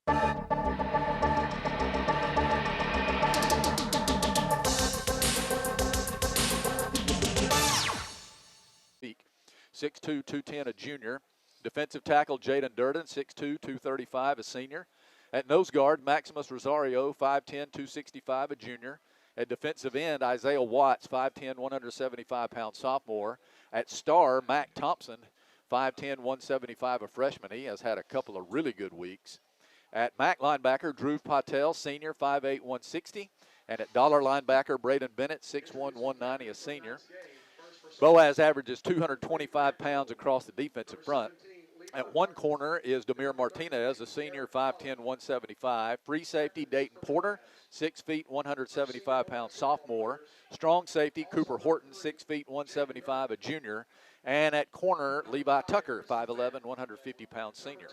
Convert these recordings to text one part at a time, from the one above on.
6'2", 210, a junior. Defensive tackle, Jaden Durden, 6'2", 235, a senior. At nose guard, Maximus Rosario, 5'10", 265, a junior. At defensive end, Isaiah Watts, 5'10", 175-pound sophomore. At star, Mac Thompson, 5'10", 175, a freshman. He has had a couple of really good weeks. At Mac linebacker, Drew Patel, senior, 5'8", 160. And at dollar linebacker, Braden Bennett, 6'1", 190, a senior. Boaz averages 225 pounds across the defensive front. At one corner is Demir Martinez, a senior, 5'10", 175. Free safety, Dayton Porter, 6 feet, 175-pound sophomore. Strong safety, Cooper Horton, 6 feet, 175, a junior. And at corner, Levi Tucker, 5'11", 150-pound senior.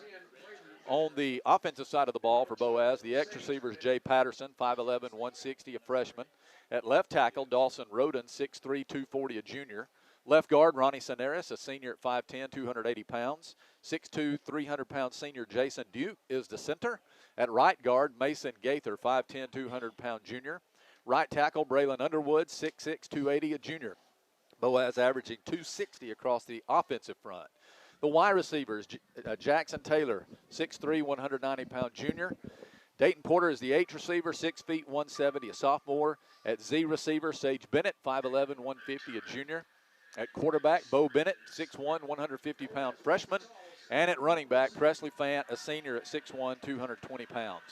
On the offensive side of the ball for Boaz, the X receivers, Jay Patterson, 5'11", 160, a freshman. At left tackle, Dawson Roden, 6'3", 240, a junior. Left guard, Ronnie Saneris, a senior at 5'10", 280 pounds. 6'2", 300-pound senior Jason Duke is the center. At right guard, Mason Gaither, 5'10", 200-pound junior. Right tackle, Braylon Underwood, 6'6", 280, a junior. Boaz averaging 260 across the offensive front. The Y receivers, Jackson Taylor, 6'3", 190-pound junior. Dayton Porter is the H receiver, 6 feet, 170, a sophomore. At Z receiver, Sage Bennett, 5'11", 150, a junior. At quarterback, Bo Bennett, 6'1", 150-pound freshman. And at running back, Presley Fant, a senior at 6'1", 220 pounds.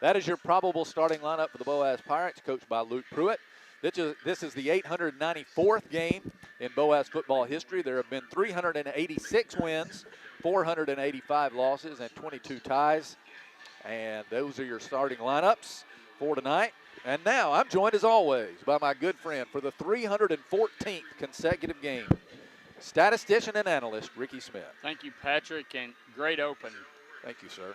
That is your probable starting lineup for the Boaz Pirates, coached by Luke Pruitt. This is the 894th game in Boaz football history. There have been 386 wins, 485 losses, and 22 ties. And those are your starting lineups for tonight. And now I'm joined, as always, by my good friend for the 314th consecutive game, statistician and analyst Ricky Smith. Thank you, Patrick, and great open. Thank you, sir.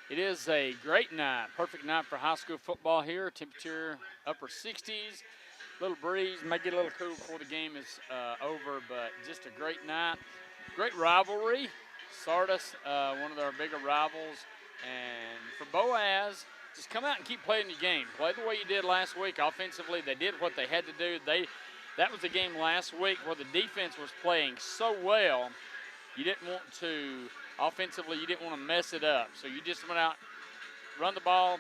It is a great night, perfect night for high school football here. Temperature upper 60s, little breeze, may get a little cool before the game is over, but just a great night. Great rivalry. Sardis, one of our bigger rivals. And for Boaz, just come out and keep playing your game. Play the way you did last week. Offensively, they did what they had to do. That was a game last week where the defense was playing so well, you didn't want to, offensively, you didn't want to mess it up. So you just went out, run the ball,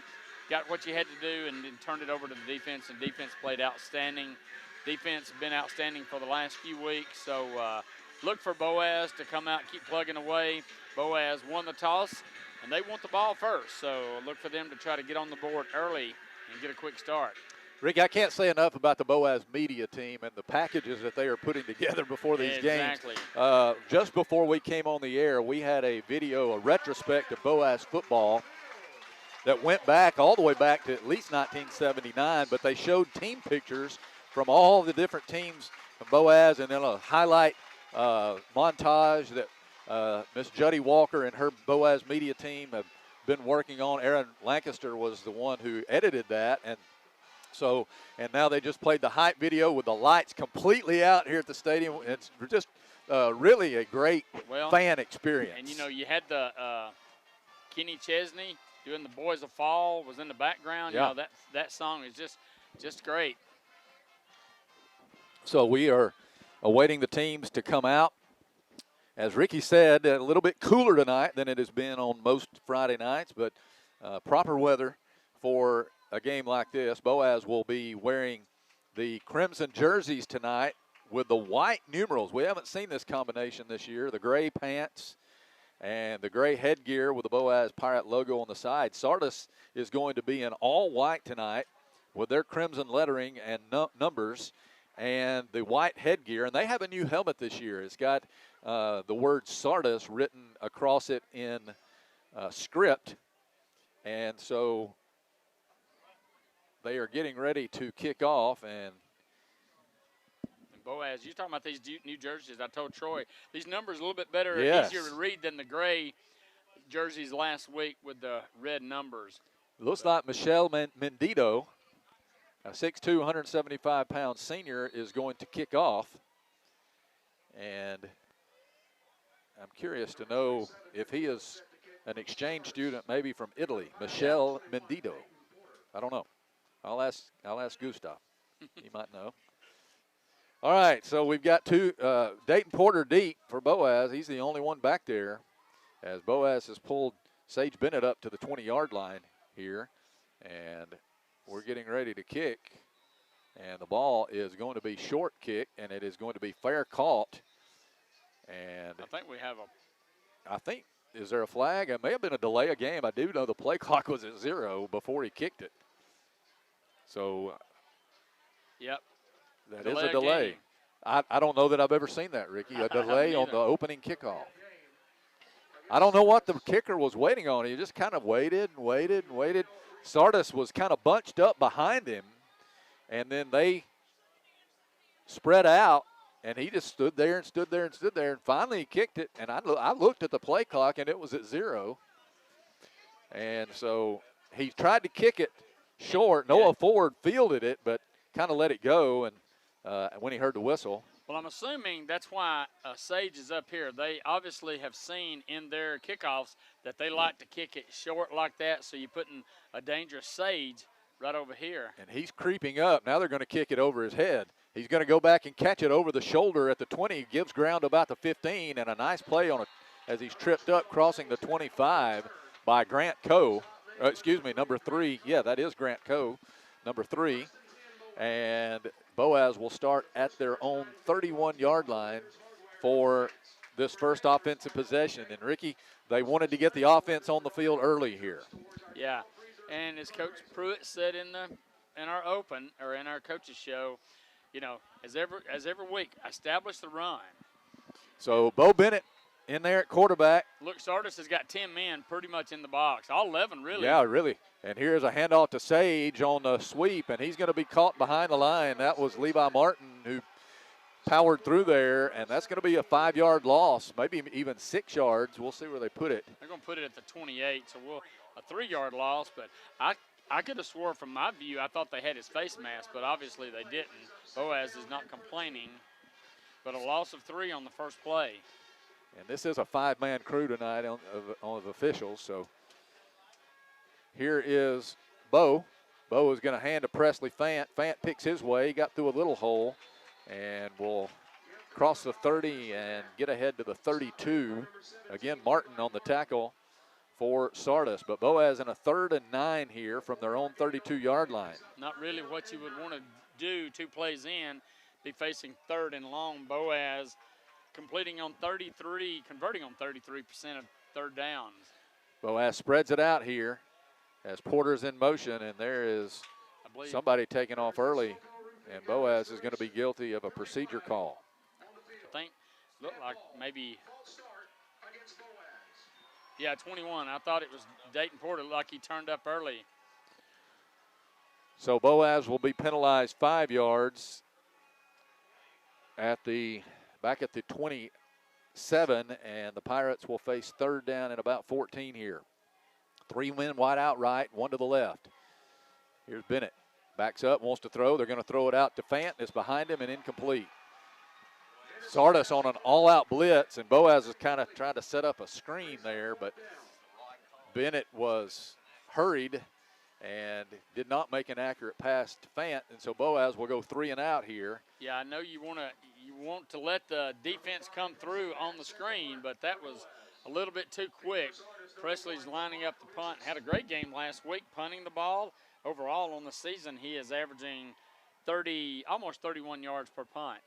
got what you had to do, and then turned it over to the defense, and defense played outstanding. Defense has been outstanding for the last few weeks. So look for Boaz to come out, keep plugging away. Boaz won the toss, and they want the ball first. So look for them to try to get on the board early and get a quick start. Rick, I can't say enough about the Boaz media team and the packages that they are putting together before these games. Just before we came on the air, we had a video, a retrospect of Boaz football that went back all the way back to at least 1979, but they showed team pictures from all the different teams of Boaz, and then a highlight montage that Miss Judy Walker and her Boaz media team have been working on. Aaron Lancaster was the one who edited that, and now they just played the hype video with the lights completely out here at the stadium. It's just really a great fan experience. And, you had the Kenny Chesney doing the Boys of Fall was in the background. Yeah. That song is just great. So we are awaiting the teams to come out. As Ricky said, a little bit cooler tonight than it has been on most Friday nights, but proper weather for a game like this. Boaz will be wearing the crimson jerseys tonight with the white numerals. We haven't seen this combination this year. The gray pants and the gray headgear with the Boaz Pirate logo on the side. Sardis is going to be in all white tonight with their crimson lettering and numbers and the white headgear. And they have a new helmet this year. It's got the word Sardis written across it in script. And so they are getting ready to kick off. And Boaz, you're talking about these new jerseys. I told Troy, these numbers are a little bit better, easier to read than the gray jerseys last week with the red numbers. It looks like Michelle Mendito, a 6'2", 175-pound senior, is going to kick off. And I'm curious to know if he is an exchange student maybe from Italy, Michelle Mendito. I don't know. I'll ask Gustav. He might know. All right, so we've got two Dayton Porter deep for Boaz. He's the only one back there as Boaz has pulled Sage Bennett up to the 20-yard line here, and we're getting ready to kick, and the ball is going to be short kick, and it is going to be fair caught. And I think we have is there a flag? It may have been a delay of game. I do know the play clock was at 0 before he kicked it. So yep. That is a delay. I don't know that I've ever seen that, Ricky, a delay on the opening kickoff. I don't know what the kicker was waiting on. He just kind of waited and waited and waited. Sardis was kind of bunched up behind him, and then they spread out, and he just stood there and stood there and stood there, and finally he kicked it, and I looked at the play clock, and it was at 0. And so he tried to kick it short. Noah Ford fielded it, but kind of let it go, and when he heard the whistle. Well, I'm assuming that's why Sage is up here. They obviously have seen in their kickoffs that they like to kick it short like that, so you're putting a dangerous Sage right over here. And he's creeping up. Now they're going to kick it over his head. He's going to go back and catch it over the shoulder at the 20, gives ground about the 15, and a nice play on it as he's tripped up crossing the 25 by Grant Coe. Number 3. Yeah, that is Grant Coe, number 3. And Boaz will start at their own 31-yard line for this first offensive possession. And, Ricky, they wanted to get the offense on the field early here. Yeah, and as Coach Pruitt said in our coaches show, as every week, establish the run. So Bo Bennett in there at quarterback. Look, Sardis has got 10 men pretty much in the box, all 11 really. Yeah, really. And here's a handoff to Sage on the sweep, and he's going to be caught behind the line. That was Levi Martin who powered through there, and that's going to be a 5-yard loss, maybe even 6 yards. We'll see where they put it. They're going to put it at the 28, so a 3-yard loss. But I could have swore from my view I thought they had his face mask, but obviously they didn't. Boaz is not complaining, but a loss of 3 on the first play. And this is a 5-man crew tonight of officials, so here is Bo. Bo is going to hand to Presley Fant. Fant picks his way. He got through a little hole and will cross the 30 and get ahead to the 32. Again, Martin on the tackle for Sardis. But Boaz in a 3rd and 9 here from their own 32-yard line. Not really what you would want to do 2 plays in, be facing 3rd and long. Boaz converting on 33% of 3rd downs. Boaz spreads it out here as Porter's in motion, and there is somebody taking off early, and Boaz is going to be guilty of a procedure call. I think looked like maybe 21. I thought it was Dayton Porter, like he turned up early. So Boaz will be penalized 5 yards back at the 27, and the Pirates will face 3rd down and about 14 here. 3 men wide out right, 1 to the left. Here's Bennett. Backs up, wants to throw. They're going to throw it out to Fant. It's behind him and incomplete. Sardis on an all-out blitz, and Boaz is kind of trying to set up a screen there, but Bennett was hurried and did not make an accurate pass to Fant, and so Boaz will go 3 and out here. Yeah, I know you want to let the defense come through on the screen, but that was a little bit too quick. Presley's lining up the punt. Had a great game last week punting the ball. Overall on the season, he is averaging almost 31 yards per punt.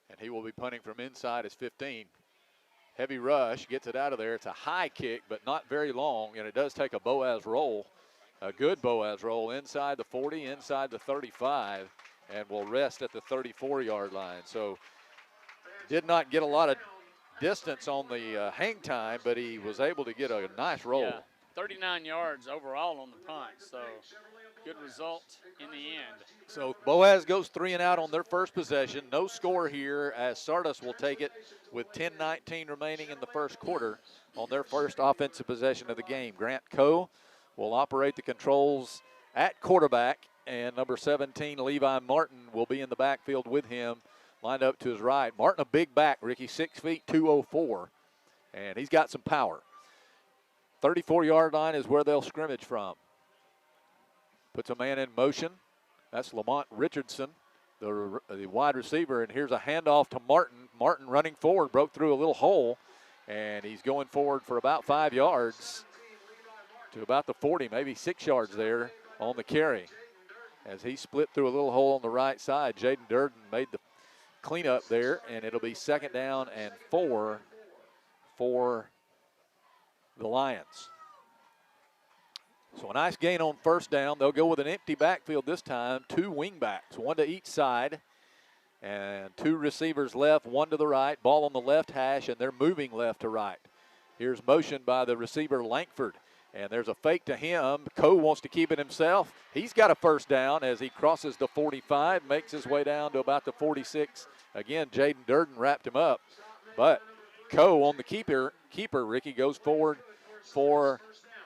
And he will be punting from inside his 15. Heavy rush, gets it out of there. It's a high kick, but not very long, and it does take a Boaz roll, a good Boaz roll inside the 40, inside the 35, and will rest at the 34-yard line. So did not get a lot of distance on the hang time, but he was able to get a nice roll. Yeah, 39 yards overall on the punt, so good result in the end. So Boaz goes 3 and out on their first possession. No score here as Sardis will take it with 10:19 remaining in the first quarter on their first offensive possession of the game. Grant Coe will operate the controls at quarterback, and number 17, Levi Martin, will be in the backfield with him, lined up to his right. Martin, a big back, Ricky, 6 feet, 204, and he's got some power. 34-yard line is where they'll scrimmage from. Puts a man in motion. That's Lamont Richardson, the wide receiver, and here's a handoff to Martin. Martin running forward, broke through a little hole, and he's going forward for about 5 yards to about the 40, maybe 6 yards there on the carry. As he split through a little hole on the right side, Jaden Durden made the cleanup there, and it'll be 2nd down and 4 for the Lions. So a nice gain on 1st down. They'll go with an empty backfield this time. 2 wing backs, 1 to each side. And 2 receivers left, 1 to the right. Ball on the left hash, and they're moving left to right. Here's motion by the receiver Lankford. And there's a fake to him. Coe wants to keep it himself. He's got a 1st down as he crosses the 45, makes his way down to about the 46. Again, Jaden Durden wrapped him up. But Coe on the keeper, Ricky, goes forward for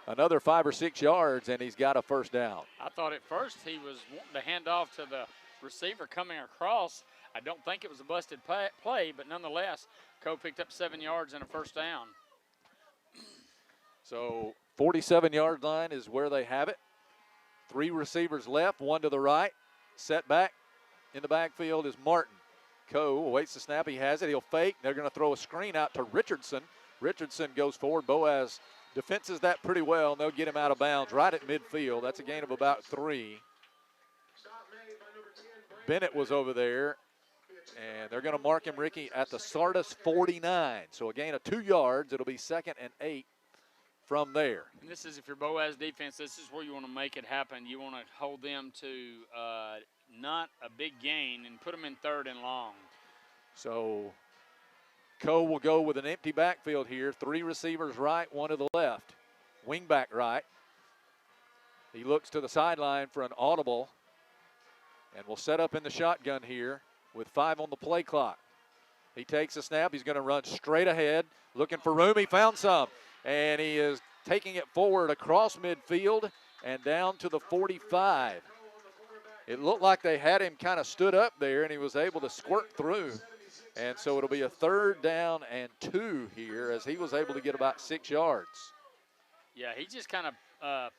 another 5 or 6 yards, and he's got a 1st down. I thought at first he was wanting to hand off to the receiver coming across. I don't think it was a busted play, but nonetheless, Coe picked up 7 yards and a 1st down. So 47-yard line is where they have it. 3 receivers left, 1 to the right. Set back in the backfield is Martin. Coe awaits the snap. He has it. He'll fake. They're going to throw a screen out to Richardson. Richardson goes forward. Boaz defenses that pretty well, and they'll get him out of bounds right at midfield. That's a gain of about 3. Bennett was over there, and they're going to mark him, Ricky, at the Sardis 49. So a gain of 2 yards. It'll be 2nd and 8 from there. And this is, if you're Boaz defense, this is where you want to make it happen. You want to hold them to not a big gain and put them in 3rd and long. So Coe will go with an empty backfield here. 3 receivers right, 1 to the left. Wing back right. He looks to the sideline for an audible. And will set up in the shotgun here with 5 on the play clock. He takes a snap. He's going to run straight ahead, looking for room. He found some. And he is taking it forward across midfield and down to the 45. It looked like they had him kind of stood up there, and he was able to squirt through. And so it'll be a 3rd down and 2 here as he was able to get about 6 yards. Yeah, he just kind of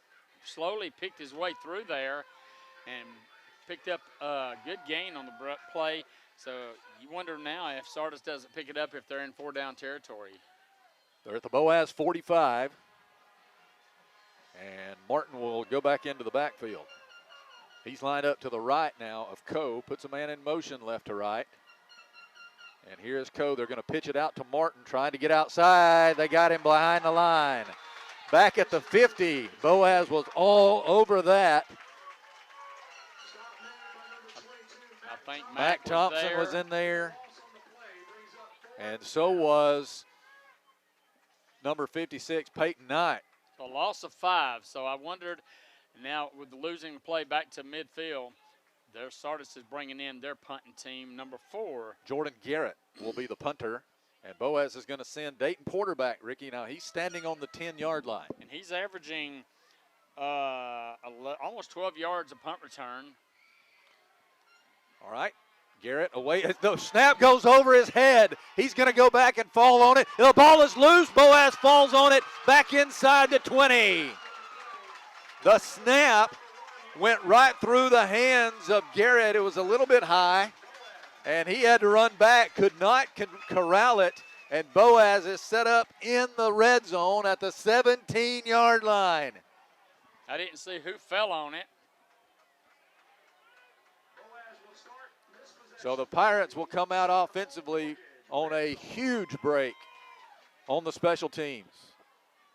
slowly picked his way through there and picked up a good gain on the play. So you wonder now if Sardis doesn't pick it up if they're in 4-down territory. They're at the Boaz 45. And Martin will go back into the backfield. He's lined up to the right now of Coe. Puts a man in motion left to right. And here's Coe. They're going to pitch it out to Martin, trying to get outside. They got him behind the line. Back at the 50. Boaz was all over that. I think Mac Thompson was in there. And so was number 56, Peyton Knight. A loss of 5. So I wondered, now with the losing play back to midfield, their Sardis is bringing in their punting team, number 4. Jordan Garrett will be the punter. And Boaz is going to send Dayton Porter back, Ricky. Now he's standing on the 10-yard line. And he's averaging almost 12 yards a punt return. All right. Garrett away. The snap goes over his head. He's going to go back and fall on it. The ball is loose. Boaz falls on it back inside the 20. The snap went right through the hands of Garrett. It was a little bit high, and he had to run back, could not corral it, and Boaz is set up in the red zone at the 17-yard line. I didn't see who fell on it. So the Pirates will come out offensively on a huge break on the special teams.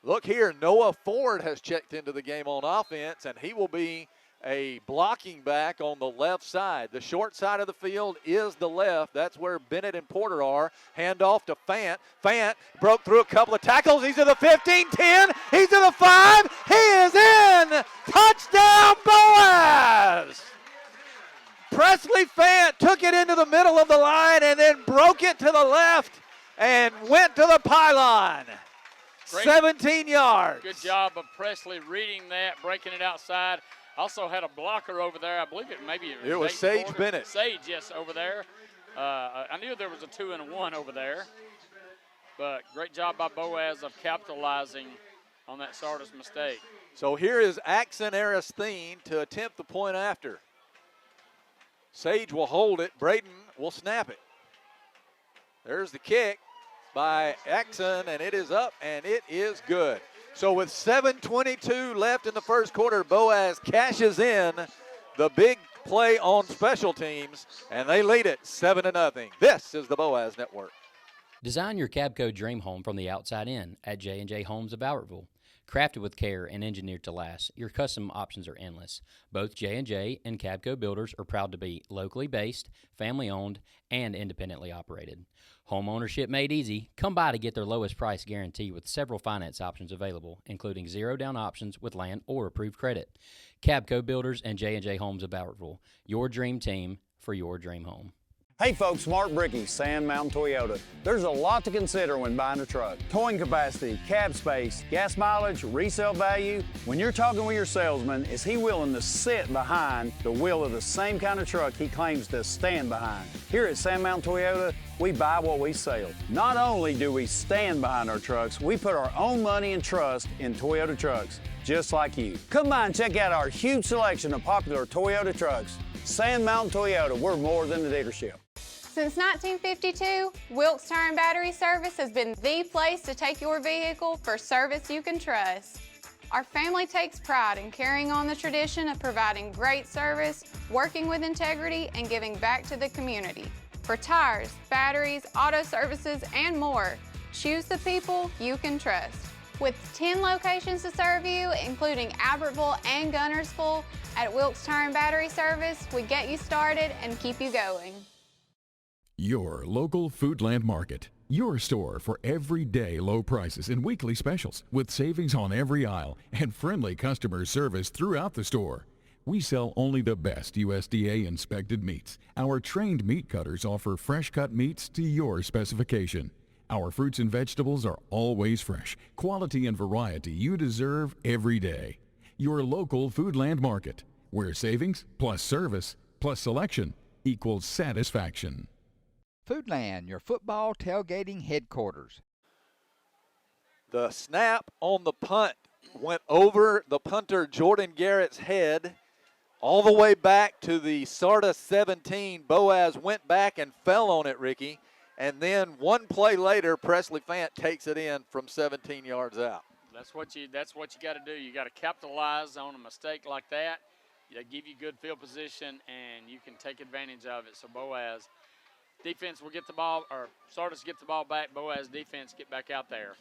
Look here, Noah Ford has checked into the game on offense, and he will be a blocking back on the left side. The short side of the field is the left. That's where Bennett and Porter are. Handoff to Fant. Fant broke through a couple of tackles. He's to the 15, 10. He's to the 5. He is in. Touchdown, Boaz. Presley Fant took it into the middle of the line and then broke it to the left and went to the pylon. Great. 17 yards. Good job of Presley reading that, breaking it outside. Also had a blocker over there. I believe it was Sage Porter. Bennett. Sage, yes, over there. I knew there was a 2 and a 1 over there. But great job by Boaz of capitalizing on that Sardis mistake. So here is Axon Aristine to attempt the point after. Sage will hold it. Braden will snap it. There's the kick by Axon, and it is up, and it is good. So with 7:22 left in the first quarter, Boaz cashes in the big play on special teams, and they lead it 7-0. This is the Boaz Network. Design your Cabco dream home from the outside in at J&J Homes of Albertville. Crafted with care and engineered to last, your custom options are endless. Both J&J and Cabco builders are proud to be locally based, family-owned, and independently operated. Home ownership made easy. Come by to get their lowest price guarantee with several finance options available, including zero-down options with land or approved credit. Cabco Builders and J&J Homes of Albertville, your dream team for your dream home. Hey folks, Mark Brickey, Sand Mountain Toyota. There's a lot to consider when buying a truck. Towing capacity, cab space, gas mileage, resale value. When you're talking with your salesman, is he willing to sit behind the wheel of the same kind of truck he claims to stand behind? Here at Sand Mountain Toyota, we buy what we sell. Not only do we stand behind our trucks, we put our own money and trust in Toyota trucks, just like you. Come by and check out our huge selection of popular Toyota trucks. Sand Mountain Toyota, we're more than a dealership. Since 1952, Wilkes Tire and Battery Service has been the place to take your vehicle for service you can trust. Our family takes pride in carrying on the tradition of providing great service, working with integrity, and giving back to the community. For tires, batteries, auto services, and more, choose the people you can trust. With 10 locations to serve you, including Albertville and Gunnersville, at Wilkes Tire and Battery Service, we get you started and keep you going. Your local Foodland Market. Your store for everyday low prices and weekly specials with savings on every aisle and friendly customer service throughout the store. We sell only the best USDA inspected meats. Our trained meat cutters offer fresh cut meats to your specification. Our fruits and vegetables are always fresh, quality and variety you deserve every day. Your local Foodland Market, where savings plus service plus selection equals satisfaction. Foodland, your football tailgating headquarters. The snap on the punt went over the punter Jordan Garrett's head all the way back to the Sardis 17. Boaz went back and fell on it, Ricky. And then one play later, Presley Fant takes it in from 17 yards out. That's what you got to do. You got to capitalize on a mistake like that. They give you good field position, and you can take advantage of it. So Boaz defense will get the ball, or Sardis get the ball back. Boaz defense get back out there.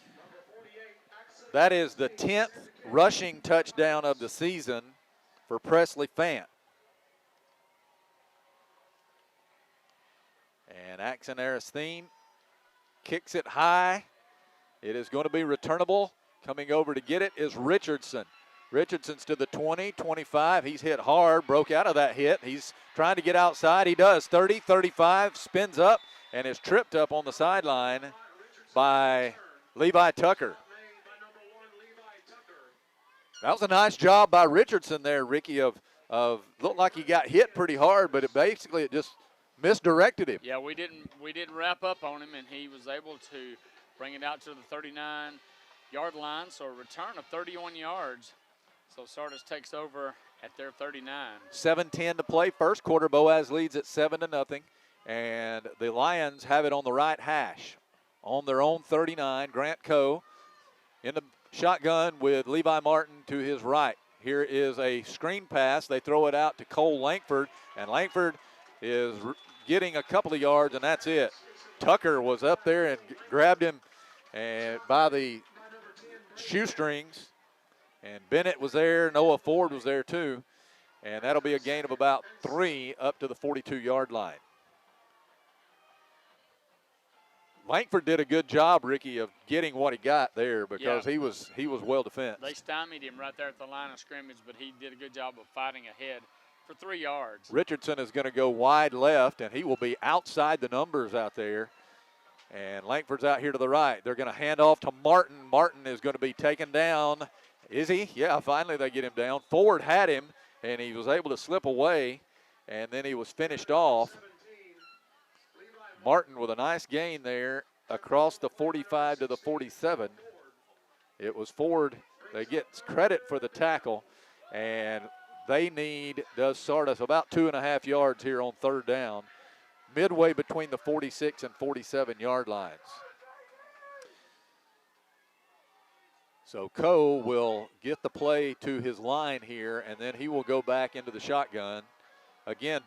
That is the 10th rushing touchdown of the season for Presley Fant. And Axon Aristine kicks it high. It is going to be returnable. Coming over to get it is Richardson. Richardson's to the 20, 25. He's hit hard, broke out of that hit. He's trying to get outside. He does. 30, 35, spins up, and is tripped up on the sideline by Levi Tucker. That was a nice job by Richardson there, Ricky, of looked like he got hit pretty hard, but it just misdirected him. Yeah, we didn't wrap up on him, and he was able to bring it out to the 39-yard line, so a return of 31 yards. So Sardis takes over at their 39. 7:10 to play. First quarter, Boaz leads at 7-0. And the Lions have it on the right hash. On their own 39, Grant Coe in the shotgun with Levi Martin to his right. Here is a screen pass. They throw it out to Cole Langford, and Langford is getting a couple of yards, and that's it. Tucker was up there and grabbed him and by the shoestrings. And Bennett was there. Noah Ford was there too. And that'll be a gain of about 3 up to the 42-yard line. Langford did a good job, Ricky, of getting what he got there because he was well defensed. They stymied him right there at the line of scrimmage, but he did a good job of fighting ahead for 3 yards. Richardson is going to go wide left, and he will be outside the numbers out there. And Langford's out here to the right. They're going to hand off to Martin. Martin is going to be taken down. Is he? Yeah, finally they get him down. Ford had him, and he was able to slip away, and then he was finished off. Martin with a nice gain there across the 45 to the 47. It was Ford. They get credit for the tackle, and they need, does Sardis, about 2.5 yards here on third down, midway between the 46 and 47-yard lines. So Coe will get the play to his line here, and then he will go back into the shotgun. Again,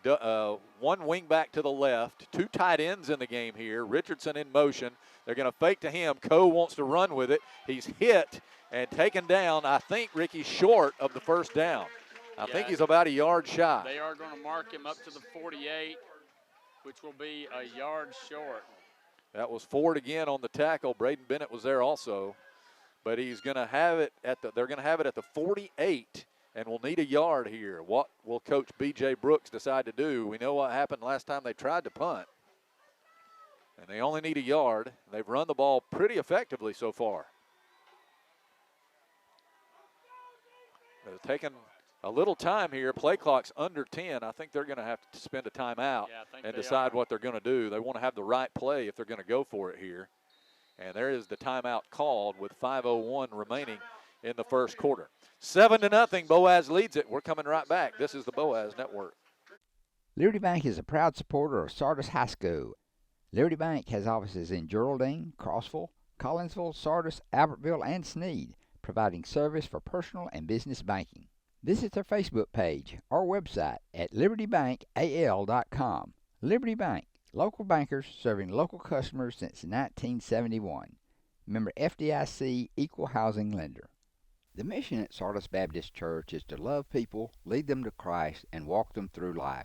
one wing back to the left, two tight ends in the game here. Richardson in motion. They're going to fake to him. Coe wants to run with it. He's hit and taken down, I think, Ricky, short of the first down. I think he's about a yard shy. They are going to mark him up to the 48, which will be a yard short. That was Ford again on the tackle. Braden Bennett was there also. But he's going to have it they're going to have it at the 48, and we'll need a yard here. What will Coach B.J. Brooks decide to do? We know what happened last time they tried to punt. And they only need a yard. They've run the ball pretty effectively so far. They're taking a little time here. Play clock's under 10. I think they're going to have to spend a timeout and decide what they're going to do. They want to have the right play if they're going to go for it here. And there is the timeout called with 5:01 remaining in the first quarter. 7-0, Boaz leads it. We're coming right back. This is the Boaz Network. Liberty Bank is a proud supporter of Sardis High School. Liberty Bank has offices in Geraldine, Crossville, Collinsville, Sardis, Albertville, and Sneed, providing service for personal and business banking. Visit their Facebook page or website at libertybankal.com. Liberty Bank. Local bankers serving local customers since 1971. Member FDIC, Equal Housing Lender. The mission at Sardis Baptist Church is to love people, lead them to Christ, and walk them through life.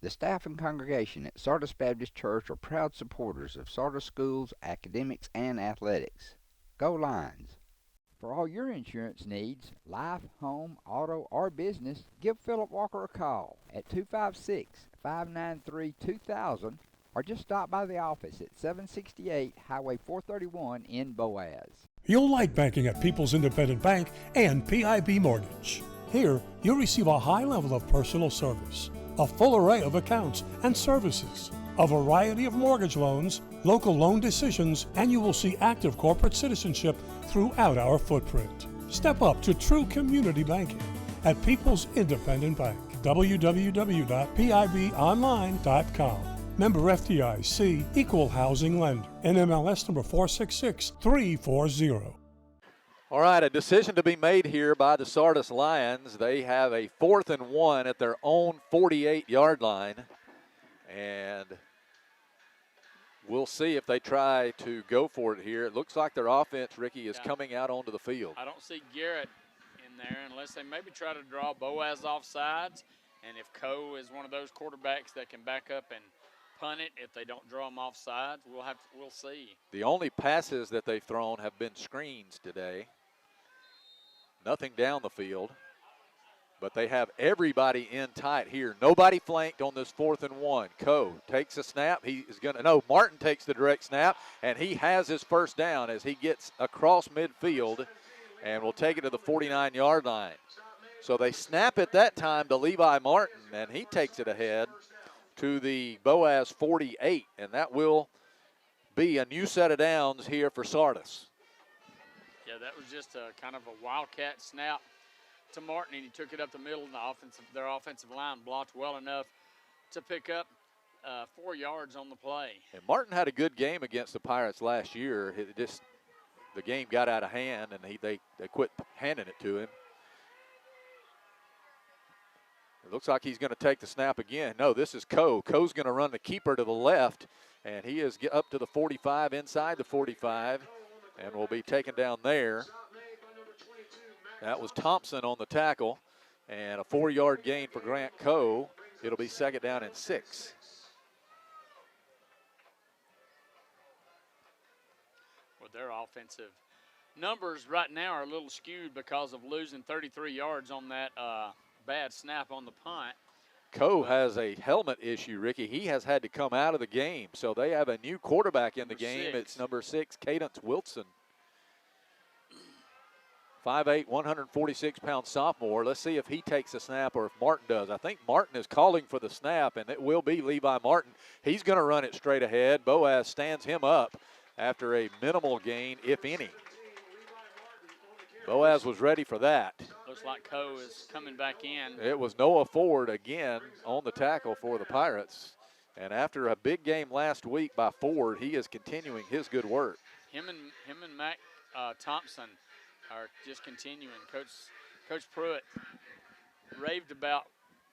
The staff and congregation at Sardis Baptist Church are proud supporters of Sardis schools, academics, and athletics. Go Lions! For all your insurance needs, life, home, auto, or business, give Philip Walker a call at 256-593-2000 or just stop by the office at 768 Highway 431 in Boaz. You'll like banking at People's Independent Bank and PIB Mortgage. Here, you'll receive a high level of personal service, a full array of accounts and services, a variety of mortgage loans, local loan decisions, and you will see active corporate citizenship throughout our footprint. Step up to true community banking at People's Independent Bank. www.pibonline.com. Member FDIC, Equal Housing Lender. NMLS number 466340. All right, a decision to be made here by the Sardis Lions. They have a 4th and 1 at their own 48-yard line. And we'll see if they try to go for it here. It looks like their offense, Ricky, is coming out onto the field. I don't see Garrett in there unless they maybe try to draw Boaz off sides. And if Coe is one of those quarterbacks that can back up and punt it, if they don't draw him off sides, we'll see. The only passes that they've thrown have been screens today. Nothing down the field. But they have everybody in tight here. Nobody flanked on this 4th and 1. Coe takes a snap. Martin takes the direct snap, and he has his first down as he gets across midfield and will take it to the 49-yard line. So they snap at that time to Levi Martin, and he takes it ahead to the Boaz 48, and that will be a new set of downs here for Sardis. Yeah, that was just a kind of a wildcat snap to Martin, and he took it up the middle, and their offensive line blocked well enough to pick up 4 yards on the play. And Martin had a good game against the Pirates last year. The game got out of hand, and they quit handing it to him. It looks like he's going to take the snap again. No, this is Coe. Coe's going to run the keeper to the left, and he is up to the 45, inside the 45, and will be taken down there. That was Thompson on the tackle, and a 4-yard gain for Grant Coe. It'll be 2nd down and 6. Well, their offensive numbers right now are a little skewed because of losing 33 yards on that bad snap on the punt. Coe has a helmet issue, Ricky. He has had to come out of the game, so they have a new quarterback in the game. 6. It's number 6, Cadence Wilson. 5'8", 146-pound sophomore. Let's see if he takes a snap or if Martin does. I think Martin is calling for the snap, and it will be Levi Martin. He's going to run it straight ahead. Boaz stands him up after a minimal gain, if any. Boaz was ready for that. Looks like Coe is coming back in. It was Noah Ford again on the tackle for the Pirates. And after a big game last week by Ford, he is continuing his good work. Him and Mac Thompson are just continuing. Coach Pruitt raved about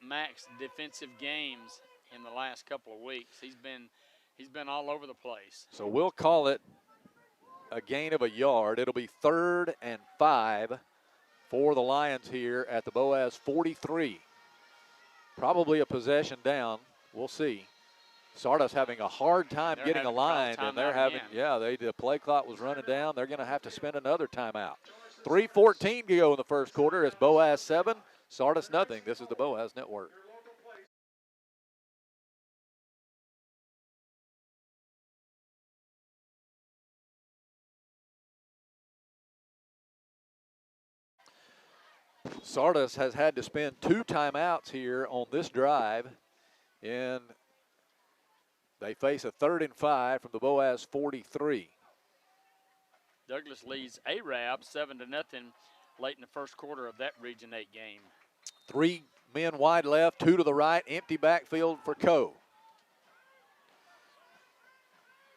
Mac's defensive games in the last couple of weeks. He's been all over the place. So we'll call it a gain of a yard. It'll be 3rd and 5 for the Lions here at the Boaz 43. Probably a possession down. We'll see. Sardis having a hard time getting a line, and they're having, the play clock was running down. They're going to have to spend another timeout. 3:14 to go in the first quarter. It's Boaz 7, Sardis nothing. This is the Boaz Network. Sardis has had to spend 2 timeouts here on this drive, and they face a 3rd and 5 from the Boaz 43. Douglas leads Arab 7-0 late in the first quarter of that Region 8 game. 3 men wide left, 2 to the right, empty backfield for Coe.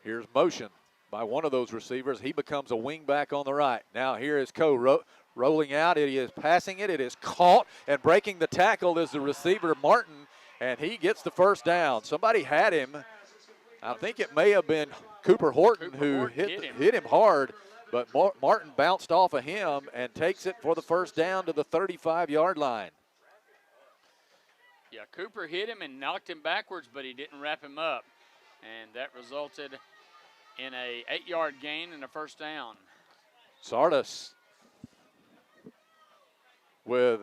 Here's motion by one of those receivers. He becomes a wing back on the right. Now here is Coe rolling out. He is passing it. It is caught, and breaking the tackle is the receiver, Martin, and he gets the first down. Somebody had him. I think it may have been Cooper Horton who hit him hard, but Martin bounced off of him and takes it for the first down to the 35-yard line. Yeah, Cooper hit him and knocked him backwards, but he didn't wrap him up, and that resulted in a 8-yard gain and a first down. Sardis with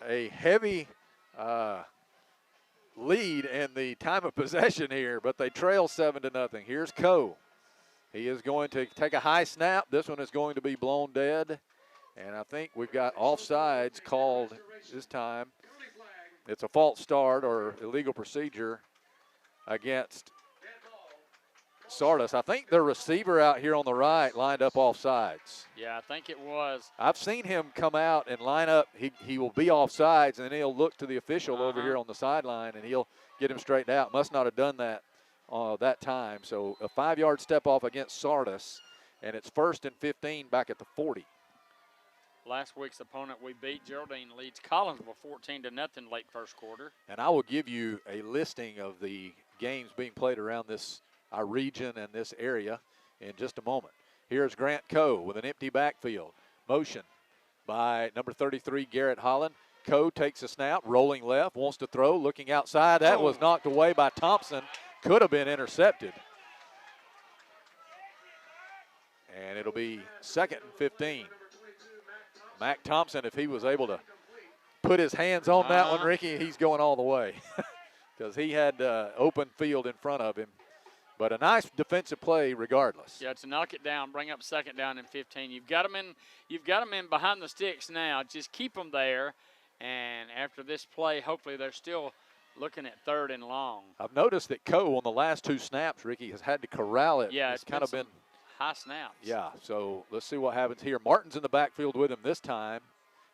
a heavy lead in the time of possession here, but they trail 7-0. Here's Coe. He is going to take a high snap. This one is going to be blown dead, and I think we've got offsides called this time. It's a false start or illegal procedure against Sardis. I think their receiver out here on the right lined up offsides. Yeah, I think it was. I've seen him come out and line up. He will be offsides, and then he'll look to the official over here on the sideline, and he'll get him straightened out. Must not have done that that time. So a 5-yard step off against Sardis, and it's 1st and 15 back at the 40. Last week's opponent we beat, Geraldine, leads Collinsville 14-0 late first quarter. And I will give you a listing of the games being played around our region and this area in just a moment. Here's Grant Coe with an empty backfield. Motion by number 33, Garrett Holland. Coe takes a snap, rolling left, wants to throw, looking outside. That was knocked away by Thompson. Could have been intercepted. And it'll be 2nd and 15. Mac Thompson, if he was able to put his hands on that one, Ricky, he's going all the way because he had open field in front of him. But a nice defensive play regardless. Yeah, to knock it down, bring up 2nd down and 15. You've got them in behind the sticks now. Just keep them there. And after this play, hopefully they're still looking at 3rd and long. I've noticed that Coe on the last 2 snaps, Ricky, has had to corral it. Yeah, it's kind of been high snaps. Yeah, so let's see what happens here. Martin's in the backfield with him this time.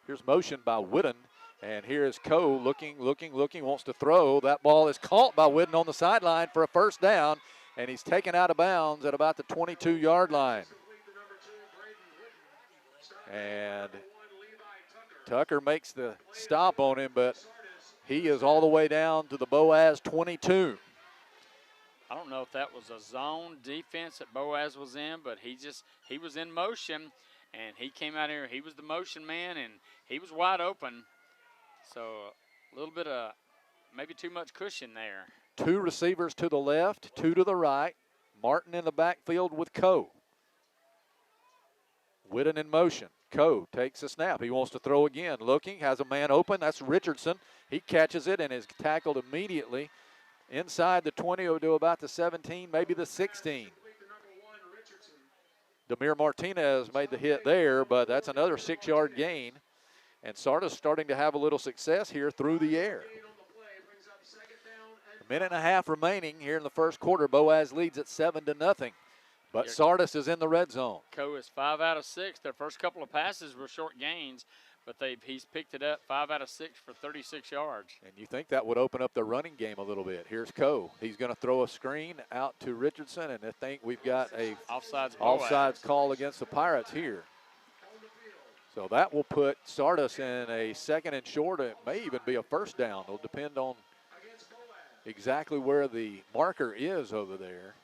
Here's motion by Whitten, and here's Coe looking, wants to throw. That ball is caught by Whitten on the sideline for a first down, and he's taken out of bounds at about the 22-yard line. And Tucker makes the stop on him, but he is all the way down to the Boaz 22. I don't know if that was a zone defense that Boaz was in, but he was in motion, and he came out here. He was the motion man, and he was wide open. So a little bit of maybe too much cushion there. 2 receivers to the left, 2 to the right. Martin in the backfield with Coe. Whitten in motion. Coe takes a snap. He wants to throw again. Looking, has a man open. That's Richardson. He catches it and is tackled immediately inside the 20 to about the 17, maybe the 16. Demir Martinez made the hit there, but that's another 6-yard gain. And Sardis starting to have a little success here through the air. A minute and a half remaining here in the first quarter. Boaz leads at 7-0. But Yeah. Sardis is in the red zone. Co is 5 out of 6. Their first couple of passes were short gains, but he's picked it up 5 out of 6 for 36 yards. And you think that would open up the running game a little bit. Here's Coe. He's going to throw a screen out to Richardson, and I think we've got a offsides call against the Pirates here. So that will put Sardis in a 2nd and short. It may even be a first down. It'll depend on exactly where the marker is over there.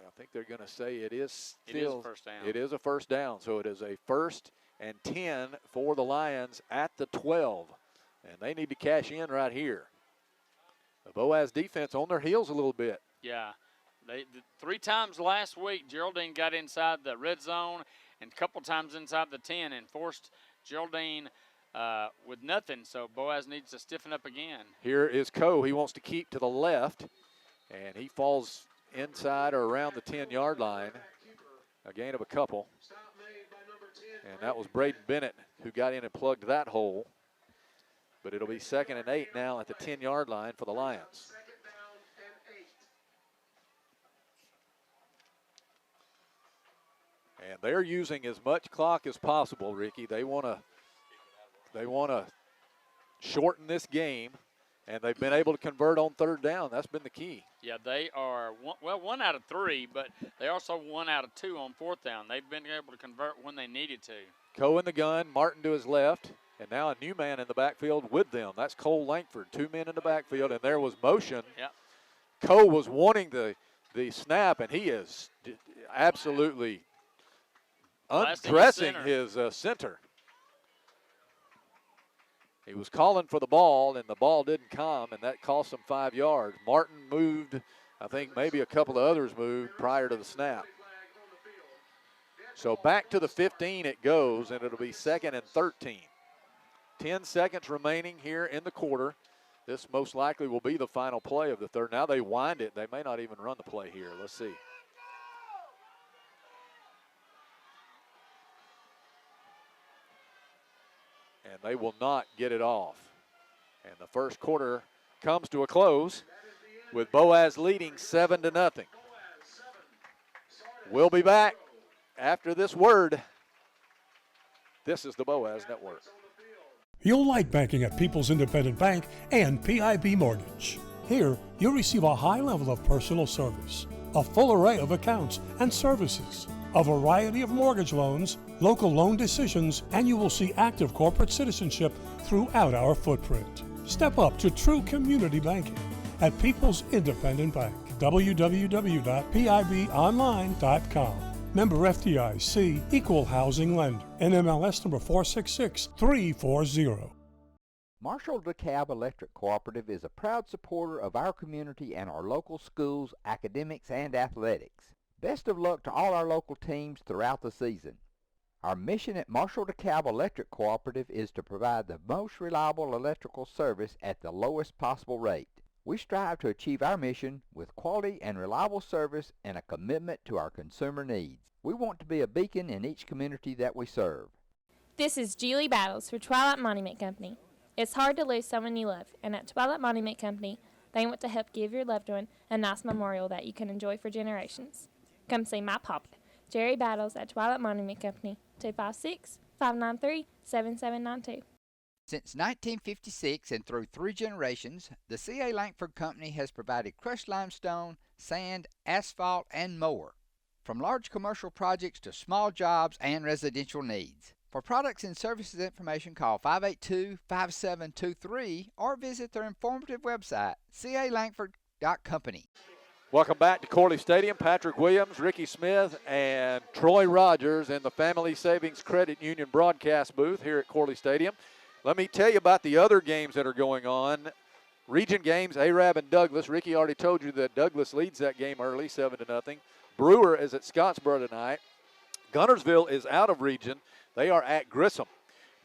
I think they're going to say it is still. It is a first down. It is a first down. So it is a 1st and 10 for the Lions at the 12. And they need to cash in right here. The Boaz defense on their heels a little bit. Yeah. 3 times last week, Geraldine got inside the red zone and a couple times inside the 10 and forced Geraldine with nothing. So Boaz needs to stiffen up again. Here is Coe. He wants to keep to the left, and he falls inside or around the 10-yard line. A gain of a couple. And that was Braden Bennett who got in and plugged that hole. But it'll be 2nd and 8 now at the 10-yard line for the Lions. And they're using as much clock as possible, Ricky. They want to shorten this game, and they've been able to convert on 3rd down. That's been the key. Yeah, they are, 1 out of 3, but they also 1 out of 2 on 4th down. They've been able to convert when they needed to. Coe in the gun, Martin to his left, and now a new man in the backfield with them. That's Cole Langford, 2 men in the backfield, and there was motion. Yep. Coe was wanting the snap, and he is absolutely undressing his center. He was calling for the ball, and the ball didn't come, and that cost him 5 yards. Martin moved. I think maybe a couple of others moved prior to the snap. So back to the 15 it goes, and it'll be 2nd and 13. 10 seconds remaining here in the quarter. This most likely will be the final play of the 3rd. Now they wind it. They may not even run the play here. Let's see. And they will not get it off. And the first quarter comes to a close with Boaz leading 7-0. We'll be back after this word. This is the Boaz Network. You'll like banking at People's Independent Bank and PIB Mortgage. Here, you'll receive a high level of personal service, a full array of accounts and services, a variety of mortgage loans, local loan decisions, and you will see active corporate citizenship throughout our footprint. Step up to true community banking at People's Independent Bank. www.pibonline.com. Member FDIC, Equal Housing Lender. NMLS number 466340. Marshall DeKalb Electric Cooperative is a proud supporter of our community and our local schools, academics, and athletics. Best of luck to all our local teams throughout the season. Our mission at Marshall DeKalb Electric Cooperative is to provide the most reliable electrical service at the lowest possible rate. We strive to achieve our mission with quality and reliable service and a commitment to our consumer needs. We want to be a beacon in each community that we serve. This is Julie Battles for Twilight Monument Company. It's hard to lose someone you love, and at Twilight Monument Company, they want to help give your loved one a nice memorial that you can enjoy for generations. Come see my papa, Jerry Battles, at Twilight Monument Company, 256-593-7792. Since 1956 and through 3 generations, the C.A. Langford Company has provided crushed limestone, sand, asphalt, and more. From large commercial projects to small jobs and residential needs. For products and services information, call 582-5723 or visit their informative website, calangford.company. Welcome back to Corley Stadium. Patrick Williams, Ricky Smith, and Troy Rogers in the Family Savings Credit Union broadcast booth here at Corley Stadium. Let me tell you about the other games that are going on. Region games, Arab and Douglas. Ricky already told you that Douglas leads that game early, 7-0. Brewer is at Scottsboro tonight. Guntersville is out of region. They are at Grissom.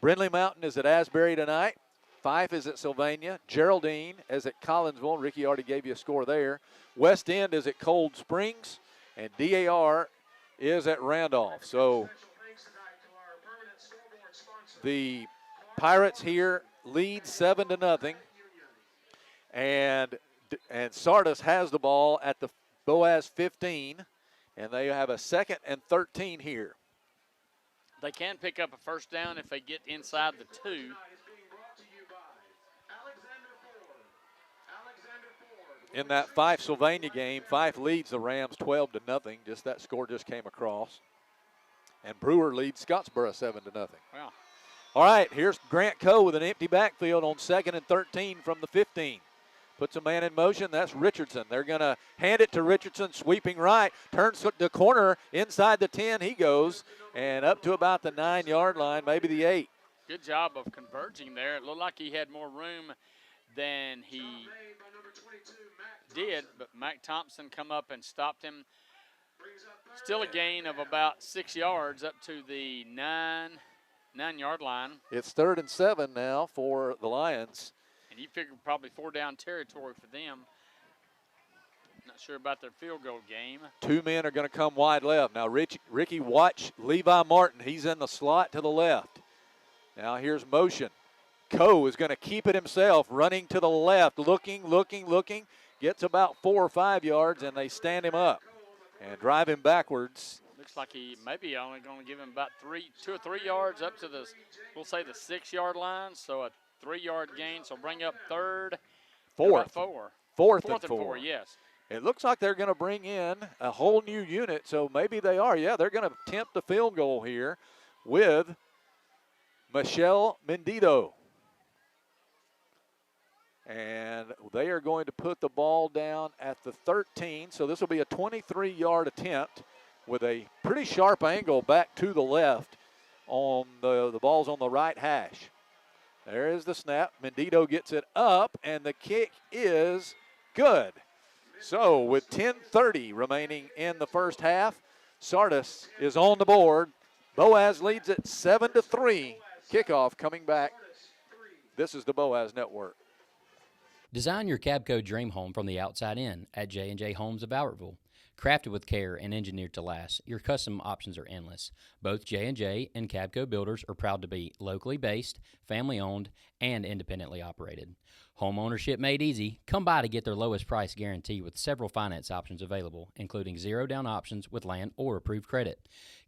Brindley Mountain is at Asbury tonight. Fife is at Sylvania. Geraldine is at Collinsville. Ricky already gave you a score there. West End is at Cold Springs. And DAR is at Randolph. So the Pirates here lead 7-0. And Sardis has the ball at the Boaz 15, and they have a 2nd and 13 here. They can pick up a first down if they get inside the 2. In that Fife Sylvania game, Fife leads the Rams 12-0. Just that score just came across. And Brewer leads Scottsboro 7-0. Wow. All right, here's Grant Coe with an empty backfield on 2nd and 13 from the 15. Puts a man in motion. That's Richardson. They're going to hand it to Richardson, sweeping right. Turns the corner inside the 10. He goes and up to about the 9-yard line, maybe the 8. Good job of converging there. It looked like he had more room than he did, but Mac Thompson come up and stopped him. Still a gain of about 6 yards up to the 9-yard line. It's 3rd and 7 now for the Lions. And you figure probably 4-down territory for them. Not sure about their field goal game. 2 men are going to come wide left. Now, Ricky, watch Levi Martin. He's in the slot to the left. Now, here's motion. Coe is going to keep it himself, running to the left, looking. Gets about 4 or 5 yards, and they stand him up and drive him backwards. Looks like he maybe only going to give him about 2 or 3 yards up to the, we'll say the 6-yard line. So a 3-yard gain. So bring up 3rd. Fourth and 4. Yes. It looks like they're going to bring in a whole new unit, so maybe they are. Yeah, they're going to attempt the field goal here with Michelle Mendito. And they are going to put the ball down at the 13, so this will be a 23-yard attempt with a pretty sharp angle back to the left on the ball's on the right hash. There is the snap. Mendito gets it up, and the kick is good. So with 10:30 remaining in the first half, Sardis is on the board. Boaz leads it 7-3. Kickoff coming back. This is the Boaz Network. Design your Cabco dream home from the outside in at J&J Homes of Albertville. Crafted with care and engineered to last, your custom options are endless. Both J&J and Cabco builders are proud to be locally based, family-owned, and independently operated. Home ownership made easy. Come by to get their lowest price guarantee with several finance options available, including zero-down options with land or approved credit.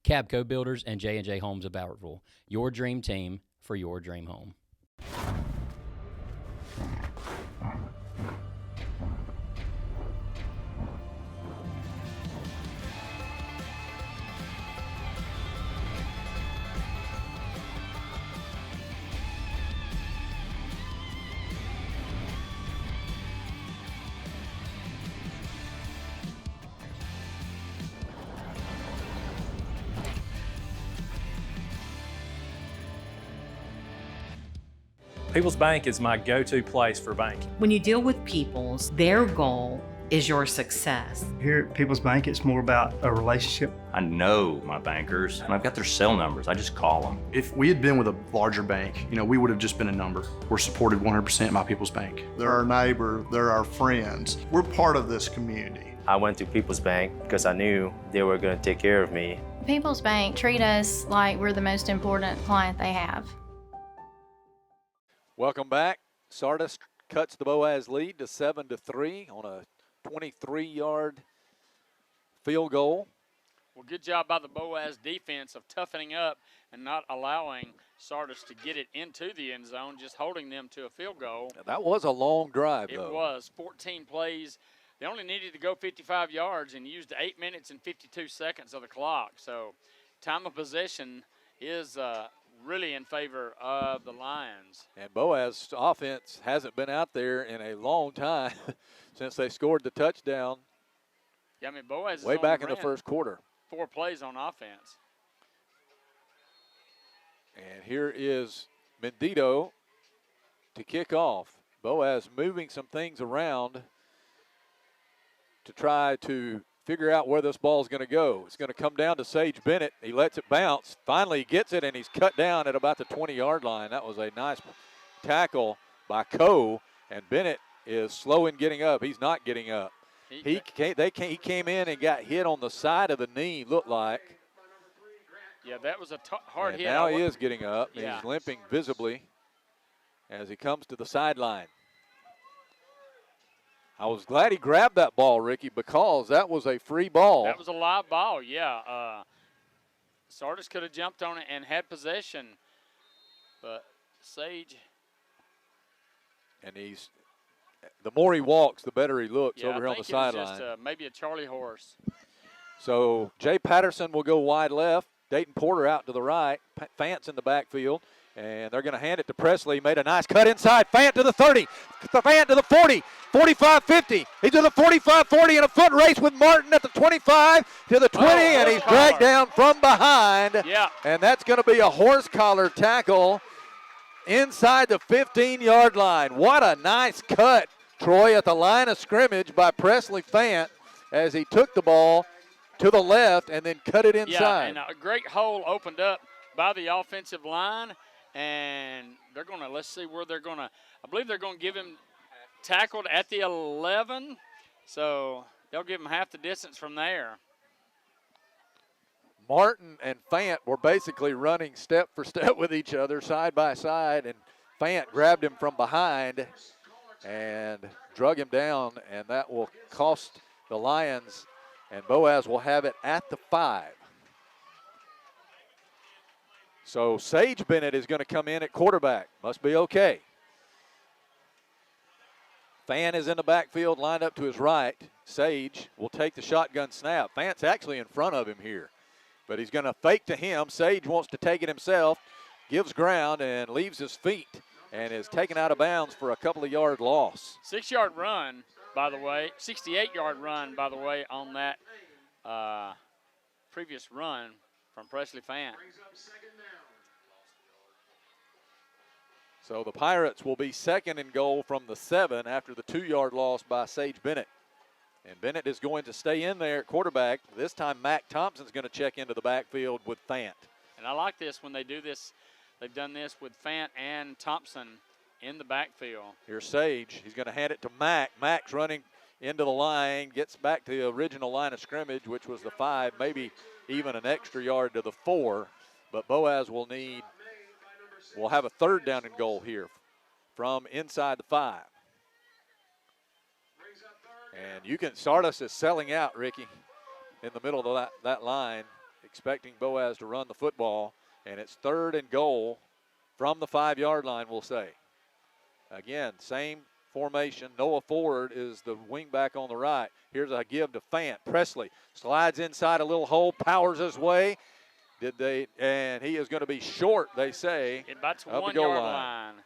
Cabco Builders and J&J Homes of Albertville, your dream team for your dream home. People's Bank is my go-to place for banking. When you deal with People's, their goal is your success. Here at People's Bank, it's more about a relationship. I know my bankers, and I've got their cell numbers. I just call them. If we had been with a larger bank, we would have just been a number. We're supported 100% by People's Bank. They're our neighbor, they're our friends. We're part of this community. I went to People's Bank because I knew they were going to take care of me. People's Bank treat us like we're the most important client they have. Welcome back. Sardis cuts the Boaz lead to 7-3 on a 23-yard field goal. Well, good job by the Boaz defense of toughening up and not allowing Sardis to get it into the end zone, just holding them to a field goal. That was a long drive, though. It was 14 plays. They only needed to go 55 yards and used 8 minutes and 52 seconds of the clock. So time of possession is really in favor of the Lions. And Boaz's offense hasn't been out there in a long time since they scored the touchdown. Yeah, Boaz way back in the first quarter. 4 plays on offense. And here is Mendito to kick off. Boaz moving some things around to try to figure out where this ball is going to go. It's going to come down to Sage Bennett. He lets it bounce. Finally, he gets it, and he's cut down at about the 20-yard line. That was a nice tackle by Coe, and Bennett is slow in getting up. He's not getting up. He came in and got hit on the side of the knee, looked like. Yeah, that was a hard and hit. Now he is getting up. Yeah. He's limping visibly as he comes to the sideline. I was glad he grabbed that ball, Ricky, because that was a free ball. That was a live ball, yeah. Sardis could have jumped on it and had possession, but Sage. And the more he walks, the better he looks over here I on the think it was sideline. just maybe a Charlie horse. So Jay Patterson will go wide left. Dayton Porter out to the right. Fant's in the backfield. And they're going to hand it to Presley. Made a nice cut inside. Fant to the 30. Fant to the 40. 45-50. He's to the 45-40 in a foot race with Martin at the 25 to the 20. And he's dragged down from behind. Yeah. And that's going to be a horse collar tackle inside the 15-yard line. What a nice cut, Troy, at the line of scrimmage by Presley Fant as he took the ball to the left and then cut it inside. Yeah, and a great hole opened up by the offensive line. And they're going to, let's see where they're going to, I believe they're going to give him tackled at the 11. So they'll give him half the distance from there. Martin and Fant were basically running step for step with each other, side by side, and Fant grabbed him from behind and drug him down, and that will cost the Lions, and Boaz will have it at the 5. So Sage Bennett is going to come in at quarterback. Must be okay. Fant is in the backfield, lined up to his right. Sage will take the shotgun snap. Fant's actually in front of him here, but he's going to fake to him. Sage wants to take it himself, gives ground, and leaves his feet, and is taken out of bounds for a couple of yard loss. 6-yard run, by the way. 68-yard run, by the way, on that previous run from Presley Fant. So the Pirates will be second and goal from the 7 after the 2-yard loss by Sage Bennett. And Bennett is going to stay in there at quarterback. This time Mac Thompson's going to check into the backfield with Fant. And I like this when they do this. They've done this with Fant and Thompson in the backfield. Here's Sage. He's going to hand it to Mac. Mac's running into the line, gets back to the original line of scrimmage, which was the 5, maybe even an extra yard to the 4. But Boaz will have a 3rd down and goal here from inside the 5. And you can, Sardis is selling out, Ricky, in the middle of that line, expecting Boaz to run the football. And it's 3rd and goal from the 5-yard line, we'll say. Again, same formation. Noah Ford is the wingback on the right. Here's a give to Fant. Presley slides inside a little hole, powers his way. And he is going to be short, they say, about the of the 1 goal yard line. line.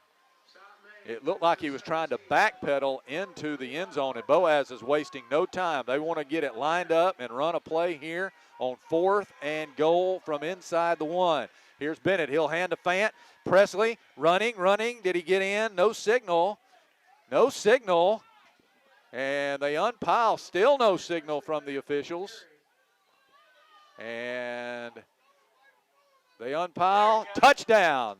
It looked like he was trying to backpedal into the end zone, and Boaz is wasting no time. They want to get it lined up and run a play here on 4th and goal from inside the 1. Here's Bennett. He'll hand to Fant. Presley running. Did he get in? No signal. No signal. And they unpile. Still no signal from the officials. And they unpile. Touchdown.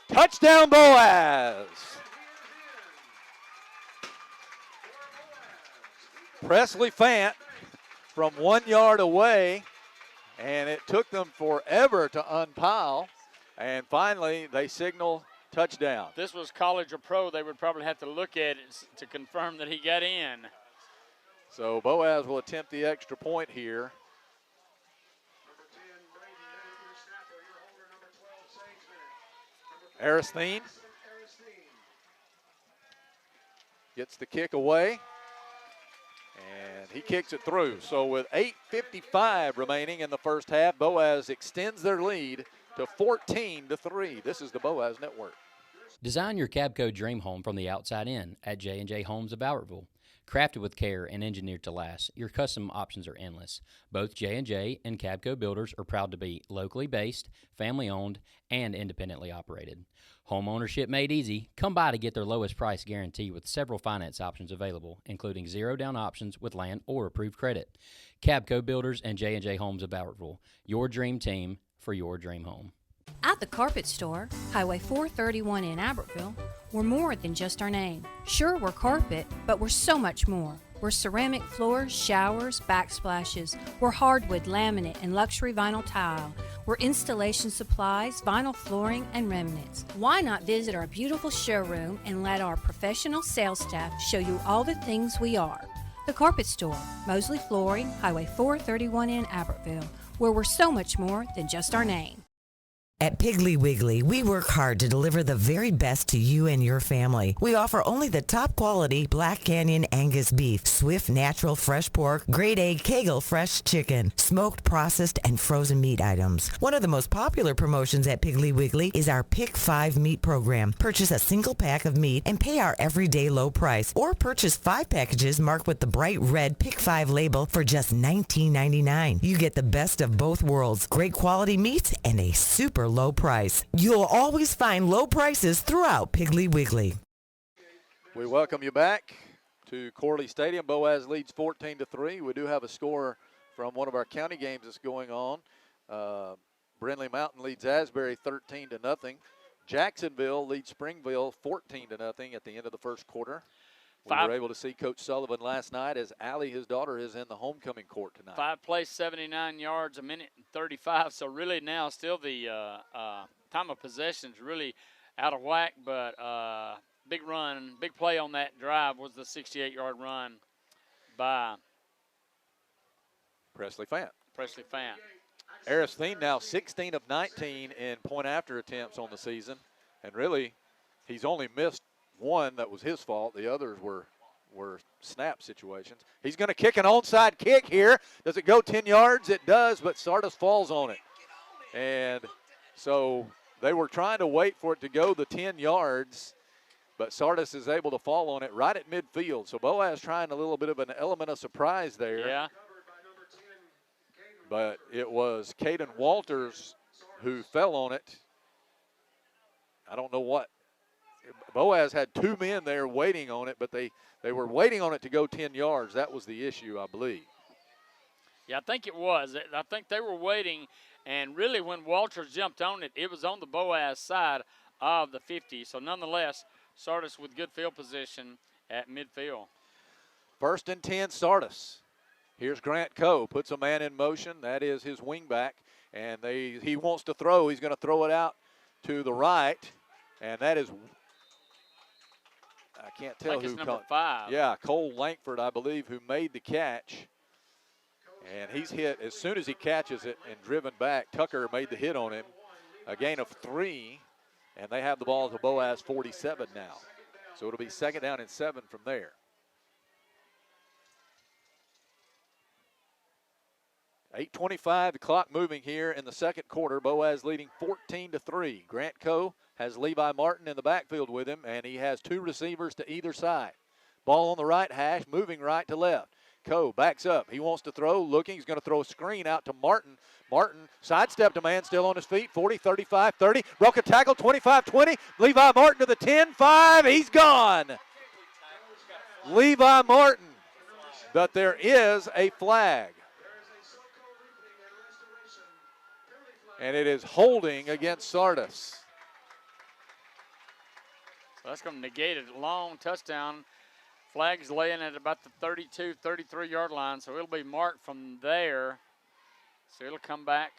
Touchdown, Boaz. Presley Fant from 1 yard away, and it took them forever to unpile, and finally they signal touchdown. If this was college or pro, they would probably have to look at it to confirm that he got in. So Boaz will attempt the extra point here. Aristine gets the kick away, and he kicks it through. So with 8:55 remaining in the first half, Boaz extends their lead to 14-3. This is the Boaz Network. Design your Cabco dream home from the outside in at J&J Homes of Albertville. Crafted with care and engineered to last, your custom options are endless. Both J&J and Cabco builders are proud to be locally based, family-owned, and independently operated. Home ownership made easy. Come by to get their lowest price guarantee with several finance options available, including zero-down options with land or approved credit. Cabco Builders and J&J Homes of Albertville, your dream team for your dream home. At the Carpet Store, Highway 431 in Albertville, we're more than just our name. Sure, we're carpet, but we're so much more. We're ceramic floors, showers, backsplashes. We're hardwood, laminate, and luxury vinyl tile. We're installation supplies, vinyl flooring, and remnants. Why not visit our beautiful showroom and let our professional sales staff show you all the things we are? The Carpet Store, Mosley Flooring, Highway 431 in Albertville, where we're so much more than just our name. At Piggly Wiggly, we work hard to deliver the very best to you and your family. We offer only the top quality Black Canyon Angus beef, Swift natural fresh pork, grade A Kegel fresh chicken, smoked, processed, and frozen meat items. One of the most popular promotions at Piggly Wiggly is our Pick 5 meat program. Purchase a single pack of meat and pay our everyday low price, or purchase 5 packages marked with the bright red Pick 5 label for just $19.99. You get the best of both worlds, great quality meats and a super low price. You'll always find low prices throughout Piggly Wiggly. We welcome you back to Corley Stadium. Boaz leads 14-3. We do have a score from one of our county games that's going on. Brindley Mountain leads Asbury 13-0. Jacksonville leads Springville 14-0 at the end of the first quarter. We were able to see Coach Sullivan last night as Allie, his daughter, is in the homecoming court tonight. 5 plays, 79 yards, a minute and 35. So really now still the time of possession is really out of whack. But big run, big play on that drive was the 68-yard run by Presley Fant. Aristine now 16 of 19 in point-after attempts on the season. And really, he's only missed one that was his fault. The others were snap situations. He's going to kick an onside kick here. Does it go 10 yards? It does, but Sardis falls on it. And so they were trying to wait for it to go the 10 yards, but Sardis is able to fall on it right at midfield. So Boaz trying a little bit of an element of surprise there. Yeah. But it was Caden Walters who fell on it. I don't know what. Boaz had 2 men there waiting on it, but they were waiting on it to go 10 yards. That was the issue, I believe. Yeah, I think it was. I think they were waiting, and really when Walters jumped on it, it was on the Boaz side of the 50. So nonetheless, Sardis with good field position at midfield. 1st and 10, Sardis. Here's Grant Coe, puts a man in motion. That is his wingback, and he wants to throw. He's going to throw it out to the right, and that is – I can't tell who. Number 5. Yeah, Cole Langford, I believe, who made the catch. And he's hit as soon as he catches it and driven back. Tucker made the hit on him. A gain of 3, and they have the ball to Boaz 47 now. So it'll be 2nd down and 7 from there. 8:25, the clock moving here in the second quarter. Boaz leading 14-3. Grant Coe has Levi Martin in the backfield with him, and he has 2 receivers to either side. Ball on the right hash, moving right to left. Coe backs up. He wants to throw, looking. He's going to throw a screen out to Martin. Martin sidestepped a man still on his feet. 40, 35, 30. Broke a tackle, 25, 20. Levi Martin to the 10, 5. He's gone. Levi Martin. But there is a flag. And it is holding against Sardis. So that's going to negate a long touchdown. Flag's laying at about the 32, 33-yard line, so it'll be marked from there. So it'll come back,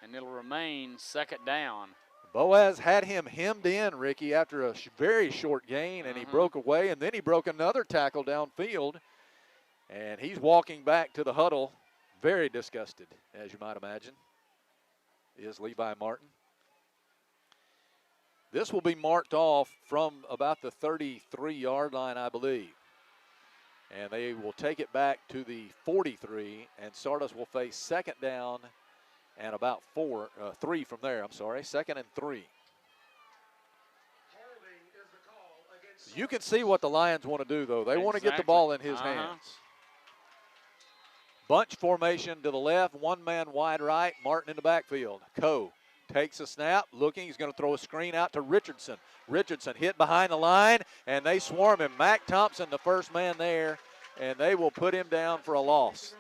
and it'll remain 2nd down. Boaz had him hemmed in, Ricky, after a very short gain, and he broke away, and then he broke another tackle downfield. And he's walking back to the huddle, very disgusted, as you might imagine, is Levi Martin. This will be marked off from about the 33-yard line, I believe. And they will take it back to the 43, and Sardis will face 2nd down and about 3 from there. 2nd and 3. You can see what the Lions want to do, though. They want to get the ball in his hands. Bunch formation to the left, 1 man wide right, Martin in the backfield. Coe takes a snap, looking. He's going to throw a screen out to Richardson. Richardson hit behind the line, and they swarm him. Mac Thompson, the first man there, and they will put him down for a loss.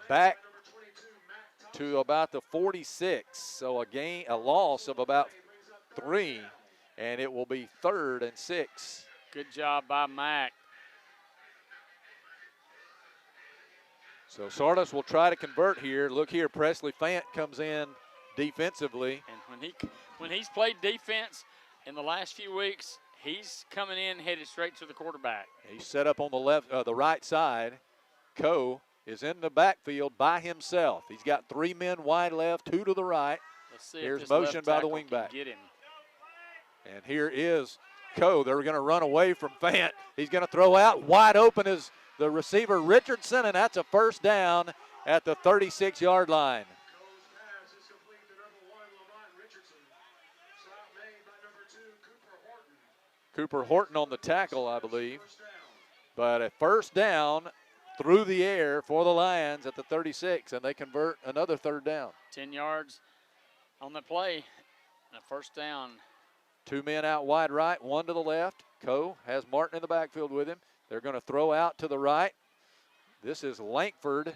Back to about the 46, so a loss of about 3, and it will be 3rd and 6. Good job by Mac. So Sardis will try to convert here. Look here, Presley Fant comes in defensively. And when he's played defense in the last few weeks, he's coming in headed straight to the quarterback. He's set up on the right side. Coe is in the backfield by himself. He's got 3 men wide left, 2 to the right. Let's see Here's if this motion left by the tackle can wingback. get him. And here is Coe. They're going to run away from Fant. He's going to throw out. Wide open is the receiver Richardson, and that's a first down at the 36-yard line. Cooper Horton on the tackle, I believe. But a first down through the air for the Lions at the 36, and they convert another third down. 10 yards on the play, and a first down. 2 men out wide right, 1 to the left. Coe has Martin in the backfield with him. They're going to throw out to the right. This is Lankford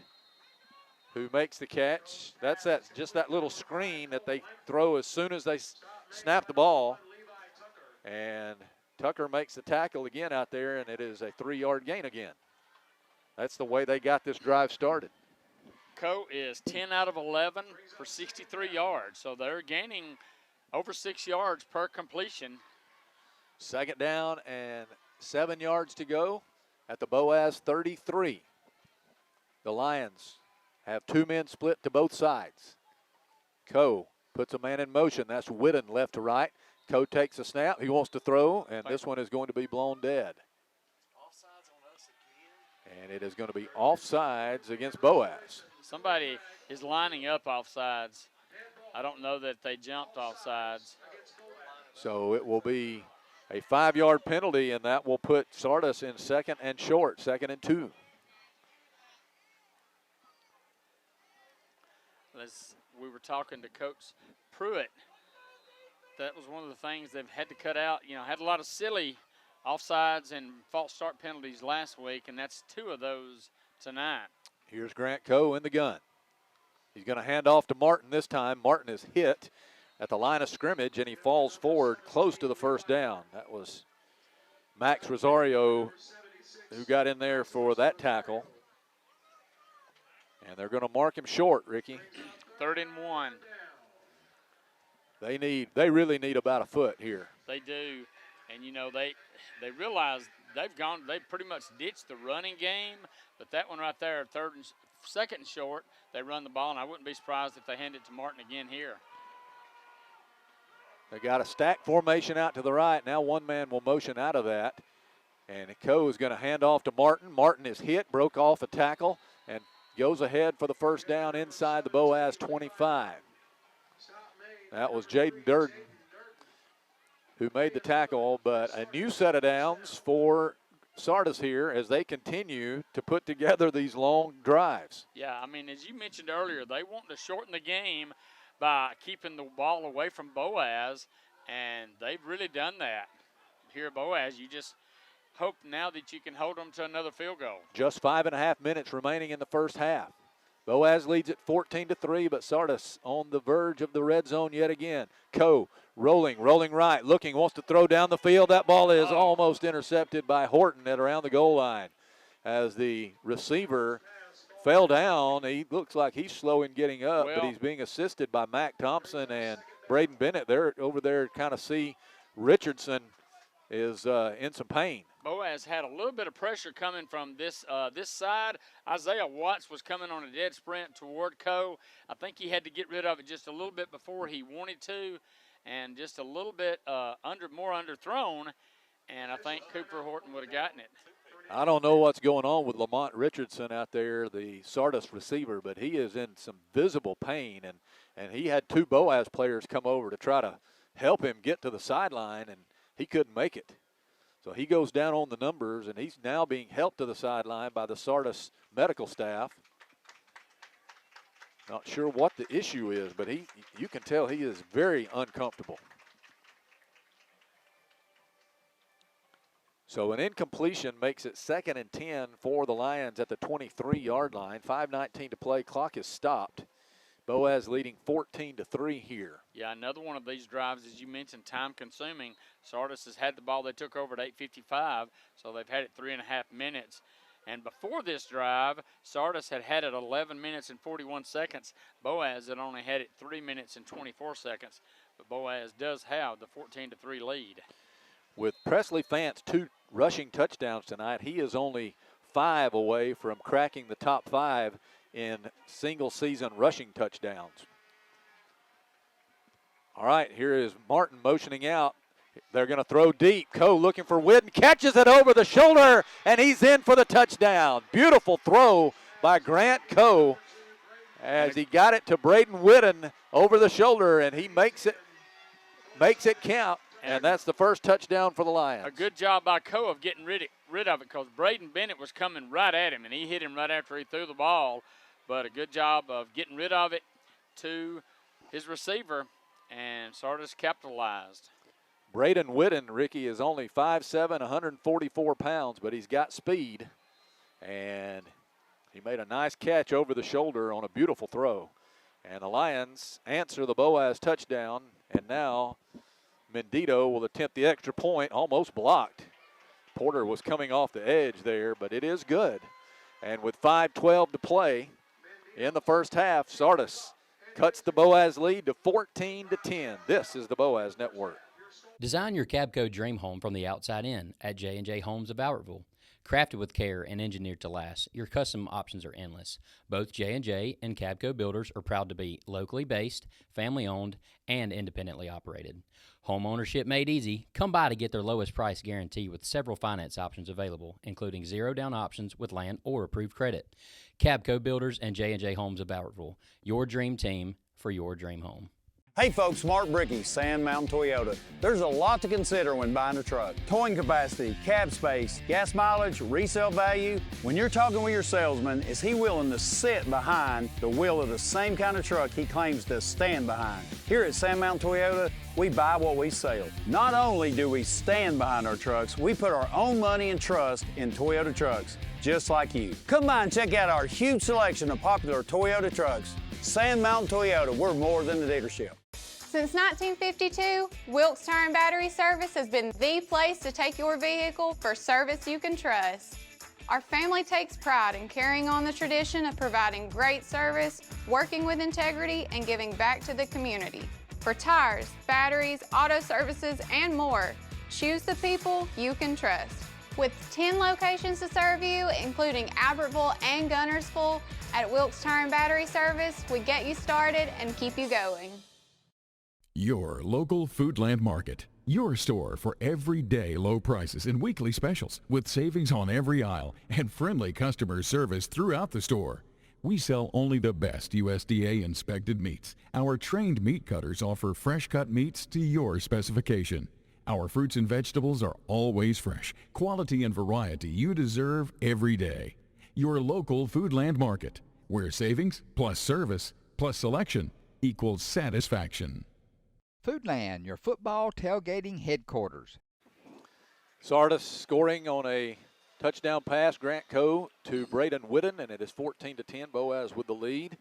who makes the catch. That's just that little screen that they throw as soon as they snap the ball. And Tucker makes the tackle again out there, and it is a 3-yard gain again. That's the way they got this drive started. Coe is 10 out of 11 for 63 yards, so they're gaining over 6 yards per completion. Second down and 7 yards to go at the Boaz 33. The Lions have 2 men split to both sides. Coe puts a man in motion. That's Whitten left to right. Coe takes a snap. He wants to throw, and this one is going to be blown dead. And it is going to be offsides against Boaz. Somebody is lining up offsides. I don't know that they jumped offsides. So it will be a 5-yard penalty, and that will put Sardis in second and short, 2nd and 2. As we were talking to Coach Pruitt, that was one of the things they've had to cut out. You know, had a lot of silly offsides and false start penalties last week, and that's 2 of those tonight. Here's Grant Coe in the gun. He's going to hand off to Martin this time. Martin is hit at the line of scrimmage, and he falls forward close to the first down. That was Max Rosario who got in there for that tackle. And they're going to mark him short, Ricky. 3rd and 1. They really need about a foot here. They do. And, you know, they realize they've pretty much ditched the running game, but that one right there, 2nd and short, they run the ball, and I wouldn't be surprised if they hand it to Martin again here. They got a stack formation out to the right. Now 1 man will motion out of that. And Coe is going to hand off to Martin. Martin is hit, broke off a tackle, and goes ahead for the first down inside the Boaz 25. That was Jaden Durden who made the tackle, but a new set of downs for Sardis here as they continue to put together these long drives. Yeah, I mean, as you mentioned earlier, they want to shorten the game by keeping the ball away from Boaz, and they've really done that. Here at Boaz, you just hope now that you can hold them to another field goal. Just 5.5 minutes remaining in the first half. Boaz leads at 14-3, but Sardis on the verge of the red zone yet again. Coe rolling right, looking, wants to throw down the field. That ball is almost intercepted by Horton at around the goal line. As the receiver fell down, he looks like he's slow in getting up, but he's being assisted by Mac Thompson and Braden Bennett. They're over there to kind of see Richardson is in some pain. Boaz had a little bit of pressure coming from this side. Isaiah Watts was coming on a dead sprint toward Coe. I think he had to get rid of it just a little bit before he wanted to, and just a little bit more underthrown, and I think Cooper Horton would have gotten it. I don't know what's going on with Lamont Richardson out there, the Sardis receiver, but he is in some visible pain, and he had 2 Boaz players come over to try to help him get to the sideline, and he couldn't make it. So he goes down on the numbers, and he's now being helped to the sideline by the Sardis medical staff. Not sure what the issue is, but you can tell he is very uncomfortable. So an incompletion makes it 2nd and 10 for the Lions at the 23-yard line. 5:19 to play. Clock is stopped. Boaz leading 14-3 here. Yeah, another one of these drives, as you mentioned, time-consuming. Sardis has had the ball. They took over at 8:55, so they've had it 3.5 minutes. And before this drive, Sardis had it 11 minutes and 41 seconds. Boaz had only had it 3 minutes and 24 seconds. But Boaz does have the 14-3 lead. With Presley Fant's 2 rushing touchdowns tonight, he is only 5 away from cracking the top 5 in single-season rushing touchdowns. All right, here is Martin motioning out. They're going to throw deep. Coe looking for Whitten, catches it over the shoulder, and he's in for the touchdown. Beautiful throw by Grant Coe as he got it to Braden Whitten over the shoulder, and he makes it count, and that's the first touchdown for the Lions. A good job by Coe of getting rid of it, because Braden Bennett was coming right at him, and he hit him right after he threw the ball. But a good job of getting rid of it to his receiver, and Sardis capitalized. Braden Whitten, Ricky, is only 5'7", 144 pounds, but he's got speed, and he made a nice catch over the shoulder on a beautiful throw. And the Lions answer the Boaz touchdown, and now Mendito will attempt the extra point, almost blocked. Porter was coming off the edge there, but it is good. And with 5:12 to play in the first half, Sardis cuts the Boaz lead to 14-10. This is the Boaz Network. Design your Cabco dream home from the outside in at J&J Homes of Albertville. Crafted with care and engineered to last, your custom options are endless. Both J&J and Cabco Builders are proud to be locally based, family-owned, and independently operated. Home ownership made easy. Come by to get their lowest price guarantee with several finance options available, including zero-down options with land or approved credit. Cabco Builders and J&J Homes of Albertville, your dream team for your dream home. Hey folks, Mark Brickey, Sand Mountain Toyota. There's a lot to consider when buying a truck. Towing capacity, cab space, gas mileage, resale value. When you're talking with your salesman, is he willing to sit behind the wheel of the same kind of truck he claims to stand behind? Here at Sand Mountain Toyota, we buy what we sell. Not only do we stand behind our trucks, we put our own money and trust in Toyota trucks, just like you. Come by and check out our huge selection of popular Toyota trucks. Sand Mountain Toyota, we're more than a dealership. Since 1952, Wilkes Tire and Battery Service has been the place to take your vehicle for service you can trust. Our family takes pride in carrying on the tradition of providing great service, working with integrity, and giving back to the community. For tires, batteries, auto services, and more, choose the people you can trust. With 10 locations to serve you, including Albertville and Gunnersville, at Wilkes Tire and Battery Service, we get you started and keep you going. Your local Foodland Market. Your store for everyday low prices and weekly specials with savings on every aisle and friendly customer service throughout the store. We sell only the best USDA inspected meats. Our trained meat cutters offer fresh cut meats to your specification. Our fruits and vegetables are always fresh. Quality and variety you deserve every day. Your local Foodland Market, where savings plus service plus selection equals satisfaction. Foodland, your football tailgating headquarters. Sardis scoring on a touchdown pass, Grant Coe to Braden Whitten, and it is 14-10. Boaz with the lead.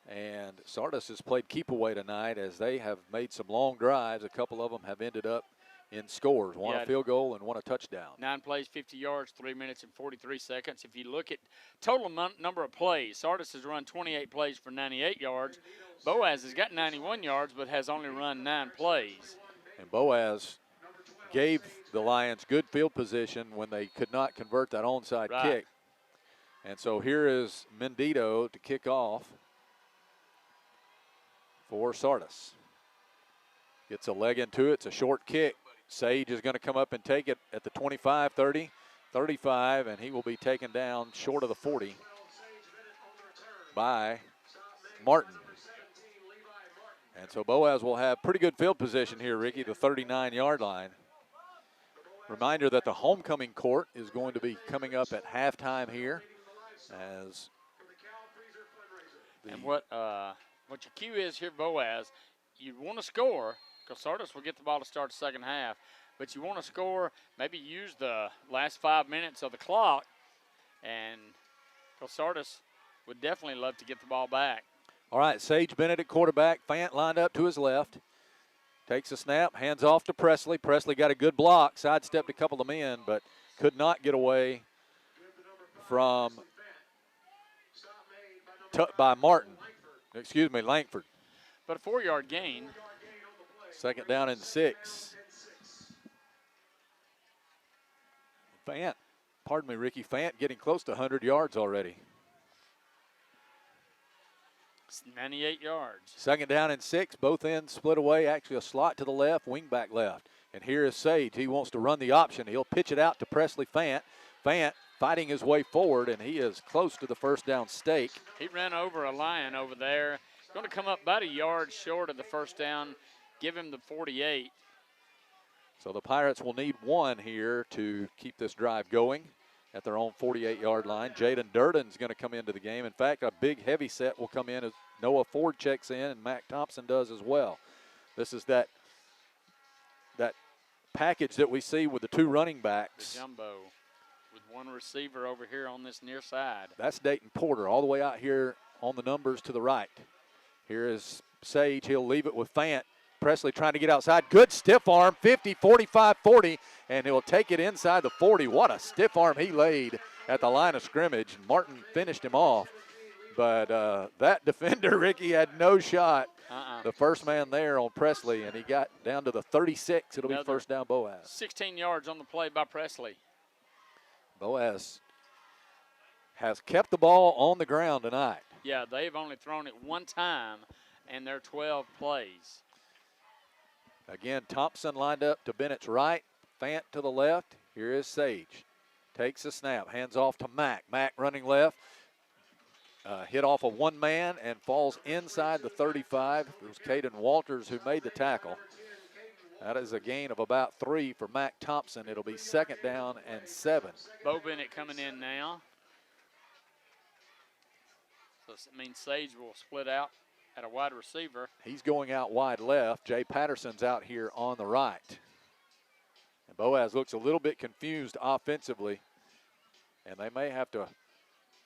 And Sardis has played keep away tonight as they have made some long drives. A couple of them have ended up in scores. One a field goal and one a touchdown. 9 plays, 50 yards, 3 minutes and 43 seconds. If you look at total number of plays, Sardis has run 28 plays for 98 yards. Boaz has got 91 yards but has only run 9 plays. And Boaz gave the Lions good field position when they could not convert that onside kick. And so here is Mendito to kick off for Sardis. Gets a leg into it. It's a short kick. Sage is going to come up and take it at the 25, 30, 35, and he will be taken down short of the 40 by Martin. And so Boaz will have pretty good field position here, Ricky, the 39-yard line. Reminder that the homecoming court is going to be coming up at halftime here. And what your cue is here, Boaz, you want to score, because Sardis will get the ball to start the second half, but you want to score, maybe use the last 5 minutes of the clock, and because Sardis would definitely love to get the ball back. All right, Sage Bennett at quarterback. Fant lined up to his left. Takes a snap, hands off to Presley. Presley got a good block, sidestepped a couple of men, but could not get away from by Martin. Excuse me, Langford. But a 4-yard gain. Second down and 6. Fant, pardon me, Ricky, Fant getting close to 100 yards already. It's 98 yards. Second down and 6, both ends split away, actually a slot to the left, wing back left. And here is Sage. He wants to run the option. He'll pitch it out to Presley Fant. Fant fighting his way forward, and he is close to the first down stake. He ran over a lion over there. Going to come up about a yard short of the first down, give him the 48. So the Pirates will need 1 here to keep this drive going at their own 48-yard line. Jaden Durden's going to come into the game. In fact, a big heavy set will come in as Noah Ford checks in and Mac Thompson does as well. This is that package that we see with the 2 running backs. The jumbo with 1 receiver over here on this near side. That's Dayton Porter all the way out here on the numbers to the right. Here is Sage. He'll leave it with Fant. Presley trying to get outside. Good stiff arm, 50, 45, 40, and he'll take it inside the 40. What a stiff arm he laid at the line of scrimmage. Martin finished him off. But that defender, Ricky, had no shot. The first man there on Presley, and he got down to the 36. It'll be first down Boaz. 16 yards on the play by Presley. Boaz has kept the ball on the ground tonight. Yeah, they've only thrown it 1 time in their 12 plays. Again, Thompson lined up to Bennett's right, Fant to the left. Here is Sage. Takes the snap, hands off to Mack. Mack running left. Hit off of 1 man and falls inside the 35. It was Caden Walters who made the tackle. That is a gain of about 3 for Mac Thompson. It'll be second down and 7. Bo Bennett coming in now. So it means Sage will split out at a wide receiver. He's going out wide left. Jay Patterson's out here on the right. And Boaz looks a little bit confused offensively, and they may have to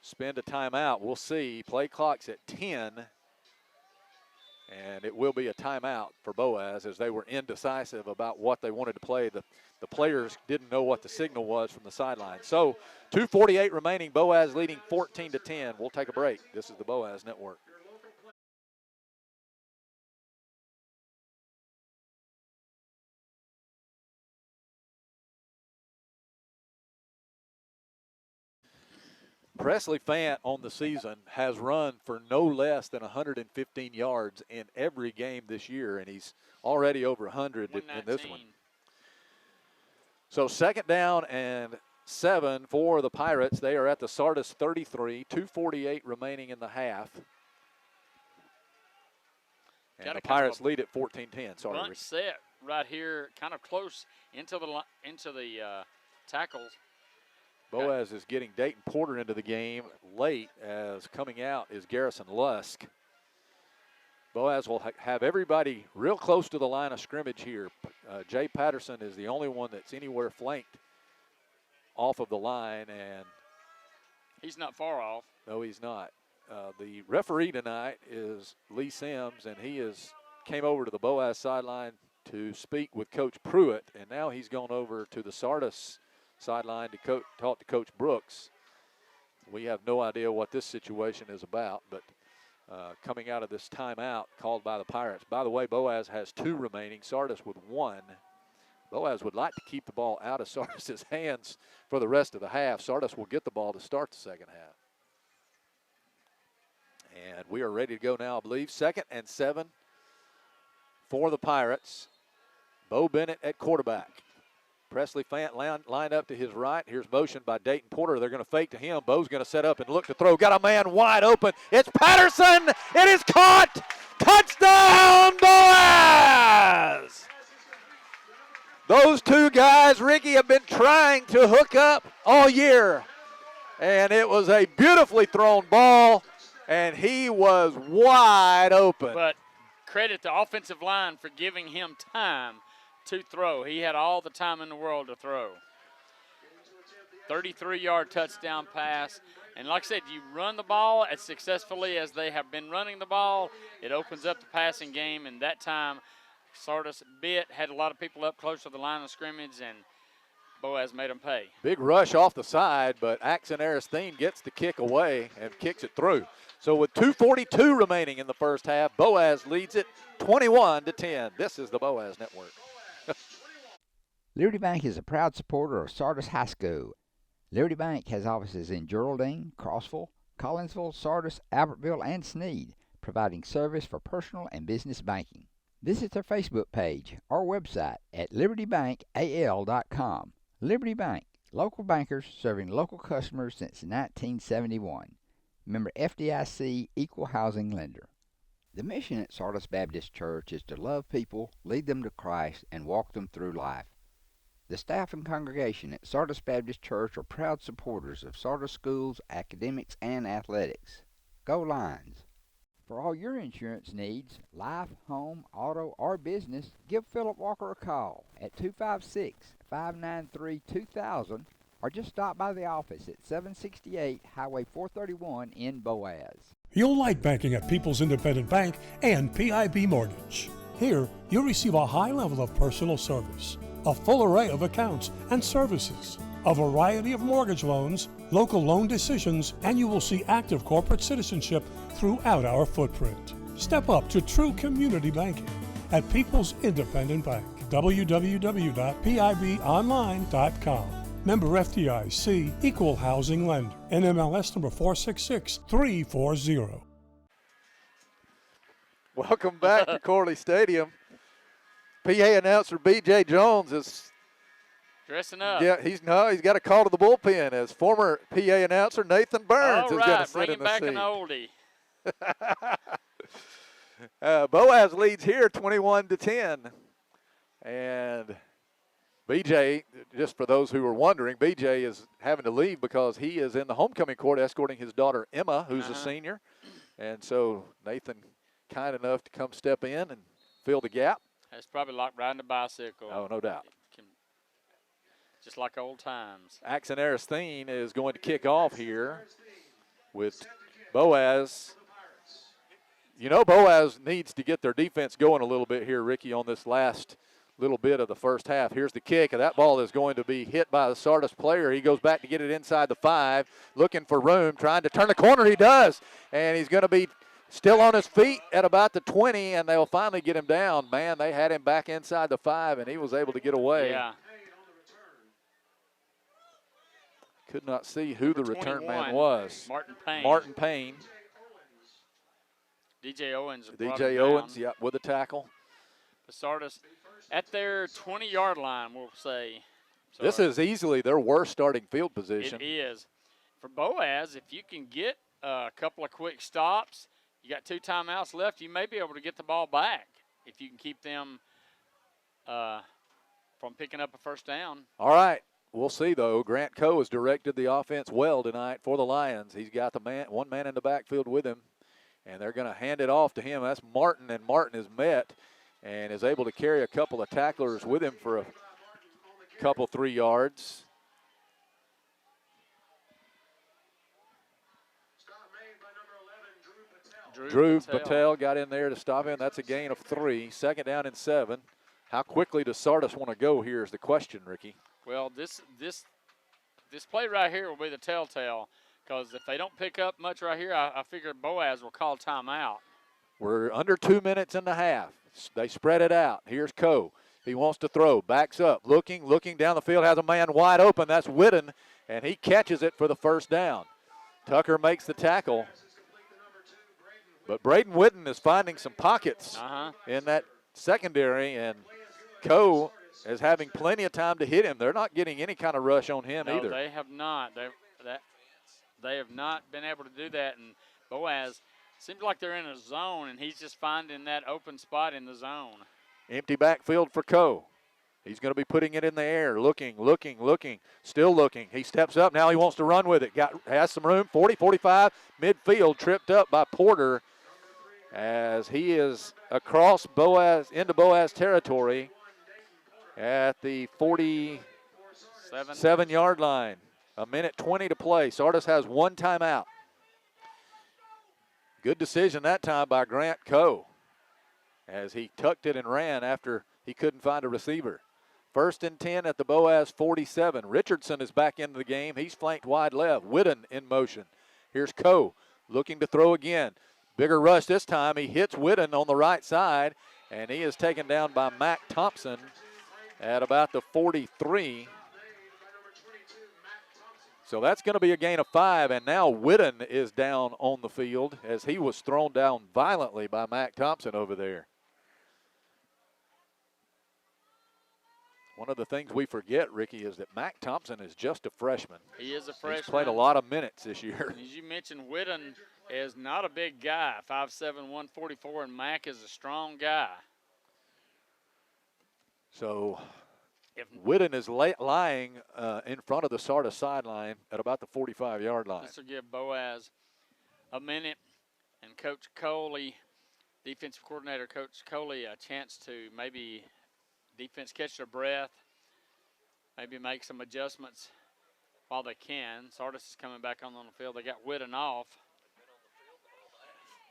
spend a timeout. We'll see. Play clock's at 10, and it will be a timeout for Boaz as they were indecisive about what they wanted to play. The players didn't know what the signal was from the sideline. So 2:48 remaining. Boaz leading 14-10. We'll take a break. This is the Boaz Network. Presley Fant on the season has run for no less than 115 yards in every game this year, and he's already over 100 in this one. So second down and 7 for the Pirates. They are at the Sardis 33, 2:48 remaining in the half. And the Pirates lead at 14-10. Sorry, Bunch Rick. set right here, kind of close into the tackles. Boaz is getting Dayton Porter into the game late, as coming out is Garrison Lusk. Boaz will have everybody real close to the line of scrimmage here. Jay Patterson is the only one that's anywhere flanked off of the line, and he's not far off. No, he's not. The referee tonight is Lee Sims, and he came over to the Boaz sideline to speak with Coach Pruitt, and now he's gone over to the Sardis sideline to talk to Coach Brooks. We have no idea what this situation is about, but coming out of this timeout called by the Pirates. By the way, Boaz has 2 remaining, Sardis with 1. Boaz would like to keep the ball out of Sardis' hands for the rest of the half. Sardis will get the ball to start the second half. And we are ready to go now, I believe. Second and 7 for the Pirates. Bo Bennett at quarterback. Presley Fant lined up to his right. Here's motion by Dayton Porter. They're going to fake to him. Bo's going to set up and look to throw. Got a man wide open. It's Patterson. It is caught. Touchdown, Boaz! Those 2 guys, Ricky, have been trying to hook up all year. And it was a beautifully thrown ball, and he was wide open. But credit the offensive line for giving him time to throw. He had all the time in the world to throw. 33-yard touchdown pass. And like I said, you run the ball as successfully as they have been running the ball, it opens up the passing game. And that time, Sardis had a lot of people up close to the line of scrimmage, and Boaz made them pay. Big rush off the side, but Axon Aristine gets the kick away and kicks it through. So with 2:42 remaining in the first half, Boaz leads it 21-10. This is the Boaz Network. Liberty Bank is a proud supporter of Sardis High School. Liberty Bank has offices in Geraldine, Crossville, Collinsville, Sardis, Albertville, and Sneed, providing service for personal and business banking. Visit their Facebook page or website at libertybankal.com. Liberty Bank, local bankers serving local customers since 1971. Member FDIC, Equal Housing Lender. The mission at Sardis Baptist Church is to love people, lead them to Christ, and walk them through life. The staff and congregation at Sardis Baptist Church are proud supporters of Sardis schools, academics, and athletics. Go Lions! For all your insurance needs, life, home, auto, or business, give Philip Walker a call at 256-593-2000 or just stop by the office at 768 Highway 431 in Boaz. You'll like banking at People's Independent Bank and PIB Mortgage. Here, you'll receive a high level of personal service, a full array of accounts and services, a variety of mortgage loans, local loan decisions, and you will see active corporate citizenship throughout our footprint. Step up to true community banking at People's Independent Bank. www.pibonline.com. Member FDIC, Equal Housing Lender. NMLS number 466340. Welcome back to Corley Stadium. PA announcer B.J. Jones is dressing up. Yeah, he's got a call to the bullpen as former PA announcer Nathan Burns is going to sit in the seat. Bring back an oldie. Boaz leads here 21-10. And BJ, just for those who are wondering, BJ is having to leave because he is in the homecoming court escorting his daughter Emma, who's a senior. And so Nathan kind enough to come step in and fill the gap. It's probably like riding a bicycle. Oh, no doubt. Just like old times. Axon Aristine is going to kick off here with Boaz. You know, Boaz needs to get their defense going a little bit here, Ricky, on this last little bit of the first half. Here's the kick, and that ball is going to be hit by the Sardis player. He goes back to get it inside the 5, looking for room, trying to turn the corner. He does, and he's going to be still on his feet at about the 20, and they'll finally get him down. Man, they had him back inside the 5, and he was able to get away. Yeah. Could not see who the return man 21, was. Martin Payne. Martin Payne. DJ Owens. DJ Owens, yeah, with a tackle. The Sardis at their 20-yard line, we'll say. This is easily their worst starting field position. It is. For Boaz, if you can get a couple of quick stops, you got 2 timeouts left, you may be able to get the ball back if you can keep them from picking up a first down. All right. We'll see, though. Grant Coe has directed the offense well tonight for the Lions. He's got one man in the backfield with him, and they're going to hand it off to him. That's Martin, and Martin is met and is able to carry a couple of tacklers with him for a couple 3 yards. Drew Patel got in there to stop him. That's a gain of 3. Second down and 7. How quickly does Sardis want to go here is the question, Ricky. Well, this play right here will be the telltale, because if they don't pick up much right here, I figure Boaz will call timeout. We're under 2 minutes and a half. They spread it out. Here's Coe. He wants to throw. Backs up. Looking down the field. Has a man wide open. That's Whitten, and he catches it for the first down. Tucker makes the tackle. But Braden Whitten is finding some pockets in that secondary, and Coe is having plenty of time to hit him. They're not getting any kind of rush on him either. No, they have not. They have not been able to do that, and Boaz seems like they're in a zone, and he's just finding that open spot in the zone. Empty backfield for Coe. He's going to be putting it in the air, looking, still looking. He steps up. Now he wants to run with it. Has some room, 40, 45, midfield, tripped up by Porter as he is across Boaz, into Boaz territory at the 47-yard line. 1:20 to play. Sardis has 1 timeout. Good decision that time by Grant Coe as he tucked it and ran after he couldn't find a receiver. First and 10 at the Boaz 47. Richardson is back into the game. He's flanked wide left. Whitten in motion. Here's Coe looking to throw again. Bigger rush this time. He hits Whitten on the right side, and he is taken down by Mac Thompson at about the 43. So that's going to be a gain of 5, and now Whitten is down on the field as he was thrown down violently by Mac Thompson over there. One of the things we forget, Ricky, is that Mac Thompson is just a freshman. He is a freshman. He's played a lot of minutes this year. As you mentioned, Whitten is not a big guy, 5'7", 144, and Mac is a strong guy. So Whitten is lying in front of the Sardis sideline at about the 45-yard line. This will give Boaz a minute, and Coach Coley, defensive coordinator Coach Coley, a chance to maybe defense catch their breath, maybe make some adjustments while they can. Sardis is coming back on the field. They got Whitten off.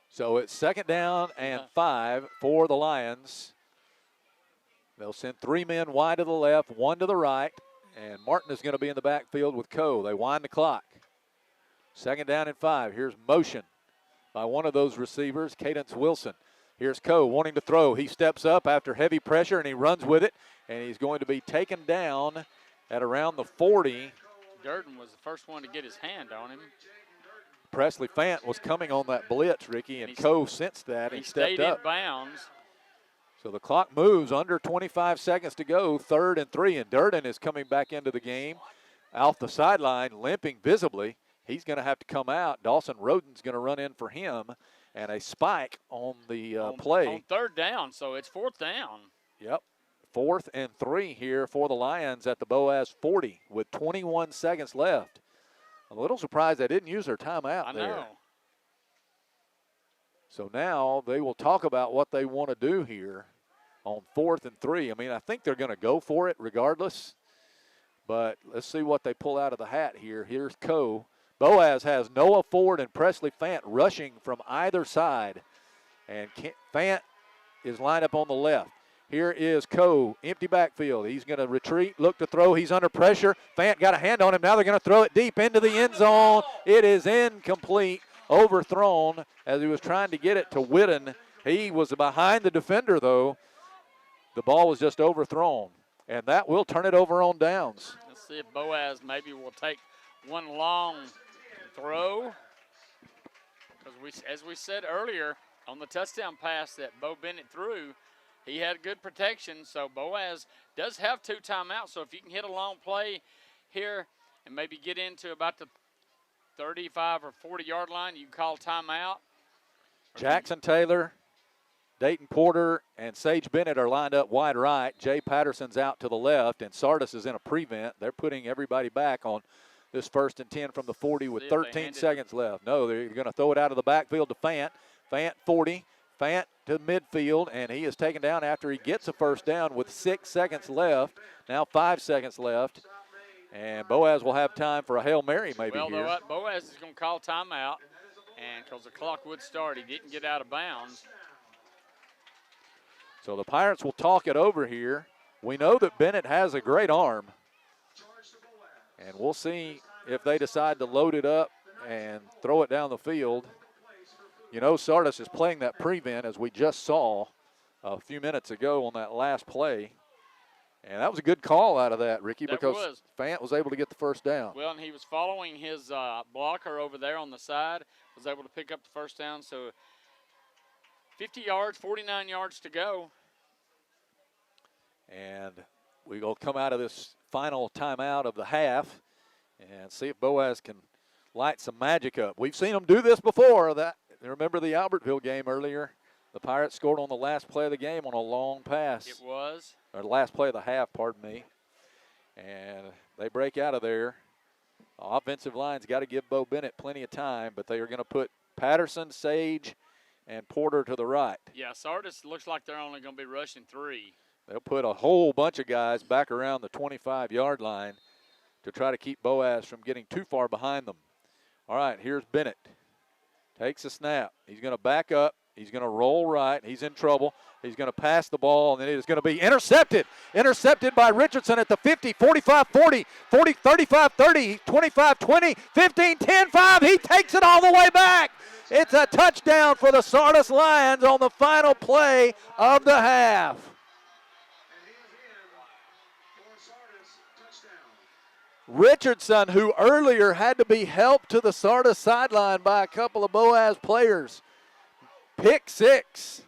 So it's second down and 5 for the Lions. They'll send 3 men wide to the left, 1 to the right, and Martin is going to be in the backfield with Coe. They wind the clock. Second down and 5. Here's motion by one of those receivers, Cadence Wilson. Here's Coe wanting to throw. He steps up after heavy pressure, and he runs with it, and he's going to be taken down at around the 40. Durden was the first one to get his hand on him. Presley Fant was coming on that blitz, Ricky, and Coe sensed that and stepped up. He stayed in bounds. So the clock moves, under 25 seconds to go, 3rd and 3, and Durden is coming back into the game. Off the sideline, limping visibly. He's going to have to come out. Dawson Roden's going to run in for him, and a spike on the play. On 3rd down, so it's 4th down. Yep, 4th and 3 here for the Lions at the Boaz 40 with 21 seconds left. I'm a little surprised they didn't use their timeout there. I know. So now they will talk about what they want to do here on 4th and 3. I mean, I think they're going to go for it regardless, but let's see what they pull out of the hat here. Here's Coe. Boaz has Noah Ford and Presley Fant rushing from either side, and Fant is lined up on the left. Here is Coe, empty backfield. He's going to retreat, look to throw. He's under pressure. Fant got a hand on him. Now they're going to throw it deep into the end zone. It is incomplete, overthrown as he was trying to get it to Whitten. He was behind the defender, though. The ball was just overthrown, and that will turn it over on downs. Let's see if Boaz maybe will take one long throw. Because as we said earlier, on the touchdown pass that Bo Bennett threw, he had good protection, so Boaz does have 2 timeouts. So if you can hit a long play here and maybe get into about the 35 or 40-yard line, you can call timeout. Jackson Taylor, Dayton Porter, and Sage Bennett are lined up wide right. Jay Patterson's out to the left, and Sardis is in a prevent. They're putting everybody back on this 1st and 10 from the 40 with 13 seconds left. No, they're going to throw it out of the backfield to Fant. Fant 40. Fant to midfield, and he is taken down after he gets a 1st down with 6 seconds left. Now 5 seconds left. And Boaz will have time for a Hail Mary maybe well, here. Well, Boaz is going to call timeout, and because the clock would start, he didn't get out of bounds. So the Pirates will talk it over here. We know that Bennett has a great arm, and we'll see if they decide to load it up and throw it down the field. You know, Sardis is playing that prevent, as we just saw a few minutes ago on that last play. And that was a good call out of that, Ricky, because Fant was able to get the 1st down. Well, and he was following his blocker over there on the side, was able to pick up the 1st down. So 50 yards, 49 yards to go. And we will come out of this final timeout of the half and see if Boaz can light some magic up. We've seen them do this before. Remember the Albertville game earlier? The Pirates scored on the last play of the game on a long pass. It was. Or the last play of the half, pardon me. And they break out of there. The offensive line's got to give Bo Bennett plenty of time, but they are going to put Patterson, Sage, and Porter to the right. Yeah, Sardis looks like they're only going to be rushing 3. They'll put a whole bunch of guys back around the 25-yard line to try to keep Boaz from getting too far behind them. All right, here's Bennett. Takes a snap. He's going to back up, He's going to roll right. He's in trouble. He's going to pass the ball, and then it is going to be intercepted. Intercepted by Richardson at the 50, 45, 40, 40, 35, 30, 25, 20, 15, 10, 5. He takes it all the way back. It's a touchdown for the Sardis Lions on the final play of the half. Richardson, who earlier had to be helped to the Sardis sideline by a couple of Boaz players. Pick 6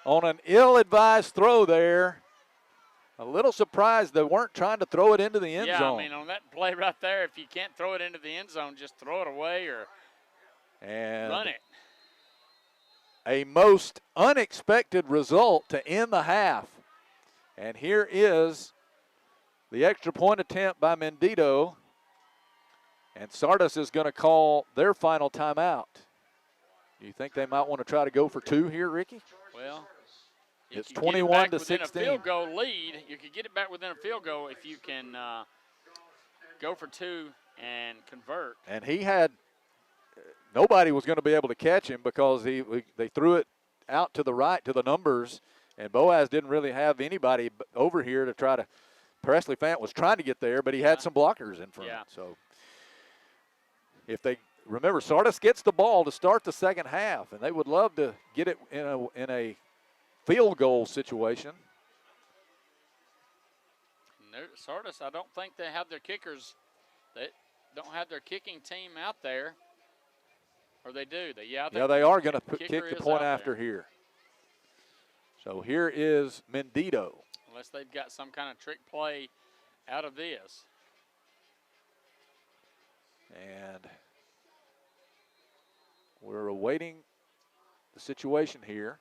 on an ill-advised throw there. A little surprised they weren't trying to throw it into the end zone. Yeah, I mean, on that play right there, if you can't throw it into the end zone, just throw it away or run it. A most unexpected result to end the half. And here is the extra point attempt by Mendito. And Sardis is going to call their final timeout. Do you think they might want to try to go for 2 here, Ricky? Well, it's 21 to 16. Within a field goal lead, you could get it back within a field goal if you can go for 2 and convert. And he had nobody was going to be able to catch him because they threw it out to the right to the numbers, and Boaz didn't really have anybody over here to try to. Presley Fant was trying to get there, but he had some blockers in front. Yeah. So if they remember, Sardis gets the ball to start the second half, and they would love to get it in a field goal situation. Sardis, I don't think they have their kickers. They don't have their kicking team out there, or they do. They are going to kick the point after here. So here is Mendito. Unless they've got some kind of trick play out of this. And we're awaiting the situation here.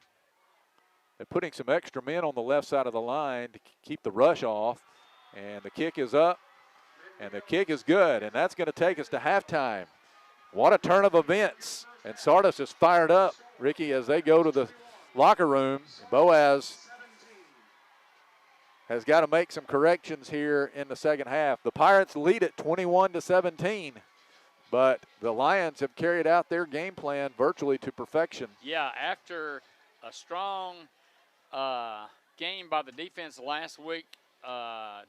They're putting some extra men on the left side of the line to keep the rush off. And the kick is up, and the kick is good. And that's going to take us to halftime. What a turn of events. And Sardis is fired up, Ricky, as they go to the locker room. Boaz has got to make some corrections here in the second half. The Pirates lead it 21 to 17, but the Lions have carried out their game plan virtually to perfection. Yeah, after a strong game by the defense last week,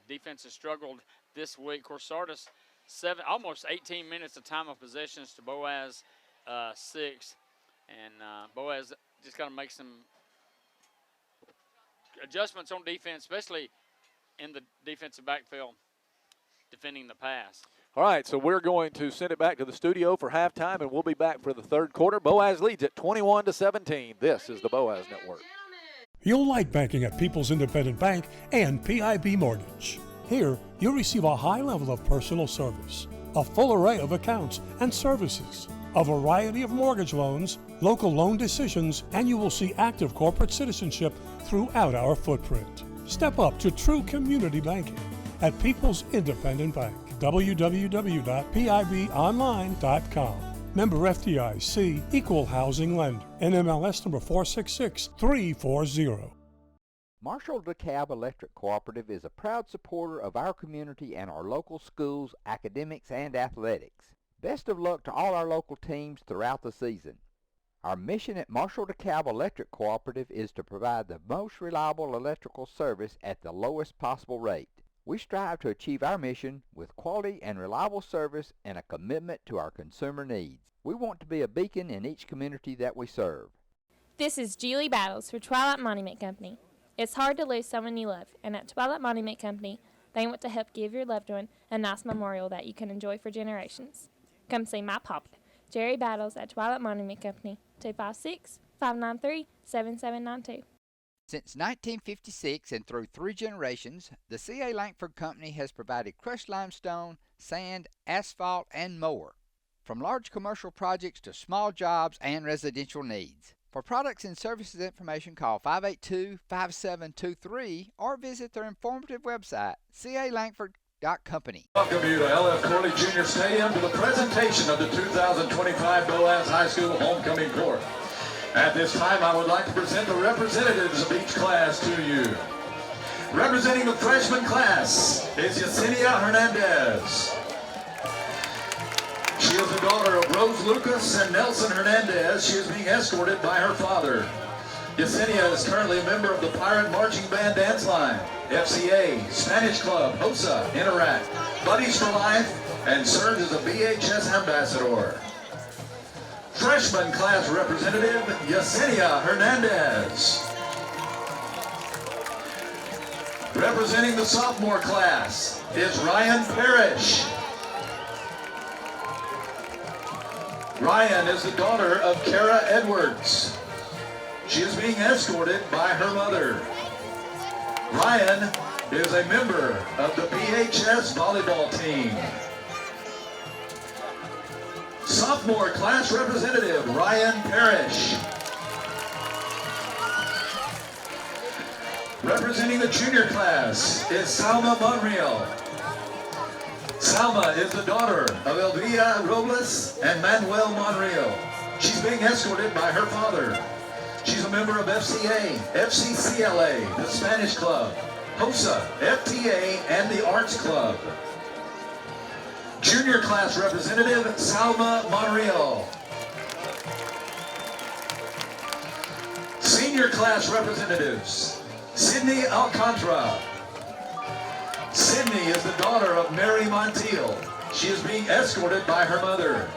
defense has struggled this week. Of course, Sardis almost 18 minutes of time of possessions to Boaz 6, and Boaz just got to make some adjustments on defense, especially in the defensive backfield, defending the pass. All right, so we're going to send it back to the studio for halftime, and we'll be back for the third quarter. Boaz leads at 21 to 17. This is the Boaz Network. You'll like banking at People's Independent Bank and PIB Mortgage. Here, you'll receive a high level of personal service, a full array of accounts and services, a variety of mortgage loans, local loan decisions, and you will see active corporate citizenship throughout our footprint. Step up to true community banking at People's Independent Bank. www.pibonline.com. Member FDIC, Equal Housing Lender. NMLS number 466340. Marshall DeKalb Electric Cooperative is a proud supporter of our community and our local schools, academics, and athletics. Best of luck to all our local teams throughout the season. Our mission at Marshall DeKalb Electric Cooperative is to provide the most reliable electrical service at the lowest possible rate. We strive to achieve our mission with quality and reliable service and a commitment to our consumer needs. We want to be a beacon in each community that we serve. This is Julie Battles for Twilight Monument Company. It's hard to lose someone you love, and at Twilight Monument Company, they want to help give your loved one a nice memorial that you can enjoy for generations. Come see my papa, Jerry Battles, at Twilight Monument Company, 256-593-7792. Since 1956 and through 3 generations, the C.A. Langford Company has provided crushed limestone, sand, asphalt, and more. From large commercial projects to small jobs and residential needs. For products and services information, call 582-5723 or visit their informative website, calangford.company. Welcome you to LF Corley Junior Stadium to the presentation of the 2025 Boaz High School Homecoming Court. At this time, I would like to present the representatives of each class to you. Representing the freshman class is Yesenia Hernandez. She is the daughter of Rose Lucas and Nelson Hernandez. She is being escorted by her father. Yesenia is currently a member of the Pirate Marching Band Dance Line, FCA, Spanish Club, HOSA, Interact, Buddies for Life, and serves as a BHS ambassador. Freshman class representative, Yesenia Hernandez. Representing the sophomore class is Ryan Parrish. Ryan is the daughter of Kara Edwards. She is being escorted by her mother. Ryan is a member of the BHS volleyball team. Sophomore class representative, Ryan Parrish. Representing the junior class is Salma Monreal. Salma is the daughter of Elvia Robles and Manuel Monreal. She's being escorted by her father. She's a member of FCA, FCCLA, the Spanish Club, HOSA, FTA, and the Arts Club. Junior class representative, Salma Monreal. Senior class representatives, Sydney Alcantara. Sydney is the daughter of Mary Montiel. She is being escorted by her mother.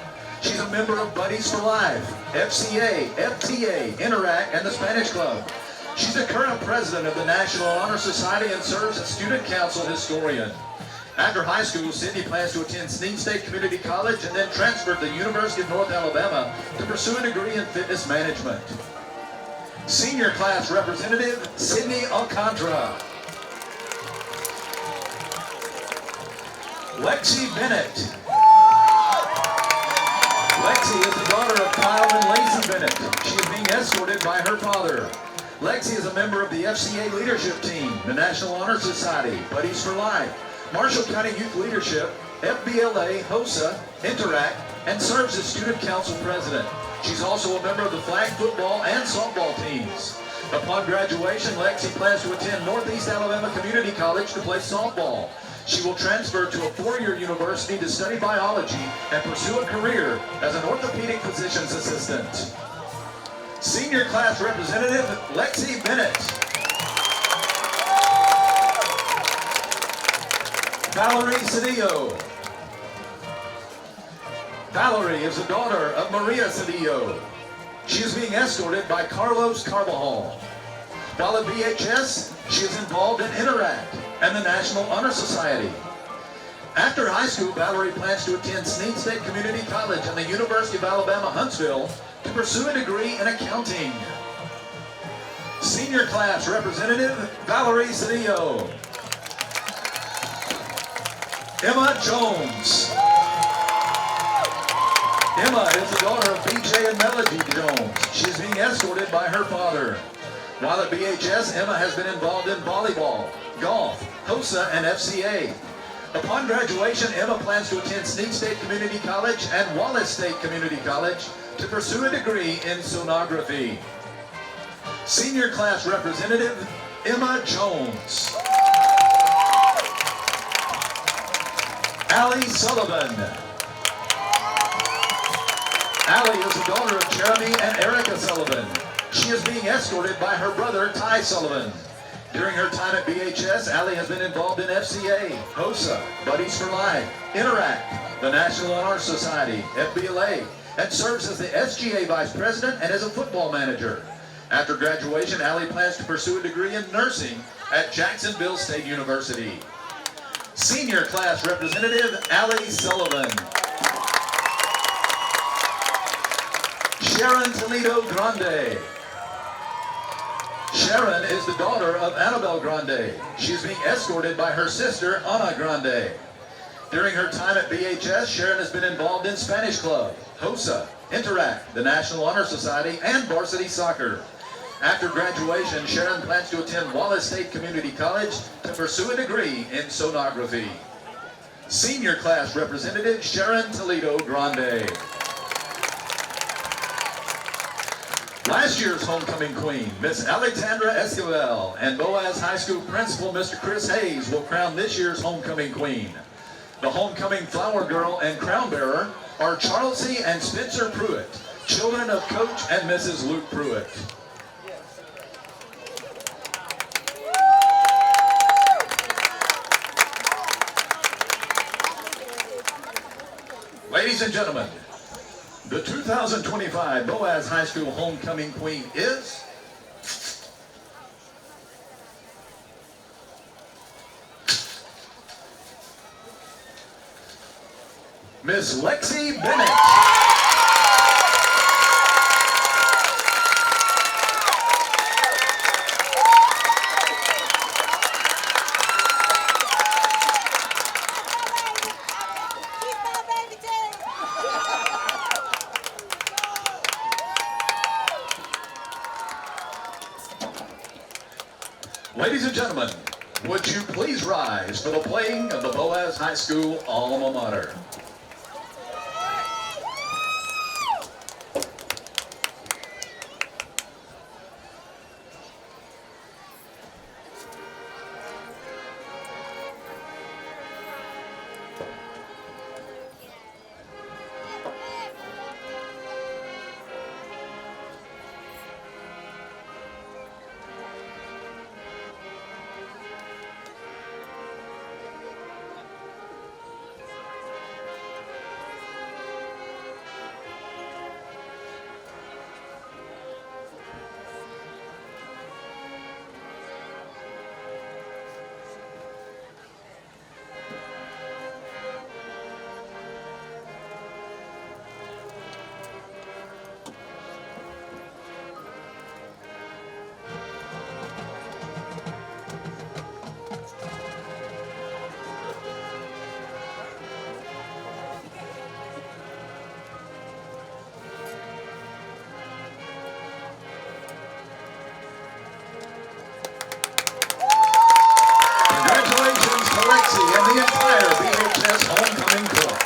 She's a member of Buddies for Life, FCA, FTA, Interact, and the Spanish Club. She's the current president of the National Honor Society and serves as student council historian. After high school, Sydney plans to attend Sneed State Community College and then transfer to the University of North Alabama to pursue a degree in fitness management. Senior class representative, Sydney Alcantara. Lexi Bennett. Lexi is the daughter of Kyle and Lacey Bennett. She is being escorted by her father. Lexi is a member of the FCA leadership team, the National Honor Society, Buddies for Life, Marshall County Youth Leadership, FBLA, HOSA, Interact, and serves as student council president. She's also a member of the flag football and softball teams. Upon graduation, Lexi plans to attend Northeast Alabama Community College to play softball. She will transfer to a four-year university to study biology and pursue a career as an orthopedic physician's assistant. Senior class representative, Lexi Bennett. Valerie Cedillo. Valerie is the daughter of Maria Cedillo. She is being escorted by Carlos Carvajal. While at BHS, she is involved in Interact and the National Honor Society. After high school, Valerie plans to attend Sneed State Community College and the University of Alabama, Huntsville to pursue a degree in accounting. Senior class representative, Valerie Cedillo. Emma Jones. Emma is the daughter of BJ and Melody Jones. She is being escorted by her father. While at BHS, Emma has been involved in volleyball, golf, HOSA, and FCA. Upon graduation, Emma plans to attend Sneed State Community College and Wallace State Community College to pursue a degree in sonography. Senior class representative, Emma Jones. Allie Sullivan. Allie is the daughter of Jeremy and Erica Sullivan. She is being escorted by her brother, Ty Sullivan. During her time at BHS, Allie has been involved in FCA, HOSA, Buddies for Life, Interact, the National Honor Society, FBLA, and serves as the SGA Vice President and as a football manager. After graduation, Allie plans to pursue a degree in nursing at Jacksonville State University. Senior class representative, Allie Sullivan. Sharon Toledo Grande. Sharon is the daughter of Annabelle Grande. She is being escorted by her sister, Ana Grande. During her time at BHS, Sharon has been involved in Spanish Club, HOSA, Interact, the National Honor Society, and varsity soccer. After graduation, Sharon plans to attend Wallace State Community College to pursue a degree in sonography. Senior class representative, Sharon Toledo Grande. Last year's homecoming queen, Miss Alexandra Esquivel, and Boaz High School principal, Mr. Chris Hayes, will crown this year's homecoming queen. The homecoming flower girl and crown bearer are Charles C. and Spencer Pruitt, children of Coach and Mrs. Luke Pruitt. Ladies and gentlemen, the 2025 Boaz High School homecoming queen is Miss Lexi Bennett. Ladies and gentlemen, would you please rise for the playing of the Boaz High School alma mater? Congratulations to Lexi and the entire BHS homecoming corps.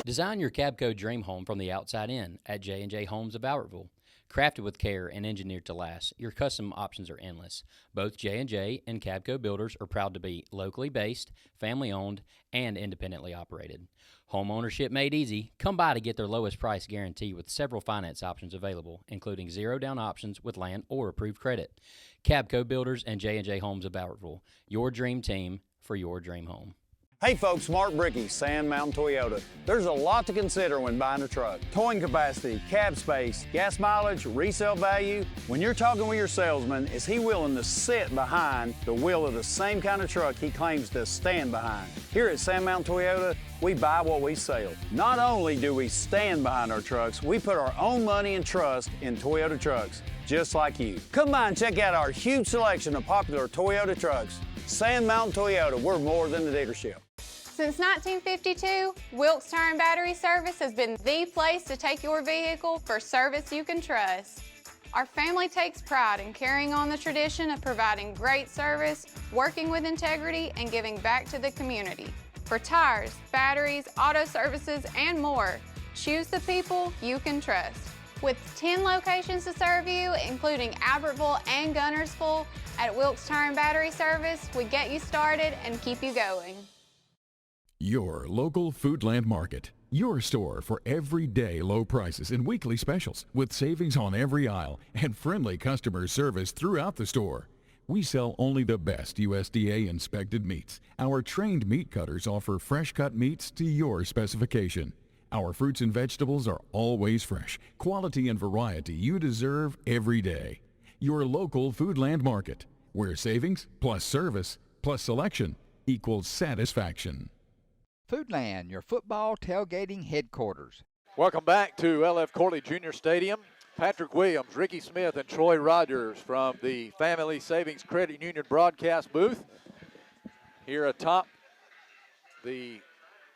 Design your Cabco dream home from the outside in at J&J Homes of Albertville. Crafted with care and engineered to last, your custom options are endless. Both J&J and Cabco builders are proud to be locally based, family-owned, and independently operated. Home ownership made easy. Come by to get their lowest price guarantee with several finance options available, including zero-down options with land or approved credit. Cabco Builders and J&J Homes of Albertville, your dream team for your dream home. Hey folks, Mark Brickey, Sand Mountain Toyota. There's a lot to consider when buying a truck. Towing capacity, cab space, gas mileage, resale value. When you're talking with your salesman, is he willing to sit behind the wheel of the same kind of truck he claims to stand behind? Here at Sand Mountain Toyota, we buy what we sell. Not only do we stand behind our trucks, we put our own money and trust in Toyota trucks, just like you. Come by and check out our huge selection of popular Toyota trucks. Sand Mountain Toyota, we're more than a dealership. Since 1952, Wilkes Tire and Battery Service has been the place to take your vehicle for service you can trust. Our family takes pride in carrying on the tradition of providing great service, working with integrity, and giving back to the community. For tires, batteries, auto services, and more, choose the people you can trust. With 10 locations to serve you, including Albertville and Gunnersville, at Wilkes Tire and Battery Service, we get you started and keep you going. Your local Foodland Market. Your store for everyday low prices and weekly specials with savings on every aisle and friendly customer service throughout the store. We sell only the best USDA inspected meats. Our trained meat cutters offer fresh cut meats to your specification. Our fruits and vegetables are always fresh, quality and variety you deserve every day. Your local Foodland Market, where savings plus service plus selection equals satisfaction. Foodland, your football tailgating headquarters. Welcome back to L.F. Corley Jr. Stadium. Patrick Williams, Ricky Smith, and Troy Rogers from the Family Savings Credit Union broadcast booth here atop the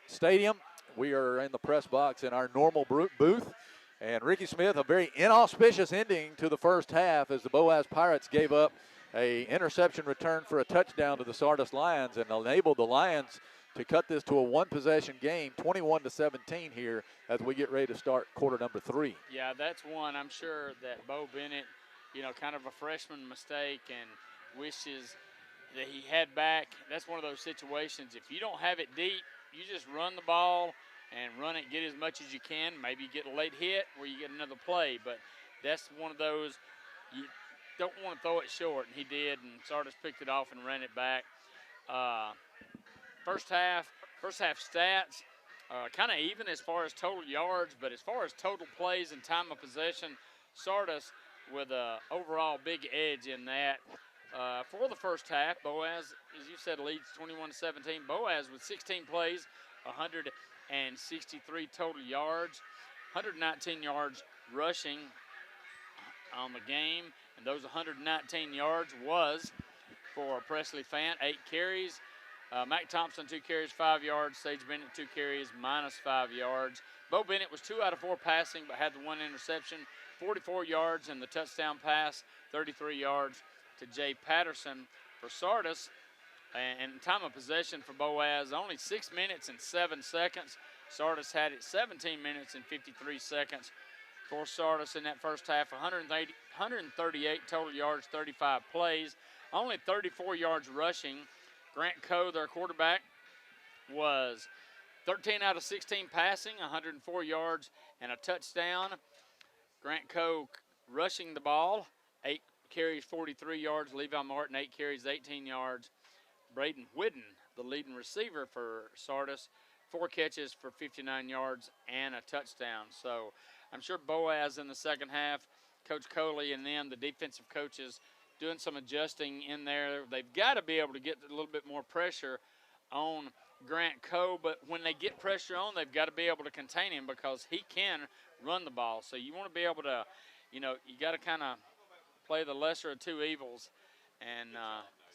stadium. We are in the press box in our normal booth. And Ricky Smith, a very inauspicious ending to the first half as the Boaz Pirates gave up an interception return for a touchdown to the Sardis Lions and enabled the Lions to cut this to a one-possession game, 21-17 here as we get ready to start quarter number 3. Yeah, that's one. I'm sure that Bo Bennett, kind of a freshman mistake and wishes that he had back. That's one of those situations. If you don't have it deep, you just run the ball and run it, get as much as you can. Maybe you get a late hit where you get another play, but that's one of those you don't want to throw it short, and he did, and Sardis picked it off and ran it back. First half stats, kind of even as far as total yards, but as far as total plays and time of possession, Sardis with an overall big edge in that. For the first half, Boaz, as you said, leads 21-17. Boaz with 16 plays, 163 total yards, 119 yards rushing on the game, and those 119 yards was for Presley Fant, 8 carries. Mac Thompson, 2 carries, 5 yards. Sage Bennett, 2 carries, -5 yards. Bo Bennett was 2 out of 4 passing, but had the 1 interception, 44 yards, and the touchdown pass, 33 yards to Jay Patterson for Sardis. And time of possession for Boaz, only 6 minutes and 7 seconds. Sardis had it 17 minutes and 53 seconds for Sardis in that first half. 138 total yards, 35 plays, only 34 yards rushing. Grant Coe, their quarterback, was 13 out of 16 passing, 104 yards and a touchdown. Grant Coe rushing the ball, 8 carries, 43 yards. Levi Martin, 8 carries, 18 yards. Braden Whidden, the leading receiver for Sardis, 4 catches for 59 yards and a touchdown. So I'm sure Boaz in the second half, Coach Coley and them, the defensive coaches, doing some adjusting in there. They've got to be able to get a little bit more pressure on Grant Coe, but when they get pressure on, they've got to be able to contain him because he can run the ball. So you want to be able to, you got to kind of play the lesser of two evils and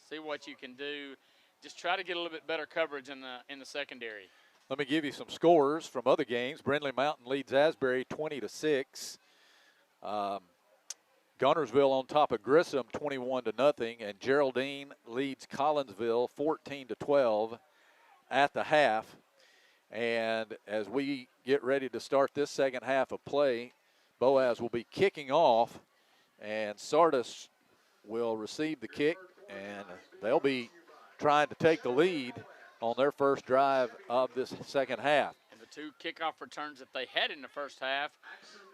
see what you can do. Just try to get a little bit better coverage in the secondary. Let me give you some scores from other games. Brindley Mountain leads Asbury 20-6. Gunnersville on top of Grissom 21-0, and Geraldine leads Collinsville 14-12 at the half. And as we get ready to start this second half of play, Boaz will be kicking off, and Sardis will receive the kick, and they'll be trying to take the lead on their first drive of this second half. And the 2 kickoff returns that they had in the first half,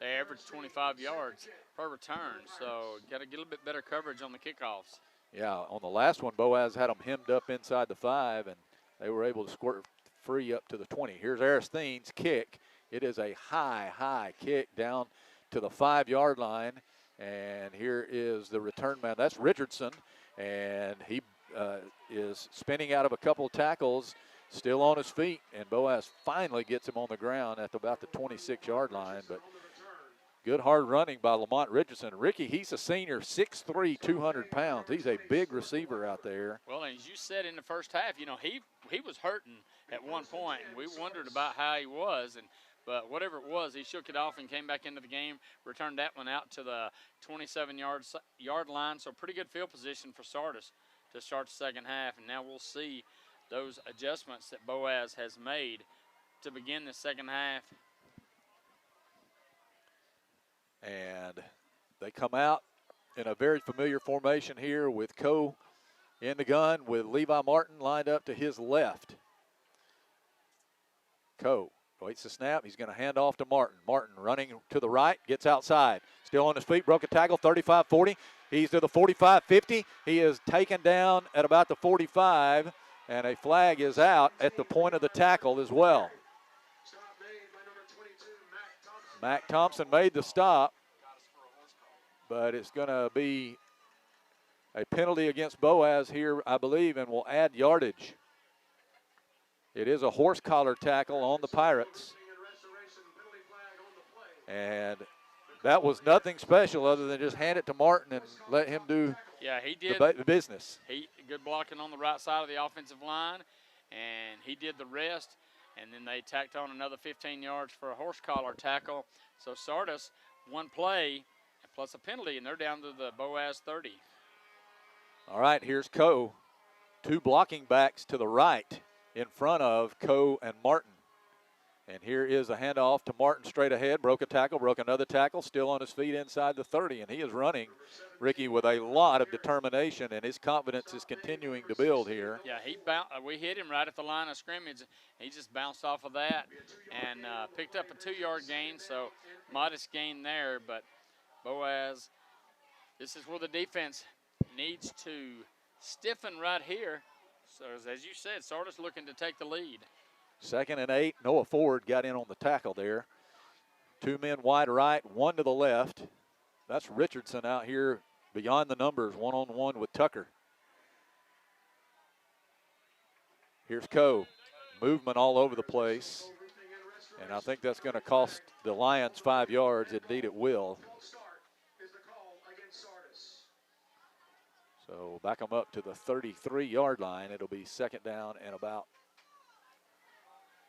they averaged 25 yards per return. So got to get a little bit better coverage on the kickoffs. Yeah, on the last one, Boaz had them hemmed up inside the 5, and they were able to squirt free up to the 20. Here's Aristotle's kick. It is a high kick down to the 5-yard line, and here is the return man. That's Richardson, and he is spinning out of a couple of tackles, still on his feet, and Boaz finally gets him on the ground at about the 26-yard line. But good hard running by Lamont Richardson. Ricky, he's a senior, 6'3", 200 pounds. He's a big receiver out there. Well, and as you said in the first half, he was hurting at one point, and we wondered about how he was. But whatever it was, he shook it off and came back into the game, returned that one out to the 27-yard line. So pretty good field position for Sardis to start the second half. And now we'll see those adjustments that Boaz has made to begin the second half. And they come out in a very familiar formation here with Coe in the gun with Levi Martin lined up to his left. Coe waits the snap. He's going to hand off to Martin. Martin running to the right, gets outside. Still on his feet, broke a tackle, 35-40. He's to the 45-50. He is taken down at about the 45, and a flag is out at the point of the tackle as well. Mac Thompson made the stop, but it's going to be a penalty against Boaz here, I believe, and will add yardage. It is a horse collar tackle on the Pirates. And that was nothing special other than just hand it to Martin and let him do the business. Good blocking on the right side of the offensive line, and he did the rest. And then they tacked on another 15 yards for a horse collar tackle. So Sardis, 1 play plus a penalty, and they're down to the Boaz 30. All right, here's Coe. 2 blocking backs to the right in front of Coe and Martin. And here is a handoff to Martin straight ahead. Broke a tackle, broke another tackle, still on his feet inside the 30. And he is running, Ricky, with a lot of determination, and his confidence is continuing to build here. Yeah, we hit him right at the line of scrimmage. He just bounced off of that and picked up a 2-yard gain, so modest gain there. But Boaz, this is where the defense needs to stiffen right here. So, as you said, Sardis looking to take the lead. 2nd and 8. Noah Ford got in on the tackle there. 2 men wide right, 1 to the left. That's Richardson out here beyond the numbers, one-on-one with Tucker. Here's Coe. Movement all over the place. And I think that's going to cost the Lions 5 yards. Indeed it will. So back them up to the 33-yard line. It'll be 2nd down and about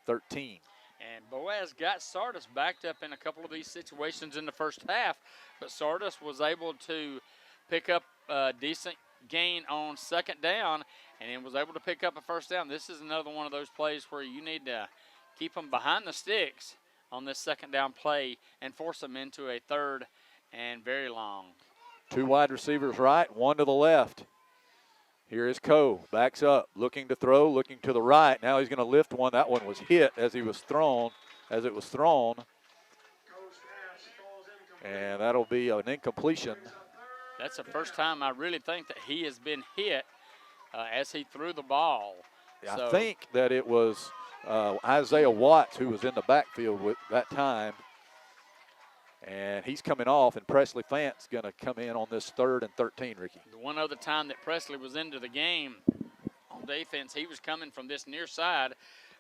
13. And Boaz got Sardis backed up in a couple of these situations in the first half, but Sardis was able to pick up a decent gain on 2nd down and then was able to pick up a 1st down. This is another one of those plays where you need to keep them behind the sticks on this 2nd down play and force them into a 3rd and very long. 2 wide receivers right, 1 to the left. Here is Coe, backs up, looking to throw, looking to the right. Now he's going to lift one. That one was hit as it was thrown. And that'll be an incompletion. That's the first time I really think that he has been hit as he threw the ball. I think that it was Isaiah Watts who was in the backfield with that time. And he's coming off, and Presley Fant's going to come in on this 3rd and 13, Ricky. The one other time that Presley was into the game on defense, he was coming from this near side,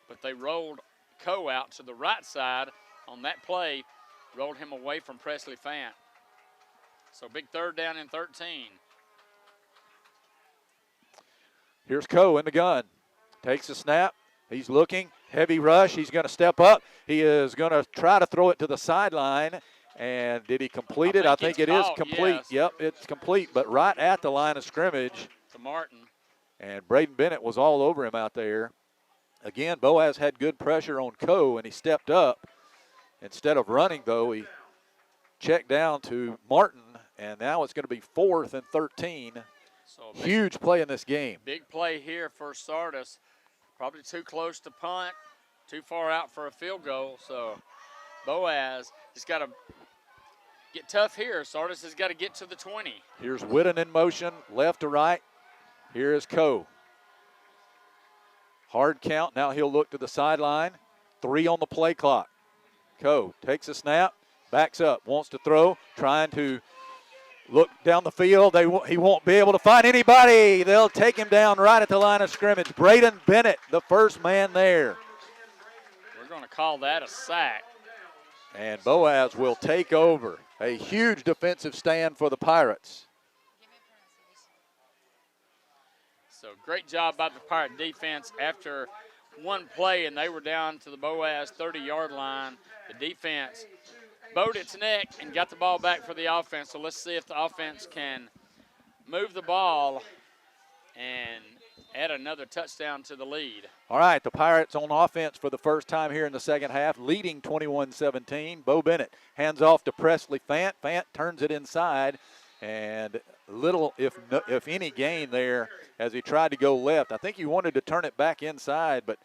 but they rolled Coe out to the right side on that play, rolled him away from Presley Fant. So big 3rd down and 13. Here's Coe in the gun. Takes a snap. He's looking. Heavy rush. He's going to step up. He is going to try to throw it to the sideline. And did he complete it? I think it is complete. Yes. Yep, it's complete, but right at the line of scrimmage. To Martin. And Braden Bennett was all over him out there. Again, Boaz had good pressure on Coe, and he stepped up. Instead of running, though, he checked down to Martin, and now it's going to be 4th and 13. So huge play in this game. Big play here for Sardis. Probably too close to punt, too far out for a field goal. So Boaz just got to get tough here. Sardis has got to get to the 20. Here's Whitten in motion, left to right. Here is Coe. Hard count. Now he'll look to the sideline. 3 on the play clock. Coe takes a snap, backs up, wants to throw, trying to look down the field. He won't be able to find anybody. They'll take him down right at the line of scrimmage. Braden Bennett, the first man there. We're going to call that a sack. And Boaz will take over. A huge defensive stand for the Pirates. So great job by the Pirate defense after one play, and they were down to the Boaz 30-yard line. The defense bowed its neck and got the ball back for the offense. So let's see if the offense can move the ball and add another touchdown to the lead. All right, the Pirates on offense for the first time here in the second half, leading 21-17. Bo Bennett hands off to Presley Fant. Fant turns it inside, and little, if any, gain there as he tried to go left. I think he wanted to turn it back inside, but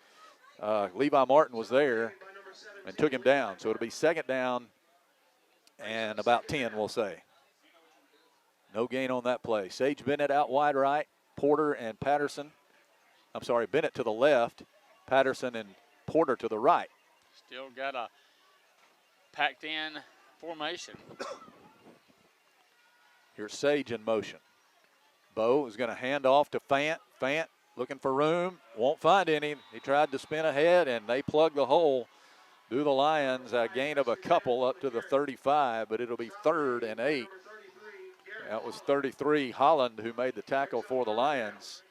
Levi Martin was there and took him down. So it'll be 2nd down and about 10, we'll say. No gain on that play. Sage Bennett out wide right. Porter and Patterson. I'm sorry, Bennett to the left. Patterson and Porter to the right. Still got a packed-in formation. Here's Sage in motion. Bo is going to hand off to Fant. Fant looking for room. Won't find any. He tried to spin ahead, and they plug the hole. Do the Lions a gain of a couple up to the 35, but it'll be 3rd and 8. That was 33, Holland, who made the tackle for the Lions.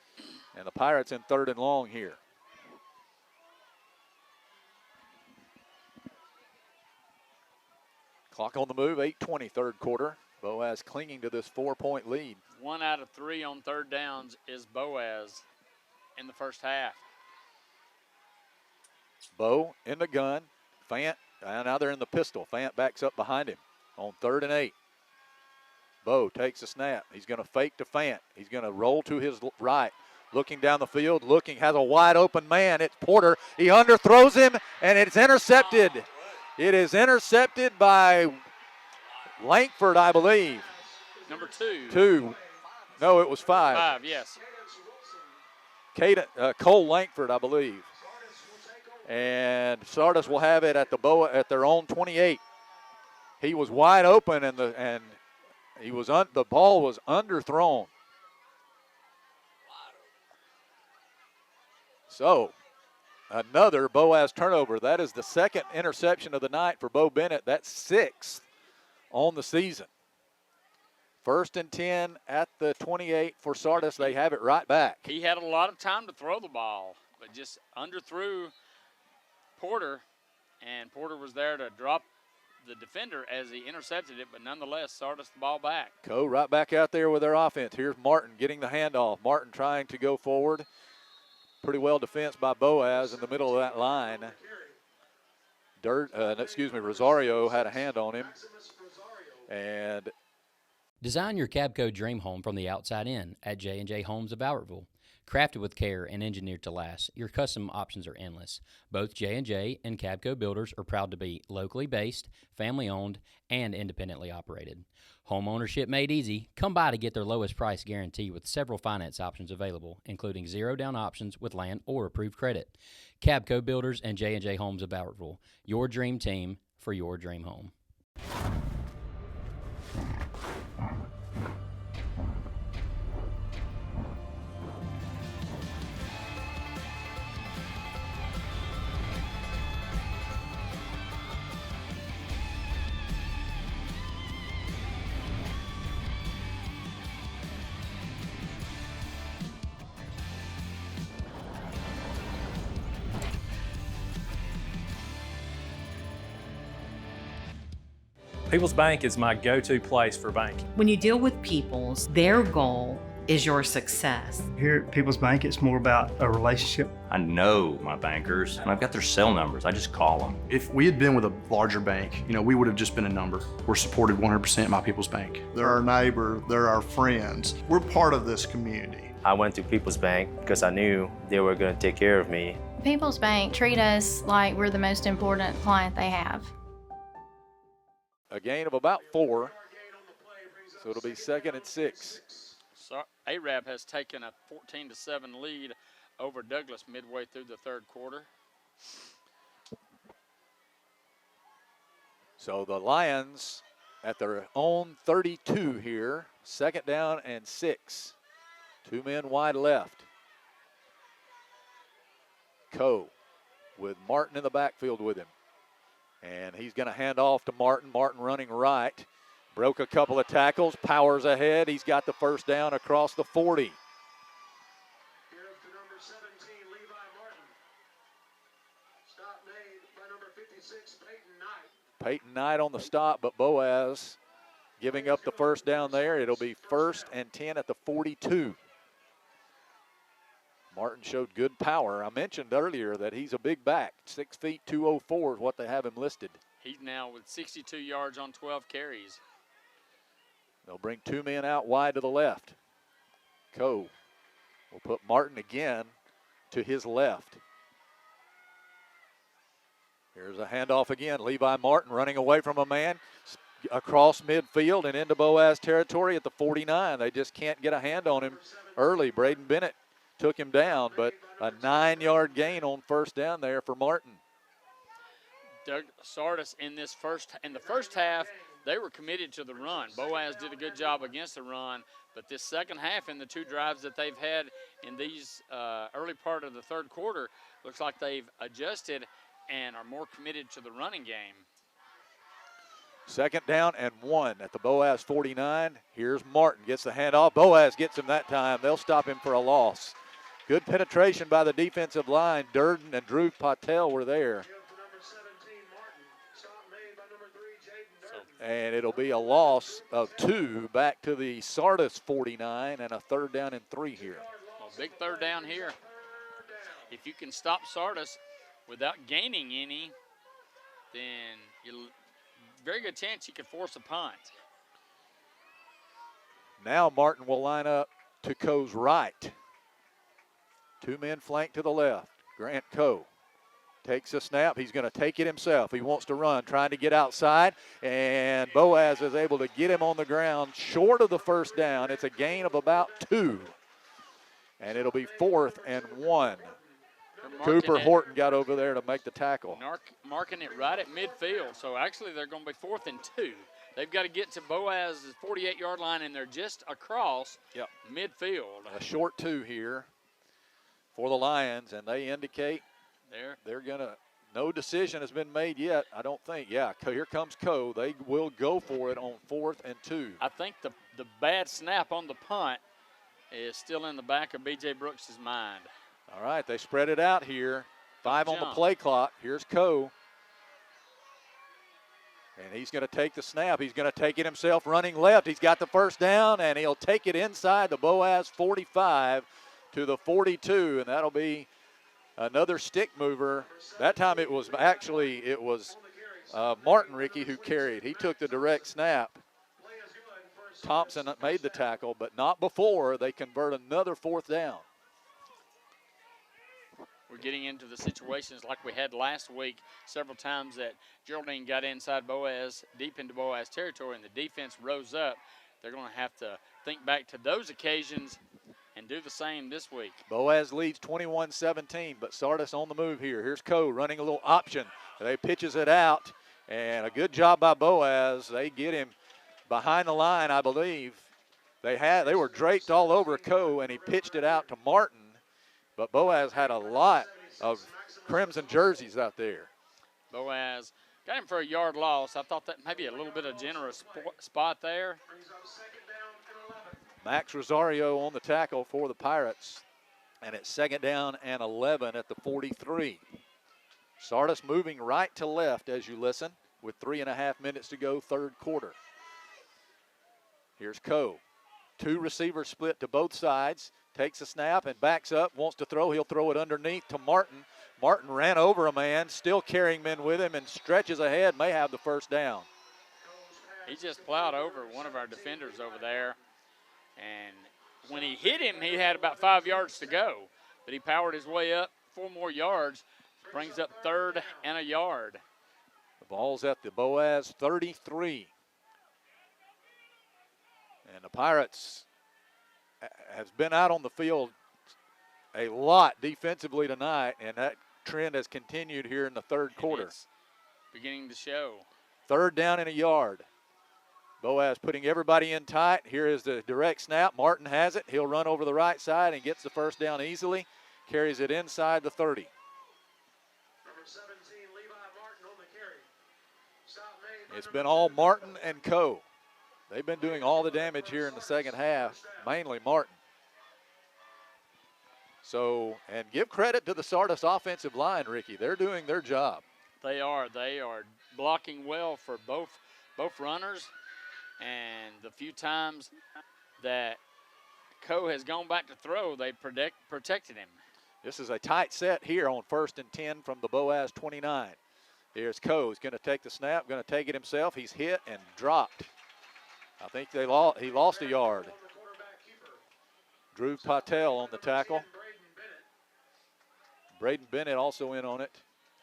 And the Pirates in 3rd and long here. Clock on the move, 8:20 third quarter. Boaz clinging to this 4-point lead. 1 out of 3 on 3rd downs is Boaz in the first half. Bo in the gun. Fant, now they're in the pistol. Fant backs up behind him on 3rd and 8. Bo takes a snap. He's going to fake to Fant. He's going to roll to his right. Looking down the field, has a wide open man. It's Porter. He underthrows him, and it's intercepted. It is intercepted by Langford, I believe. Number 2. 2. No, it was 5. 5, yes. Cole Langford, I believe. And Sardis will have it at their own 28. He was wide open, and the ball was underthrown. So, another Boaz turnover. That is the second interception of the night for Bo Bennett. That's 6th on the season. 1st and 10 at the 28 for Sardis. They have it right back. He had a lot of time to throw the ball, but just underthrew Porter, and Porter was there to drop the defender as he intercepted it, but nonetheless, Sardis the ball back. Right back out there with their offense. Here's Martin getting the handoff. Martin trying to go forward. Pretty well defensed by Boaz in the middle of that line. Rosario had a hand on him. And design your Cabco dream home from the outside in at J&J Homes of Albertville. Crafted with care and engineered to last, your custom options are endless. Both J&J and Cabco builders are proud to be locally based, family-owned, and independently operated. Home ownership made easy. Come by to get their lowest price guarantee with several finance options available, including zero-down options with land or approved credit. Cabco Builders and J&J Homes of Albertville, your dream team for your dream home. People's Bank is my go-to place for banking. When you deal with People's, their goal is your success. Here at People's Bank, it's more about a relationship. I know my bankers, and I've got their cell numbers. I just call them. If we had been with a larger bank, we would have just been a number. We're supported 100% by People's Bank. They're our neighbor, they're our friends. We're part of this community. I went to People's Bank because I knew they were going to take care of me. People's Bank treat us like we're the most important client they have. A gain of about 4, so it'll be 2nd and 6. Arab has taken a 14-7 lead over Douglas midway through the 3rd quarter. So the Lions at their own 32 here, 2nd down and 6. 2 men wide left. Coe with Martin in the backfield with him. And he's going to hand off to Martin. Martin running right. Broke a couple of tackles. Powers ahead. He's got the 1st down across the 40. Here's to number 17, Levi Martin. Stop made by number 56, Peyton Knight. Peyton Knight on the stop, but Boaz giving up the 1st down there. It'll be 1st and 10 at the 42. Martin showed good power. I mentioned earlier that he's a big back. 6 feet, 204 is what they have him listed. He's now with 62 yards on 12 carries. They'll bring 2 men out wide to the left. Coe will put Martin again to his left. Here's a handoff again. Levi Martin running away from a man across midfield and into Boaz territory at the 49. They just can't get a hand on him early. Braden Bennett took him down, but a 9-yard gain on 1st down there for Martin. Doug Sardis in the first half, they were committed to the run. Boaz did a good job against the run, but this second half in the 2 drives that they've had in these early part of the 3rd quarter, looks like they've adjusted and are more committed to the running game. 2nd down and 1 at the Boaz 49. Here's Martin, gets the handoff. Boaz gets him that time. They'll stop him for a loss. Good penetration by the defensive line. Durden and Drew Patel were there. And it'll be a loss of 2 back to the Sardis 49 and a 3rd down and 3 here. Well, big 3rd down here. If you can stop Sardis without gaining any, then very good chance you could force a punt. Now Martin will line up to Coe's right. 2 men flank to the left. Grant Coe takes a snap. He's going to take it himself. He wants to run, trying to get outside, and Boaz is able to get him on the ground short of the first down. It's a gain of about 2, and it'll be 4th and 1. Cooper Horton got over there to make the tackle. Marking it right at midfield, so actually they're going to be 4th and 2. They've got to get to Boaz's 48-yard line, and they're just across midfield. A short 2 here for the Lions, and they indicate they're going to – no decision has been made yet, I don't think. Yeah, here comes Coe. They will go for it on 4th and 2. I think the bad snap on the punt is still in the back of B.J. Brooks' mind. All right, they spread it out here. 5 on the play clock. Here's Coe. And he's going to take the snap. He's going to take it himself running left. He's got the first down, and he'll take it inside the Boaz 45 to the 42, and that'll be another stick mover. That time it was Martin Ricky who carried. He took the direct snap. Thompson made the tackle, but not before they convert another 4th down. We're getting into the situations like we had last week several times that Geraldine got inside Boaz, deep into Boaz territory, and the defense rose up. They're going to have to think back to those occasions and do the same this week. Boaz leads 21-17, but Sardis on the move here. Here's Coe running a little option. They pitches it out, and a good job by Boaz. They get him behind the line, I believe. They were draped all over Coe, and he pitched it out to Martin. But Boaz had a lot of crimson jerseys out there. Boaz got him for a yard loss. I thought that maybe a little bit of generous spot there. Max Rosario on the tackle for the Pirates. And it's 2nd down and 11 at the 43. Sardis moving right to left as you listen with 3.5 minutes to go, 3rd quarter. Here's Coe. 2 receivers split to both sides. Takes a snap and backs up, wants to throw. He'll throw it underneath to Martin. Martin ran over a man, still carrying men with him, and stretches ahead, may have the first down. He just plowed over one of our defenders over there. And when he hit him, he had about 5 yards to go. But he powered his way up 4 more yards, brings up 3rd and a yard. The ball's at the Boaz 33. And the Pirates has been out on the field a lot defensively tonight, and that trend has continued here in the 3rd quarter. It's beginning to show. 3rd down and a yard. Boaz putting everybody in tight. Here is the direct snap. Martin has it. He'll run over the right side and gets the first down easily. Carries it inside the 30. Number 17, Levi Martin on the carry. Stop made. It's been all Martin and Coe. They've been doing all the damage here in the second half, mainly Martin. So, and give credit to the Sardis offensive line, Ricky. They're doing their job. They are blocking well for both runners, and the few times that Coe has gone back to throw, they protected him. This is a tight set here on 1st and 10 from the Boaz 29. Here's Coe. He's going to take the snap, going to take it himself. He's hit and dropped. I think he lost a yard. Drew Patel on the tackle. Braden Bennett also in on it.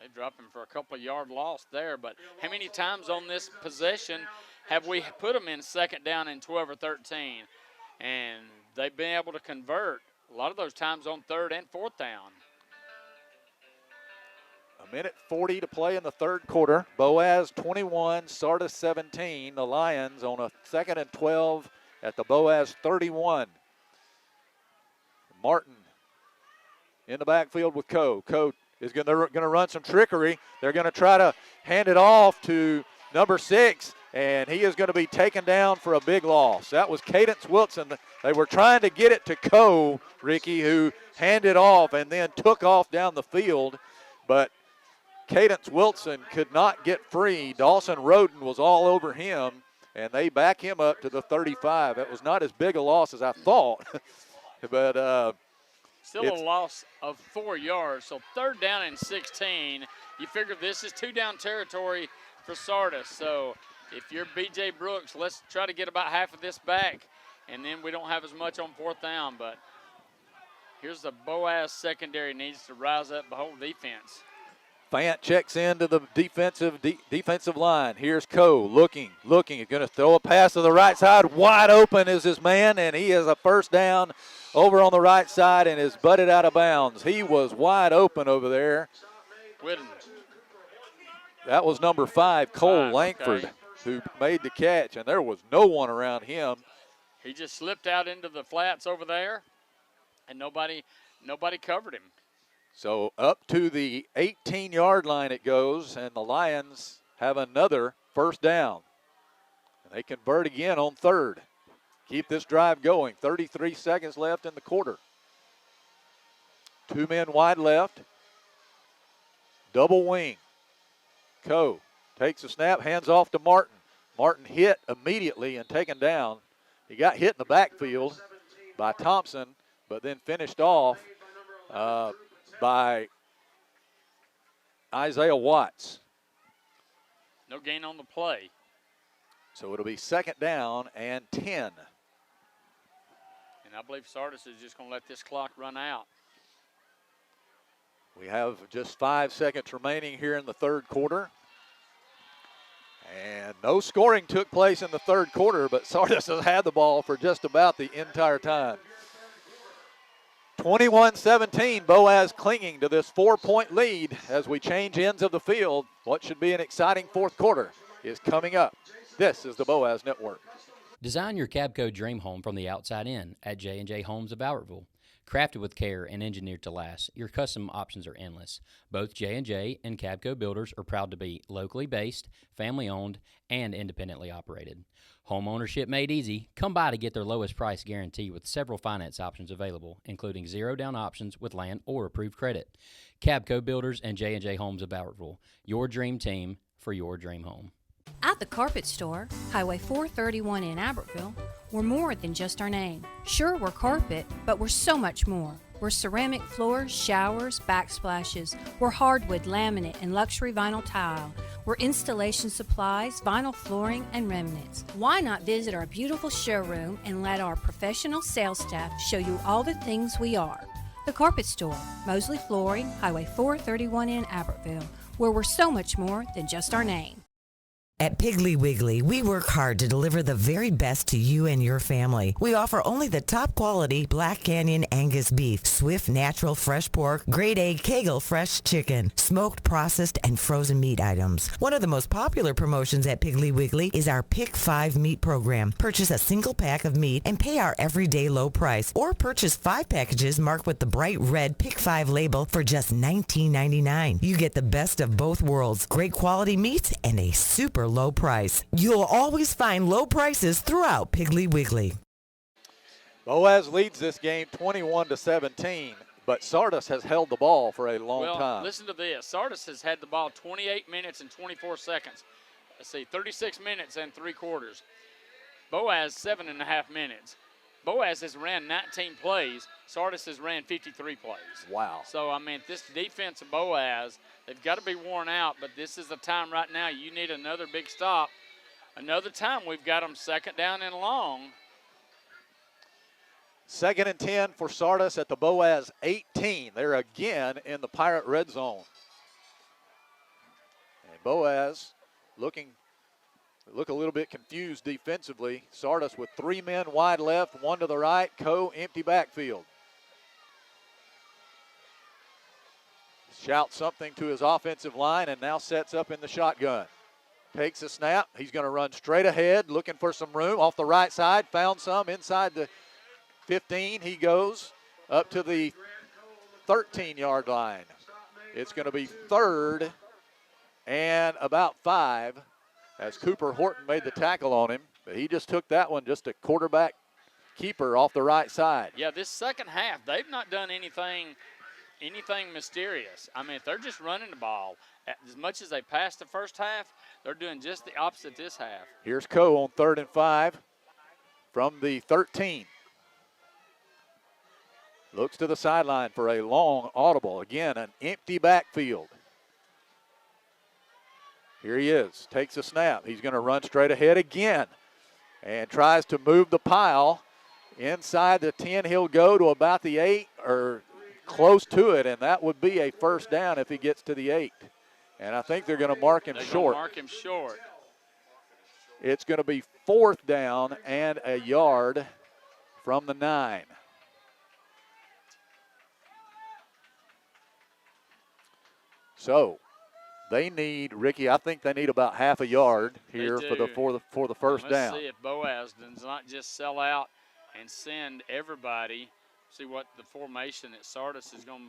They dropped him for a couple of yard loss there, but how many times on this possession have we put them in 2nd down and 12 or 13? And they've been able to convert a lot of those times on 3rd and 4th down. 1:40 to play in the 3rd quarter. Boaz 21, Sardis 17. The Lions on a 2nd and 12 at the Boaz 31. Martin in the backfield with Coe. Coe is going to run some trickery. They're going to try to hand it off to number 6, and he is going to be taken down for a big loss. That was Cadence Wilson. They were trying to get it to Coe, Ricky, who handed off and then took off down the field, but Cadence Wilson could not get free. Dawson Roden was all over him, and they back him up to the 35. That was not as big a loss as I thought, but still a loss of 4 yards. So 3rd down and 16, you figure this is 2 down territory for Sardis. So if you're B.J. Brooks, let's try to get about half of this back, and then we don't have as much on 4th down. But here's the Boaz secondary needs to rise up the whole defense. Fant checks into the defensive line. Here's Coe looking. He's going to throw a pass to the right side. Wide open is his man, and he has a first down over on the right side and is butted out of bounds. He was wide open over there. Whitten. That was number 5, Cole Langford, who made the catch, and there was no one around him. He just slipped out into the flats over there, and nobody covered him. So up to the 18-yard line it goes, and the Lions have another first down. And they convert again on 3rd. Keep this drive going. 33 seconds left in the quarter. 2 men wide left. Double wing. Coe takes a snap, hands off to Martin. Martin hit immediately and taken down. He got hit in the backfield by Thompson, but then finished off by Isaiah Watts. No gain on the play. So it'll be 2nd down and 10. And I believe Sardis is just going to let this clock run out. We have just 5 seconds remaining here in the 3rd quarter. And no scoring took place in the 3rd quarter, but Sardis has had the ball for just about the entire time. 21-17, Boaz clinging to this 4-point lead as we change ends of the field. What should be an exciting 4th quarter is coming up. This is the Boaz Network. Design your Cabco dream home from the outside in at J&J Homes of Albertville. Crafted with care and engineered to last, your custom options are endless. Both J&J and Cabco builders are proud to be locally based, family-owned, and independently operated. Home ownership made easy. Come by to get their lowest price guarantee with several finance options available, including 0-down options with land or approved credit. Cabco Builders and J&J Homes of Albertville, your dream team for your dream home. At the Carpet Store, Highway 431 in Albertville, we're more than just our name. Sure, we're carpet, but we're so much more. We're ceramic floors, showers, backsplashes. We're hardwood, laminate, and luxury vinyl tile. We're installation supplies, vinyl flooring, and remnants. Why not visit our beautiful showroom and let our professional sales staff show you all the things we are? The Carpet Store, Mosley Flooring, Highway 431 in Albertville, where we're so much more than just our name. At Piggly Wiggly, we work hard to deliver the very best to you and your family. We offer only the top quality Black Canyon Angus beef, Swift natural fresh pork, grade A Kegel fresh chicken, smoked, processed, and frozen meat items. One of the most popular promotions at Piggly Wiggly is our Pick 5 meat program. Purchase a single pack of meat and pay our everyday low price, or purchase 5 packages marked with the bright red Pick 5 label for just $19.99. You get the best of both worlds, great quality meats and a super low price. You'll always find low prices throughout Piggly Wiggly. Boaz leads this game 21-17, but Sardis has held the ball for a long time. Listen to this. Sardis has had the ball 28 minutes and 24 seconds. Let's see, 36 minutes and 3 quarters. Boaz, 7.5 minutes. Boaz has ran 19 plays. Sardis has ran 53 plays. Wow. So, I mean, this defense of Boaz, they've got to be worn out, but this is the time right now. You need another big stop. Another time we've got them 2nd down and long. 2nd and 10 for Sardis at the Boaz 18. They're again in the Pirate red zone. And Boaz look a little bit confused defensively. Sardis with 3 men wide left, 1 to the right. Coe empty backfield. Shouts something to his offensive line and now sets up in the shotgun. Takes a snap. He's going to run straight ahead, looking for some room off the right side. Found some inside the 15. He goes up to the 13-yard line. It's going to be 3rd and about 5 as Cooper Horton made the tackle on him. But he just took that one, just a quarterback keeper off the right side. Yeah, this second half, they've not done anything mysterious. I mean, if they're just running the ball, as much as they passed the first half, they're doing just the opposite this half. Here's Coe on 3rd and 5 from the 13. Looks to the sideline for a long audible. Again, an empty backfield. Here he is, takes a snap. He's going to run straight ahead again and tries to move the pile. Inside the 10, he'll go to about the 8 or close to it, and that would be a first down if he gets to the 8. And I think they're going to mark him short. Mark him short. It's going to be 4th down and a yard from the 9. So they need, Ricky, I think they need about half a yard here for the first down. Let's see if Boaz does not just sell out and send everybody. See what the formation that Sardis is going to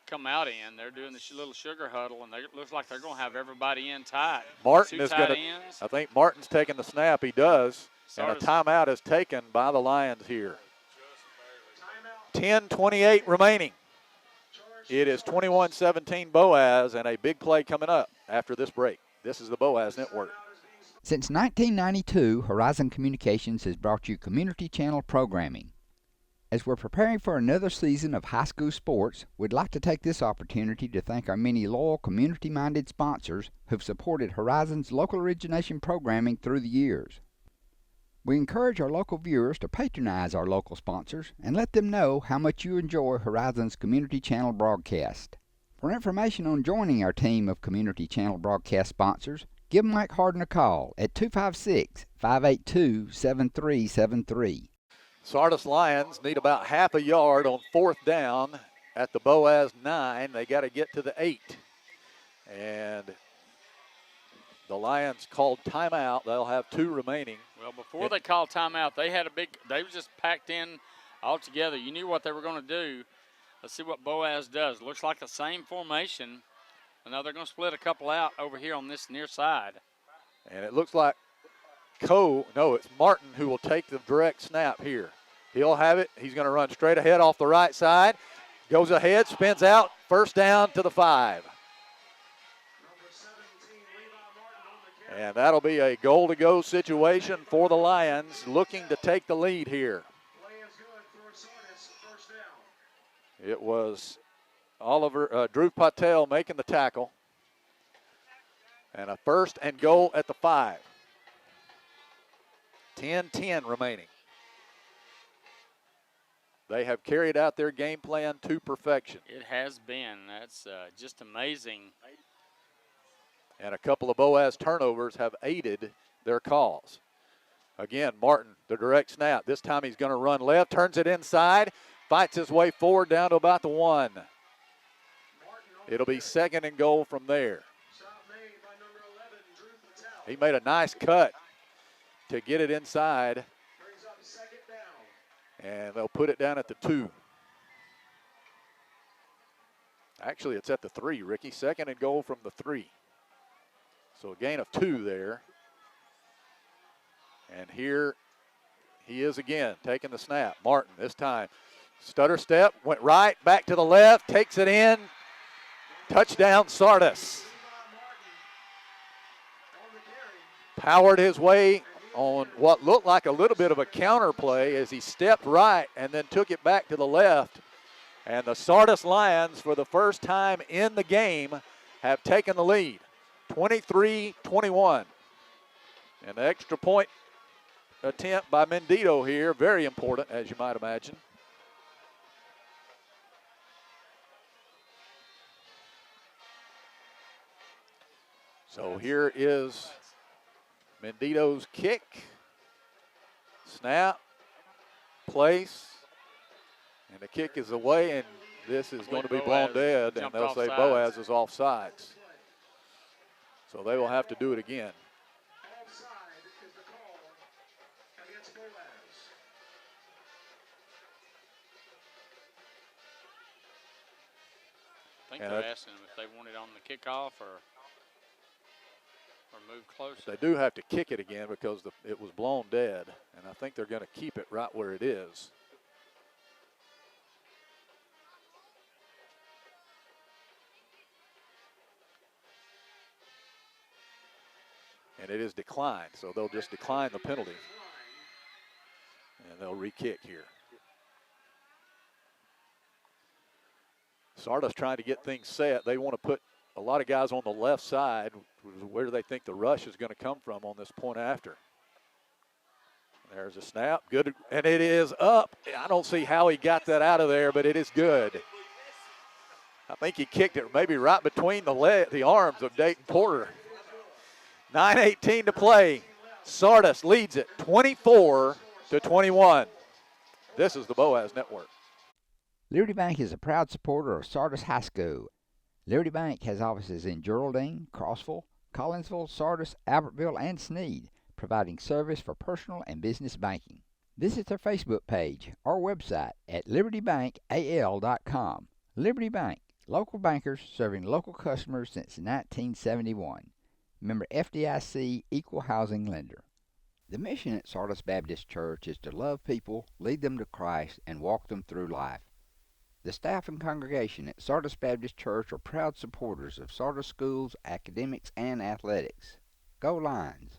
come out in. They're doing this little sugar huddle, and it looks like they're going to have everybody in tight. Martin is going to, I think Martin's taking the snap. He does. Sardis. And a timeout is taken by the Lions here. 10:28 remaining. It is 21-17 Boaz, and a big play coming up after this break. This is the Boaz Network. Since 1992, Horizon Communications has brought you community channel programming. As we're preparing for another season of high school sports, we'd like to take this opportunity to thank our many loyal community-minded sponsors who've supported Horizon's local origination programming through the years. We encourage our local viewers to patronize our local sponsors and let them know how much you enjoy Horizon's community channel broadcast. For information on joining our team of community channel broadcast sponsors, give Mike Harden a call at 256-582-7373. Sardis Lions need about half a yard on 4th down at the Boaz 9. They got to get to the 8. And the Lions called timeout. They'll have 2 remaining. Well, before they called timeout, they were just packed in all together. You knew what they were going to do. Let's see what Boaz does. Looks like the same formation. And now they're going to split a couple out over here on this near side. And it looks like it's Martin who will take the direct snap here. He'll have it. He's going to run straight ahead off the right side. Goes ahead, spins out, first down to the 5. And that'll be a goal-to-go situation for the Lions, looking to take the lead here. It was Drew Patel making the tackle. And a first and goal at the 5. 10-10 remaining. They have carried out their game plan to perfection. It has been. That's just amazing. And a couple of Boaz turnovers have aided their cause. Again, Martin, the direct snap. This time he's going to run left, turns it inside, fights his way forward down to about the 1. It'll be 2nd and goal from there. He made a nice cut to get it inside. And they'll put it down at the 2. Actually, it's at the 3, Ricky. 2nd and goal from the 3. So a gain of 2 there. And here he is again, taking the snap. Martin this time. Stutter step, went right, back to the left, takes it in. Touchdown, Sardis. Powered his way on what looked like a little bit of a counter play as he stepped right and then took it back to the left. And the Sardis Lions, for the first time in the game, have taken the lead, 23-21. An extra point attempt by Mendito here, very important, as you might imagine. So here is Mendito's kick, snap, place, and the kick is away, and this is going to be blown dead, and they'll say Boaz is offsides. So they will have to do it again. I think they're asking them if they want it on the kickoff or move closer. They do have to kick it again because it was blown dead, and I think they're going to keep it right where it is. And it is declined, so they'll just decline the penalty. And they'll re-kick here. Sardis trying to get things set. They want to put a lot of guys on the left side. Where do they think the rush is going to come from on this point after? There's a snap, good, and it is up. I don't see how he got that out of there, but it is good. I think he kicked it maybe right between the arms of Dayton Porter. 9:18 to play. Sardis leads it 24-21. This is the Boaz Network. Liberty Bank is a proud supporter of Sardis High School. Liberty Bank has offices in Geraldine, Crossville, Collinsville, Sardis, Albertville, and Sneed, providing service for personal and business banking. Visit their Facebook page or website at libertybankal.com. Liberty Bank, local bankers serving local customers since 1971. Member FDIC, Equal Housing Lender. The mission at Sardis Baptist Church is to love people, lead them to Christ, and walk them through life. The staff and congregation at Sardis Baptist Church are proud supporters of Sardis schools, academics, and athletics. Go Lions!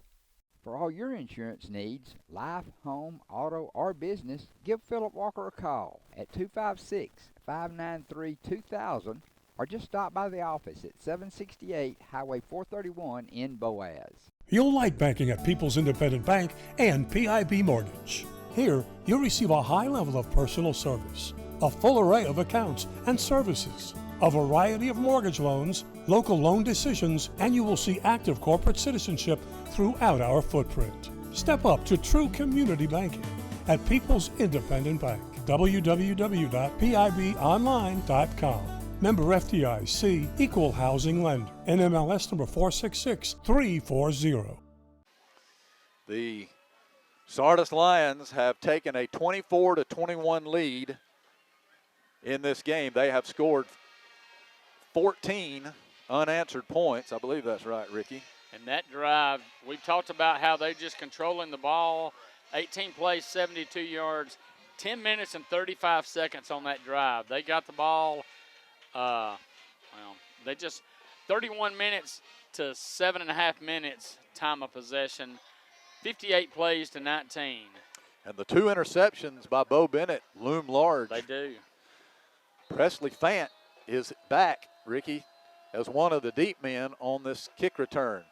For all your insurance needs, life, home, auto, or business, give Philip Walker a call at 256-593-2000 or just stop by the office at 768 Highway 431 in Boaz. You'll like banking at People's Independent Bank and PIB Mortgage. Here, you'll receive a high level of personal service, a full array of accounts and services, a variety of mortgage loans, local loan decisions, and you will see active corporate citizenship throughout our footprint. Step up to true community banking at People's Independent Bank. www.pibonline.com. Member FDIC, Equal Housing Lender. NMLS number 466340. The Sardis Lions have taken a 24-21 lead in this game. They have scored 14 unanswered points. I believe that's right, Ricky. And that drive, we've talked about how they just controlling the ball. 18 plays, 72 yards, 10 minutes and 35 seconds on that drive. They got the ball, they just 31 minutes to 7.5 minutes time of possession, 58 plays to 19. And the 2 interceptions by Bo Bennett loom large. They do. Presley Fant is back, Ricky, as one of the deep men on this kick return.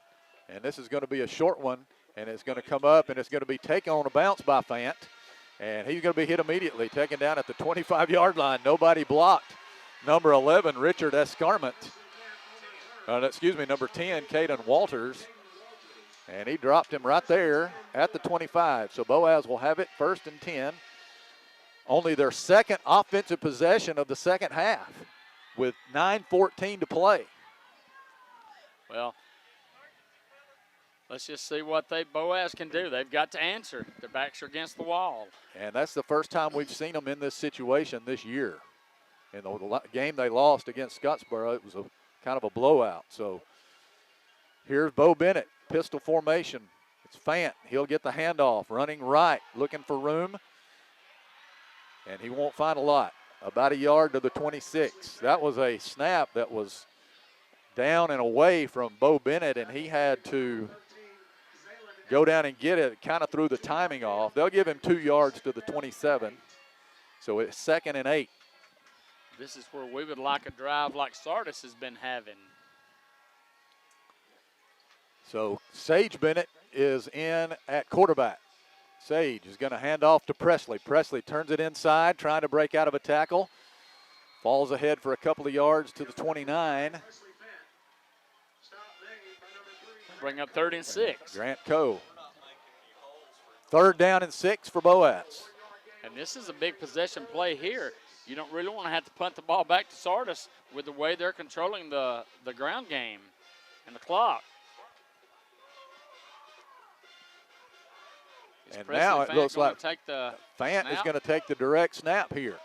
And this is going to be a short one, and it's going to come up, and it's going to be taken on a bounce by Fant. And he's going to be hit immediately, taken down at the 25-yard line. Nobody blocked. Number 11, Richard Escarment. Number 10, Caden Walters. And he dropped him right there at the 25. So Boaz will have it 1st and 10. Only their second offensive possession of the second half with 9:14 to play. Well, let's just see what Boaz can do. They've got to answer. Their backs are against the wall. And that's the first time we've seen them in this situation this year. In the game they lost against Scottsboro, it was a kind of a blowout. So here's Bo Bennett, pistol formation. It's Fant. He'll get the handoff, running right, looking for room. And he won't find a lot. About a yard to the 26. That was a snap that was down and away from Bo Bennett, and he had to go down and get it. Kind of threw the timing off. They'll give him 2 yards to the 27. So it's 2nd and 8. This is where we would like a drive like Sardis has been having. So Sage Bennett is in at quarterback. Sage is going to hand off to Presley. Presley turns it inside, trying to break out of a tackle. Falls ahead for a couple of yards to the 29. Bring up 3rd and 6. Grant Coe. 3rd down and 6 for Boaz. And this is a big possession play here. You don't really want to have to punt the ball back to Sardis with the way they're controlling the ground game and the clock. And now it looks like Fant is going to take the direct snap here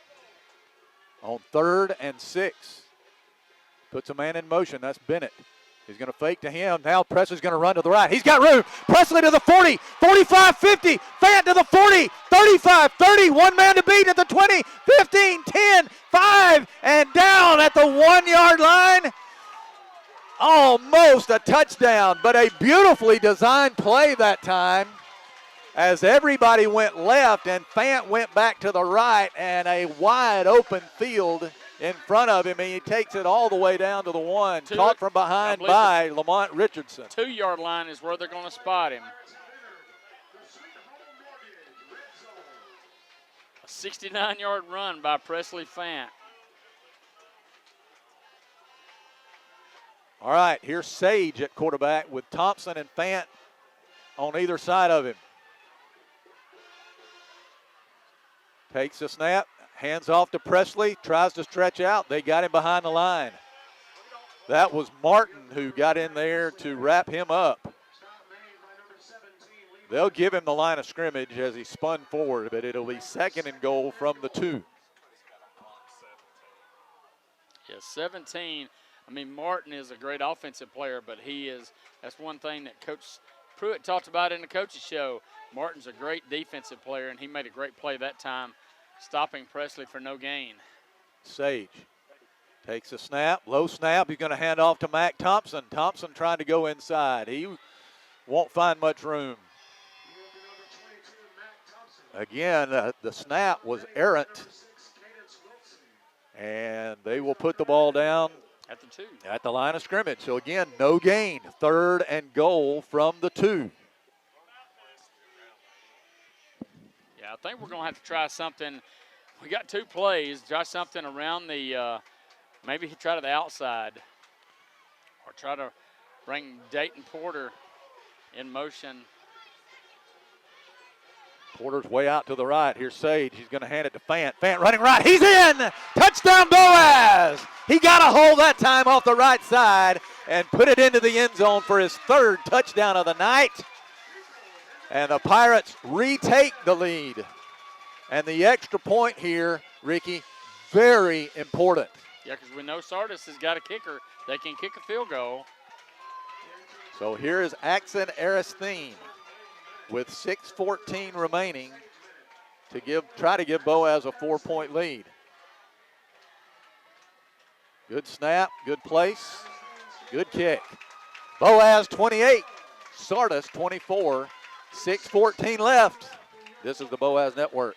on 3rd and 6. Puts a man in motion. That's Bennett. He's going to fake to him. Now Presley's going to run to the right. He's got room. Presley to the 40, 45, 50. Fant to the 40, 35, 30. One man to beat at the 20, 15, 10, 5, and down at the 1-yard line. Almost a touchdown, but a beautifully designed play that time, as everybody went left and Fant went back to the right, and a wide open field in front of him, and he takes it all the way down to the 1. Two, Caught from behind by Lamont Richardson. 2-yard line is where they're going to spot him. A 69-yard run by Presley Fant. All right, here's Sage at quarterback with Thompson and Fant on either side of him. Takes the snap, hands off to Presley, tries to stretch out. They got him behind the line. That was Martin who got in there to wrap him up. They'll give him the line of scrimmage as he spun forward, but it'll be 2nd and goal from the 2. Yeah, 17. I mean, Martin is a great offensive player, but that's one thing that Coach Pruitt talked about in the coaches show. Martin's a great defensive player, and he made a great play that time, stopping Presley for no gain. Sage takes a snap, low snap. He's going to hand off to Mac Thompson. Thompson trying to go inside. He won't find much room. Again, the snap was errant, and they will put the ball down at the 2. At the line of scrimmage. So again, no gain. 3rd and goal from the 2. Yeah, I think we're going to have to try something. We got 2 plays. Try something around the, maybe try to the outside, or try to bring Dayton Porter in motion. Porter's way out to the right. Here's Sage. He's going to hand it to Fant. Fant running right. He's in. Touchdown, Boaz. He got a hold that time off the right side and put it into the end zone for his 3rd touchdown of the night. And the Pirates retake the lead. And the extra point here, Ricky, very important. Yeah, because we know Sardis has got a kicker. They can kick a field goal. So here is Axon Aristine with 6:14 remaining to try to give Boaz a 4-point lead. Good snap, good place, good kick. Boaz 28, Sardis 24, 6:14 left. This is the Boaz Network.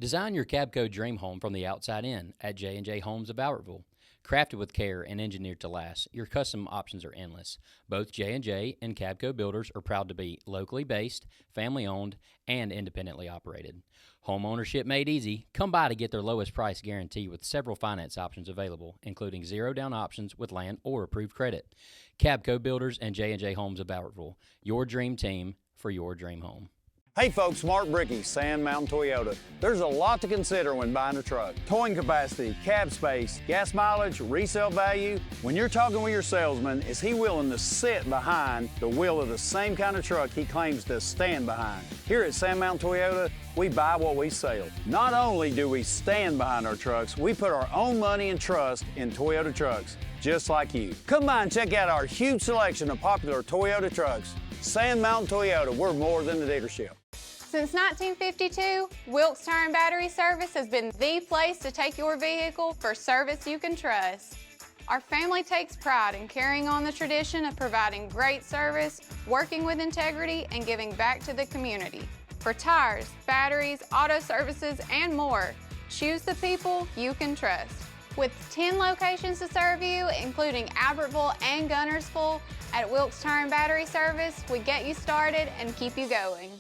Design your Cabco dream home from the outside in at J&J Homes of Bowertville. Crafted with care and engineered to last, your custom options are endless. Both J&J and Cabco builders are proud to be locally based, family-owned, and independently operated. Home ownership made easy. Come by to get their lowest price guarantee with several finance options available, including zero-down options with land or approved credit. Cabco Builders and J&J Homes of Bowertville, your dream team for your dream home. Hey folks, Mark Brickey, Sand Mountain Toyota. There's a lot to consider when buying a truck. Towing capacity, cab space, gas mileage, resale value. When you're talking with your salesman, is he willing to sit behind the wheel of the same kind of truck he claims to stand behind? Here at Sand Mountain Toyota, we buy what we sell. Not only do we stand behind our trucks, we put our own money and trust in Toyota trucks, just like you. Come by and check out our huge selection of popular Toyota trucks. Sand Mountain Toyota, we're more than a dealership. Since 1952, Wilkes Tire and Battery Service has been the place to take your vehicle for service you can trust. Our family takes pride in carrying on the tradition of providing great service, working with integrity, and giving back to the community. For tires, batteries, auto services, and more, choose the people you can trust. With 10 locations to serve you, including Albertville and Gunnersville, at Wilkes Tire and Battery Service, we get you started and keep you going.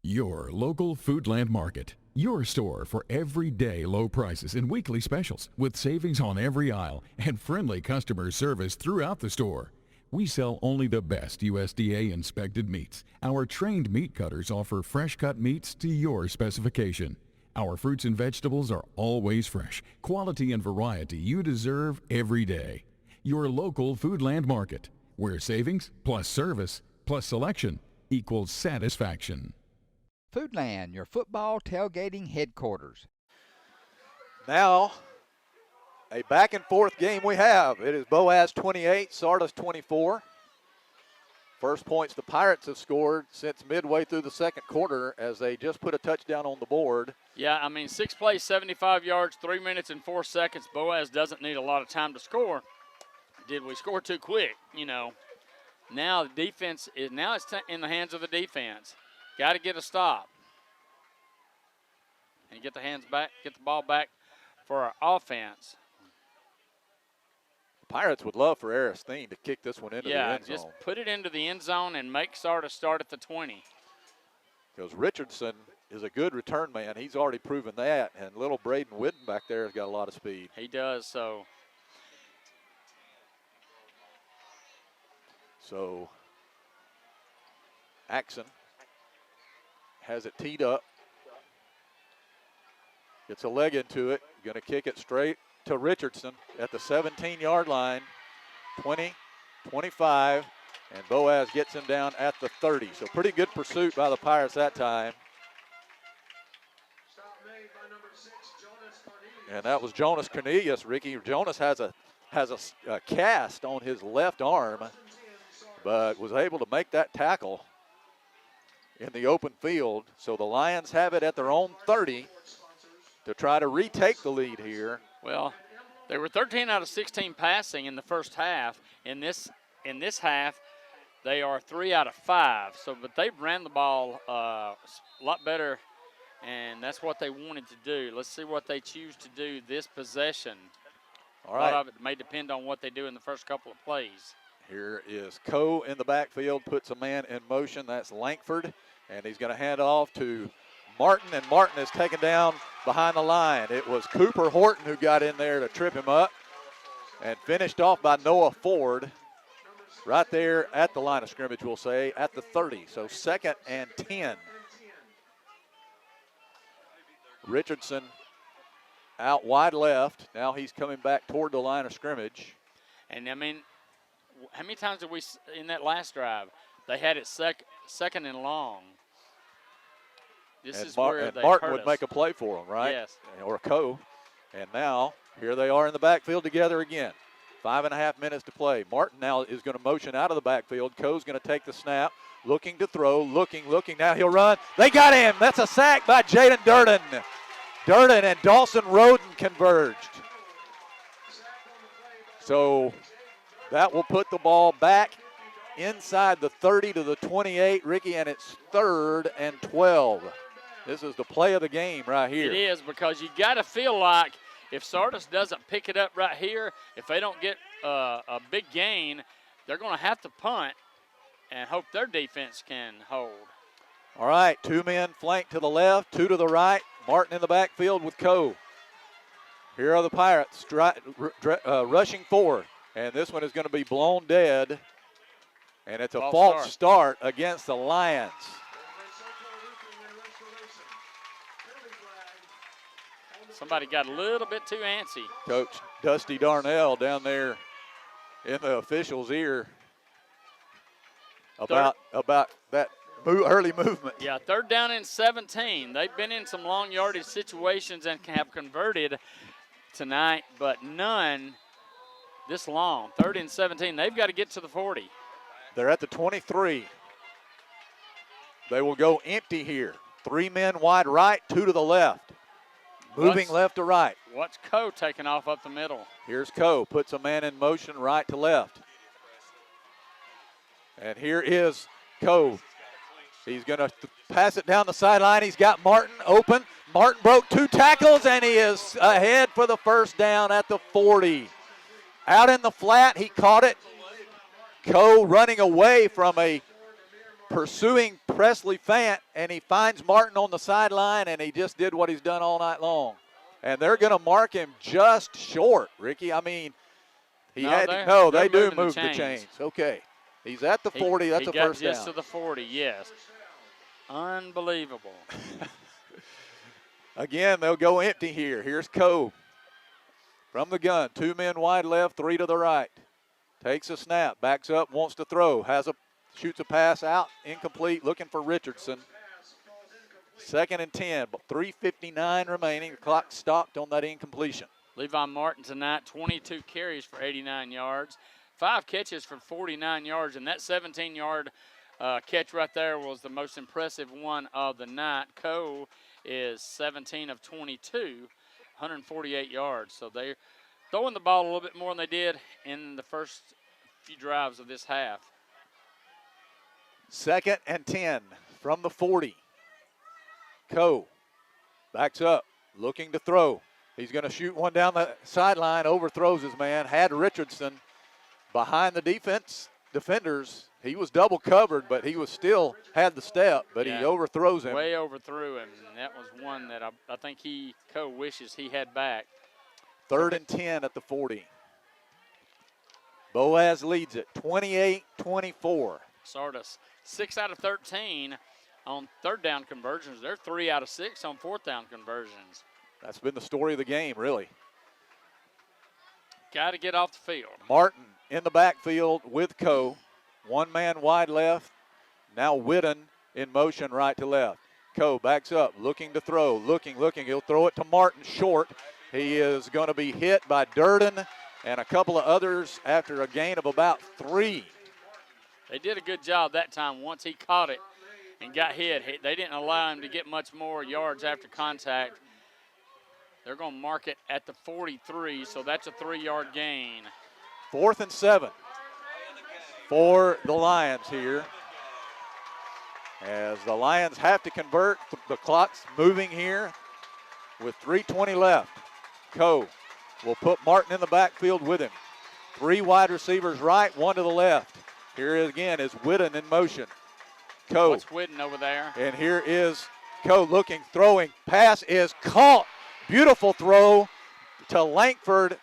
Your local Foodland Market. Your store for everyday low prices and weekly specials with savings on every aisle and friendly customer service throughout the store. We sell only the best USDA inspected meats. Our trained meat cutters offer fresh cut meats to your specification. Our fruits and vegetables are always fresh, quality and variety you deserve every day. Your local Foodland Market, where savings plus service plus selection equals satisfaction. Foodland, your football tailgating headquarters. Now, a back and forth game we have. It is Boaz 28, Sardis 24. First points the Pirates have scored since midway through the second quarter as they just put a touchdown on the board. Yeah, I mean, 6 plays, 75 yards, 3 minutes and 4 seconds. Boaz doesn't need a lot of time to score. Did we score too quick? You know, now the defense is in the hands of the defense. Got to get a stop and get the ball back for our offense. Pirates would love for Aristine to kick this one into the end zone. Just put it into the end zone and make Sardis start at the 20. Because Richardson is a good return man. He's already proven that. And little Braden Whitten back there has got a lot of speed. He does, so Axon has it teed up. Gets a leg into it. Going to kick it straight to Richardson at the 17-yard line. 20, 25, and Boaz gets him down at the 30. So pretty good pursuit by the Pirates that time. And that was Jonas Cornelius, Ricky. Jonas has a cast on his left arm, but was able to make that tackle in the open field. So the Lions have it at their own 30 to try to retake the lead here. Well, they were 13 out of 16 passing in the first half. In this half, they are 3 out of 5. So, but they ran the ball a lot better, and that's what they wanted to do. Let's see what they choose to do this possession. All right. A lot of it may depend on what they do in the first couple of plays. Here is Coe in the backfield, puts a man in motion. That's Lankford, and he's going to hand off to Martin, and Martin is taken down behind the line. It was Cooper Horton who got in there to trip him up and finished off by Noah Ford right there at the line of scrimmage, we'll say, at the 30. So 2nd and 10. Richardson out wide left. Now he's coming back toward the line of scrimmage. And, I mean, how many times did we, in that last drive, they had it second and long. This is where they Martin hurt would us. make a play for him, right? Yes. Or Coe. And now here they are in the backfield together again. 5.5 minutes to play. Martin now is going to motion out of the backfield. Coe's going to take the snap, looking to throw, looking. Now he'll run. They got him. That's a sack by Jaden Durden. Durden and Dawson Roden converged. So that will put the ball back inside the 30 to the 28, Ricky, and it's 3rd and 12. This is the play of the game right here. It is, because you got to feel like if Sardis doesn't pick it up right here, if they don't get a big gain, they're going to have to punt and hope their defense can hold. All right, 2 men flank to the left, 2 to the right. Martin in the backfield with Coe. Here are the Pirates rushing forward, and this one is going to be blown dead, and it's a false start against the Lions. Somebody got a little bit too antsy. Coach Dusty Darnell down there in the official's ear about that early movement. Yeah, 3rd down and 17. They've been in some long yardage situations and have converted tonight, but none this long. 3rd and 17. They've got to get to the 40. They're at the 23. They will go empty here. 3 men wide right, 2 to the left. Moving left to right. Watch Coe taking off up the middle. Here's Coe, puts a man in motion right to left. And here is Coe. He's going to pass it down the sideline. He's got Martin open. Martin broke 2 tackles, and he is ahead for the first down at the 40. Out in the flat, he caught it. Coe running away from a pursuing Presley Fant, and he finds Martin on the sideline, and he just did what he's done all night long. And they're going to mark him just short, Ricky. I mean, they do move the chains. Okay. He's at the 40. That's a first down. He got just to the 40, yes. Unbelievable. Again, they'll go empty here. Here's Coe from the gun. 2 men wide left, 3 to the right. Takes a snap, backs up, wants to throw, shoots a pass out, incomplete, looking for Richardson. 2nd and 10, but 3:59 remaining. The clock stopped on that incompletion. Levi Martin tonight, 22 carries for 89 yards, 5 catches for 49 yards, and that 17-yard catch right there was the most impressive one of the night. Coe is 17 of 22, 148 yards. So they're throwing the ball a little bit more than they did in the first few drives of this half. 2nd and 10 from the 40. Coe backs up, looking to throw. He's going to shoot one down the sideline, overthrows his man, had Richardson behind the defenders. He was double covered, but he was still had the step, but he overthrows him. Way overthrew him, and that was one that I think Coe wishes he had back. 3rd and 10 at the 40. Boaz leads it 28-24. Sardis 6 out of 13 on 3rd down conversions. They're 3 out of 6 on 4th down conversions. That's been the story of the game, really. Got to get off the field. Martin in the backfield with Coe. One man wide left. Now Whitten in motion right to left. Coe backs up, looking to throw, looking. He'll throw it to Martin short. He is going to be hit by Durden and a couple of others after a gain of about 3. They did a good job that time. Once he caught it and got hit, they didn't allow him to get much more yards after contact. They're going to mark it at the 43, so that's a 3-yard gain. 4th and 7 for the Lions here. As the Lions have to convert, the clock's moving here with 3:20 left. Coe will put Martin in the backfield with him. 3 wide receivers right, 1 to the left. Here again is Whitten in motion. Coe. What's Whitten over there? And here is Coe looking, throwing. Pass is caught. Beautiful throw to Langford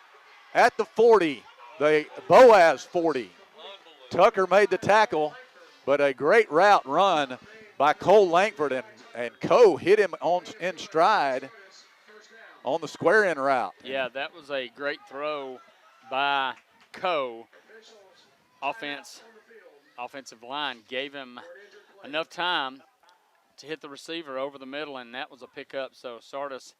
at the 40, the Boaz 40. Tucker made the tackle, but a great route run by Cole Langford, and Coe hit him in stride on the square end route. Yeah, that was a great throw by Coe. Offensive line gave him enough time to hit the receiver over the middle, and that was a pickup. So Sardis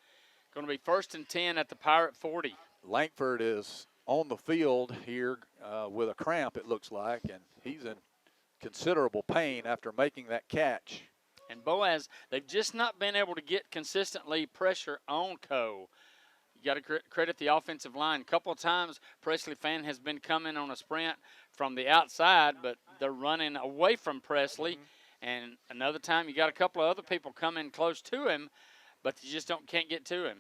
going to be 1st and 10 at the Pirate 40. Langford is on the field here with a cramp, it looks like, and he's in considerable pain after making that catch. And Boaz, they've just not been able to get consistently pressure on Coe. You got to credit the offensive line. A couple of times, Presley Fan has been coming on a sprint from the outside, but they're running away from Presley. And another time, you got a couple of other people coming close to him, but you just can't get to him.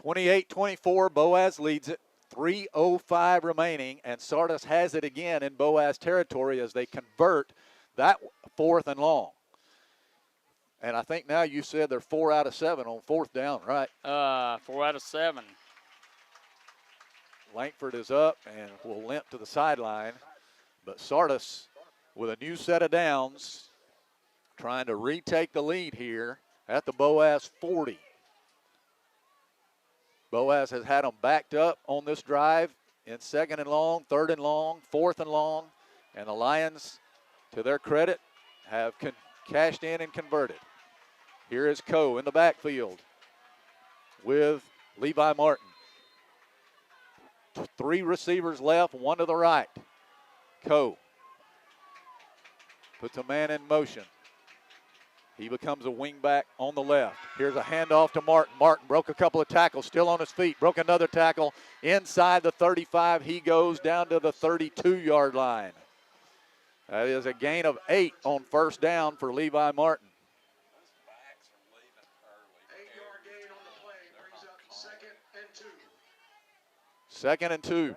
28-24, Boaz leads it. 3:05 remaining, and Sardis has it again in Boaz territory as they convert that 4th and long. And I think now you said they're 4 out of 7 on 4th down, right? 4 out of 7. Langford is up and will limp to the sideline, but Sardis with a new set of downs trying to retake the lead here at the Boaz 40. Boaz has had them backed up on this drive in 2nd and long, 3rd and long, 4th and long, and the Lions, to their credit, have cashed in and converted. Here is Coe in the backfield with Levi Martin. 3 receivers left, 1 to the right. Coe puts a man in motion. He becomes a wingback on the left. Here's a handoff to Martin. Martin broke a couple of tackles, still on his feet. Broke another tackle inside the 35. He goes down to the 32-yard line. That is a gain of 8 on 1st down for Levi Martin. 8-yard gain on the play brings up 2nd and 2. 2nd and 2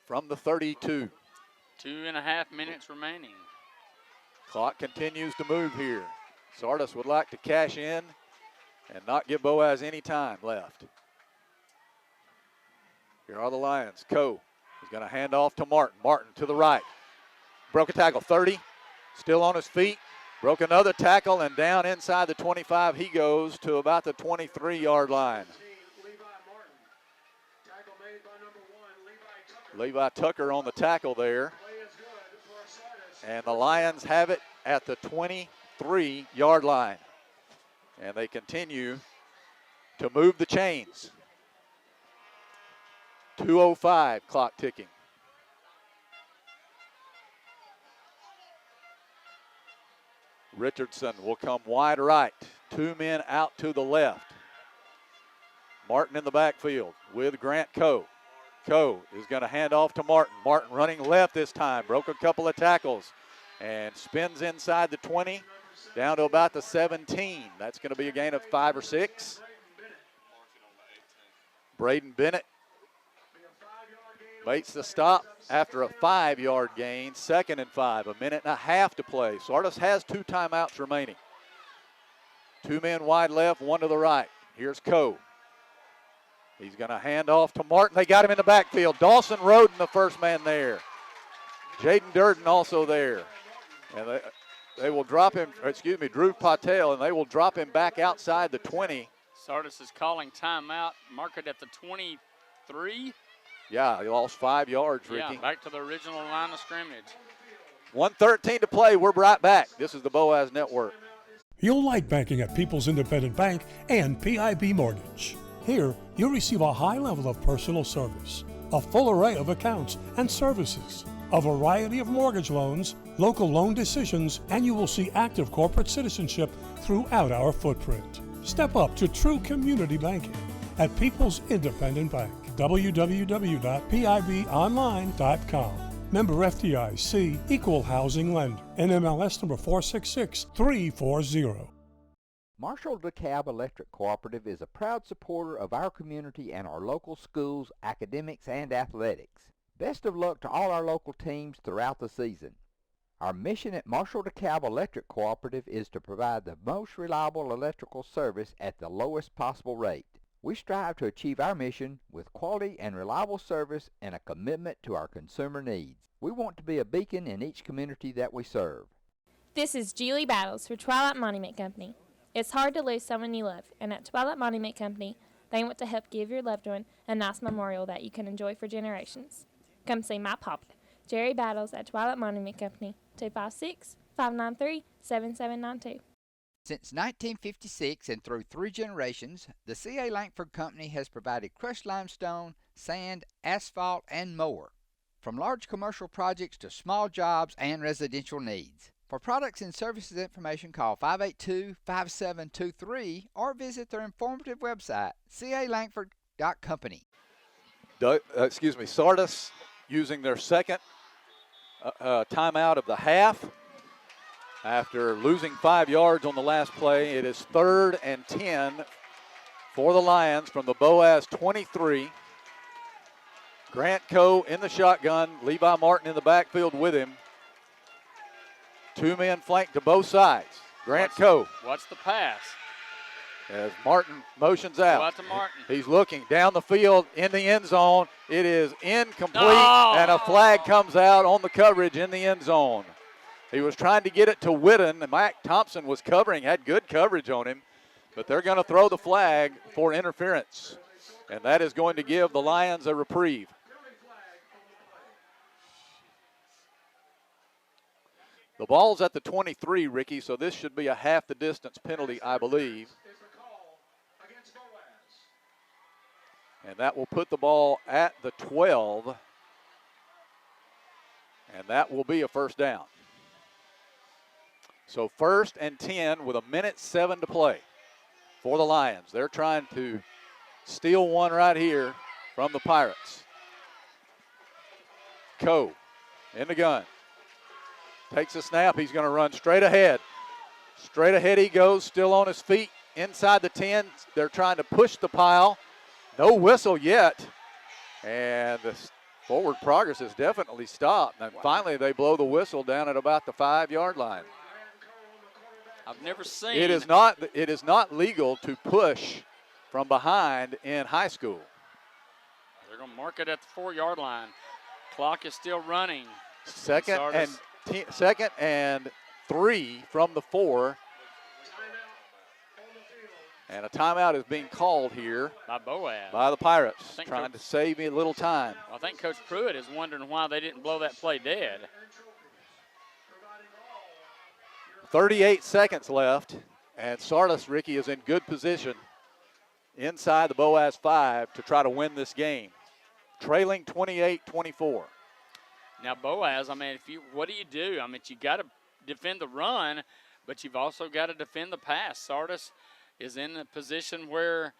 from the 32. 2.5 minutes remaining. Clock continues to move here. Sardis would like to cash in and not give Boaz any time left. Here are the Lions. Coe is going to hand off to Martin. Martin to the right. Broke a tackle, 30. Still on his feet. Broke another tackle, and down inside the 25 he goes to about the 23-yard line. Levi Tucker on the tackle there. And the Lions have it at the 23-yard line. And they continue to move the chains. 2:05 clock ticking. Richardson will come wide right. 2 men out to the left. Martin in the backfield with Grant Coe. Coe is going to hand off to Martin. Martin running left this time. Broke a couple of tackles and spins inside the 20 down to about the 17. That's going to be a gain of 5 or 6. Braden Bennett makes the stop after a 5-yard gain, 2nd and 5, a minute and a half to play. Sardis has 2 timeouts remaining. 2 men wide left, 1 to the right. Here's Coe. He's going to hand off to Martin. They got him in the backfield. Dawson Roden, the first man there. Jaden Durden also there. And they will drop him, Drew Patel, and they will drop him back outside the 20. Sardis is calling timeout. Mark it at the 23. Yeah, he lost 5 yards, Ricky. Yeah, back to the original line of scrimmage. 1:13 to play. We're right back. This is the Boaz Network. You'll like banking at People's Independent Bank and PIB Mortgage. Here, you'll receive a high level of personal service, a full array of accounts and services, a variety of mortgage loans, local loan decisions, and you will see active corporate citizenship throughout our footprint. Step up to true community banking at People's Independent Bank. www.pibonline.com. Member FDIC, Equal Housing Lender. NMLS number 466340. Marshall DeKalb Electric Cooperative is a proud supporter of our community and our local schools, academics, and athletics. Best of luck to all our local teams throughout the season. Our mission at Marshall DeKalb Electric Cooperative is to provide the most reliable electrical service at the lowest possible rate. We strive to achieve our mission with quality and reliable service and a commitment to our consumer needs. We want to be a beacon in each community that we serve. This is Julie Battles for Twilight Monument Company. It's hard to lose someone you love, and at Twilight Monument Company, they want to help give your loved one a nice memorial that you can enjoy for generations. Come see my papa, Jerry Battles, at Twilight Monument Company, 256-593-7792. Since 1956 and through 3 generations, the C.A. Langford Company has provided crushed limestone, sand, asphalt, and more, from large commercial projects to small jobs and residential needs. For products and services information, call 582-5723 or visit their informative website, calangford.company. Sardis using their second timeout of the half. After losing 5 yards on the last play, it is 3rd and 10 for the Lions from the Boaz 23. Grant Coe in the shotgun, Levi Martin in the backfield with him. 2 men flanked to both sides. Grant Coe. What's the pass? As Martin motions out. Go out to Martin. He's looking down the field in the end zone. It is incomplete, and a flag comes out on the coverage in the end zone. He was trying to get it to Whitten, and Mac Thompson was covering, had good coverage on him, but they're going to throw the flag for interference, and that is going to give the Lions a reprieve. The ball's at the 23, Ricky, so this should be a half the distance penalty, I believe. And that will put the ball at the 12, and that will be a first down. So 1st and 10 with 1:07 to play for the Lions. They're trying to steal one right here from the Pirates. Coe in the gun. Takes a snap. He's going to run straight ahead. Straight ahead he goes, still on his feet inside the 10. They're trying to push the pile. No whistle yet. And the forward progress has definitely stopped. And finally they blow the whistle down at about the 5-yard line. I've never seen. It is not legal to push from behind in high school. They're going to mark it at the 4-yard line. Clock is still running. Second and 3 from the 4. And a timeout is being called here by Boaz. By the Pirates, trying to save me a little time. I think Coach Pruitt is wondering why they didn't blow that play dead. 38 seconds left, and Sardis, Ricky, is in good position inside the Boaz 5 to try to win this game, trailing 28-24. Now, Boaz, I mean, what do? I mean, you got to defend the run, but you've also got to defend the pass. Sardis is in a position where,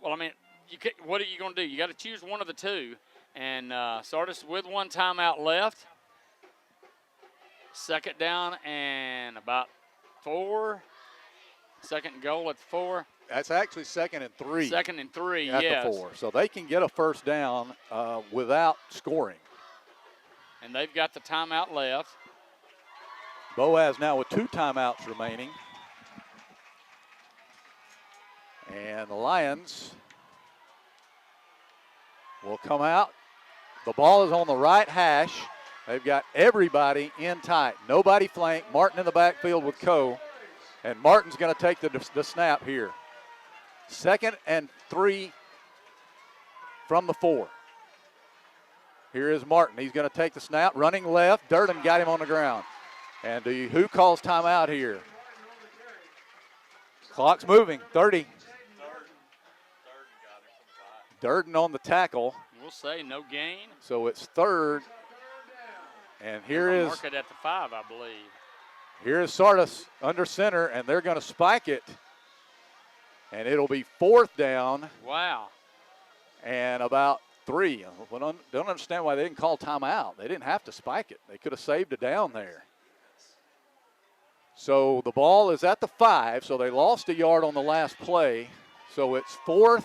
well, I mean, what are you going to do? You got to choose one of the two. And Sardis with 1 timeout left. 2nd down and about 4. Second and goal at the 4. That's actually 2nd and 3. 2nd and 3, at yes. the 4. So they can get a first down without scoring. And they've got the timeout left. Boaz now with 2 timeouts remaining. And the Lions will come out. The ball is on the right hash. They've got everybody in tight. Nobody flank. Martin in the backfield with Coe. And Martin's going to take the snap here. 2nd and 3 from the 4. Here is Martin. He's going to take the snap. Running left. Durden got him on the ground. And who calls timeout here? Clock's moving. 30. Durden on the tackle. We'll say no gain. So it's 3rd. And here is mark it at the 5, I believe. Here is Sardis under center, and they're going to spike it. And it'll be 4th down. Wow. And about 3. I don't understand why they didn't call timeout. They didn't have to spike it. They could have saved a down there. So the ball is at the 5, so they lost a yard on the last play. So it's 4th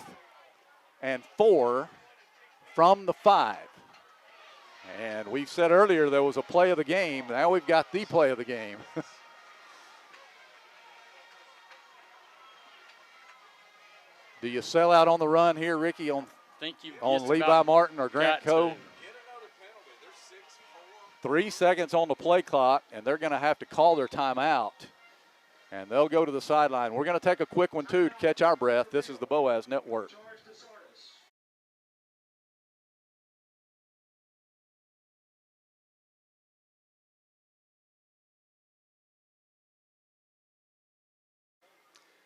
and 4 from the 5. And we said earlier there was a play of the game. Now we've got the play of the game. Do you sell out on the run here, Ricky, on Levi Martin or Grant Coe? 3 seconds on the play clock, and they're going to have to call their timeout. And they'll go to the sideline. We're going to take a quick one, too, to catch our breath. This is the Boaz Network.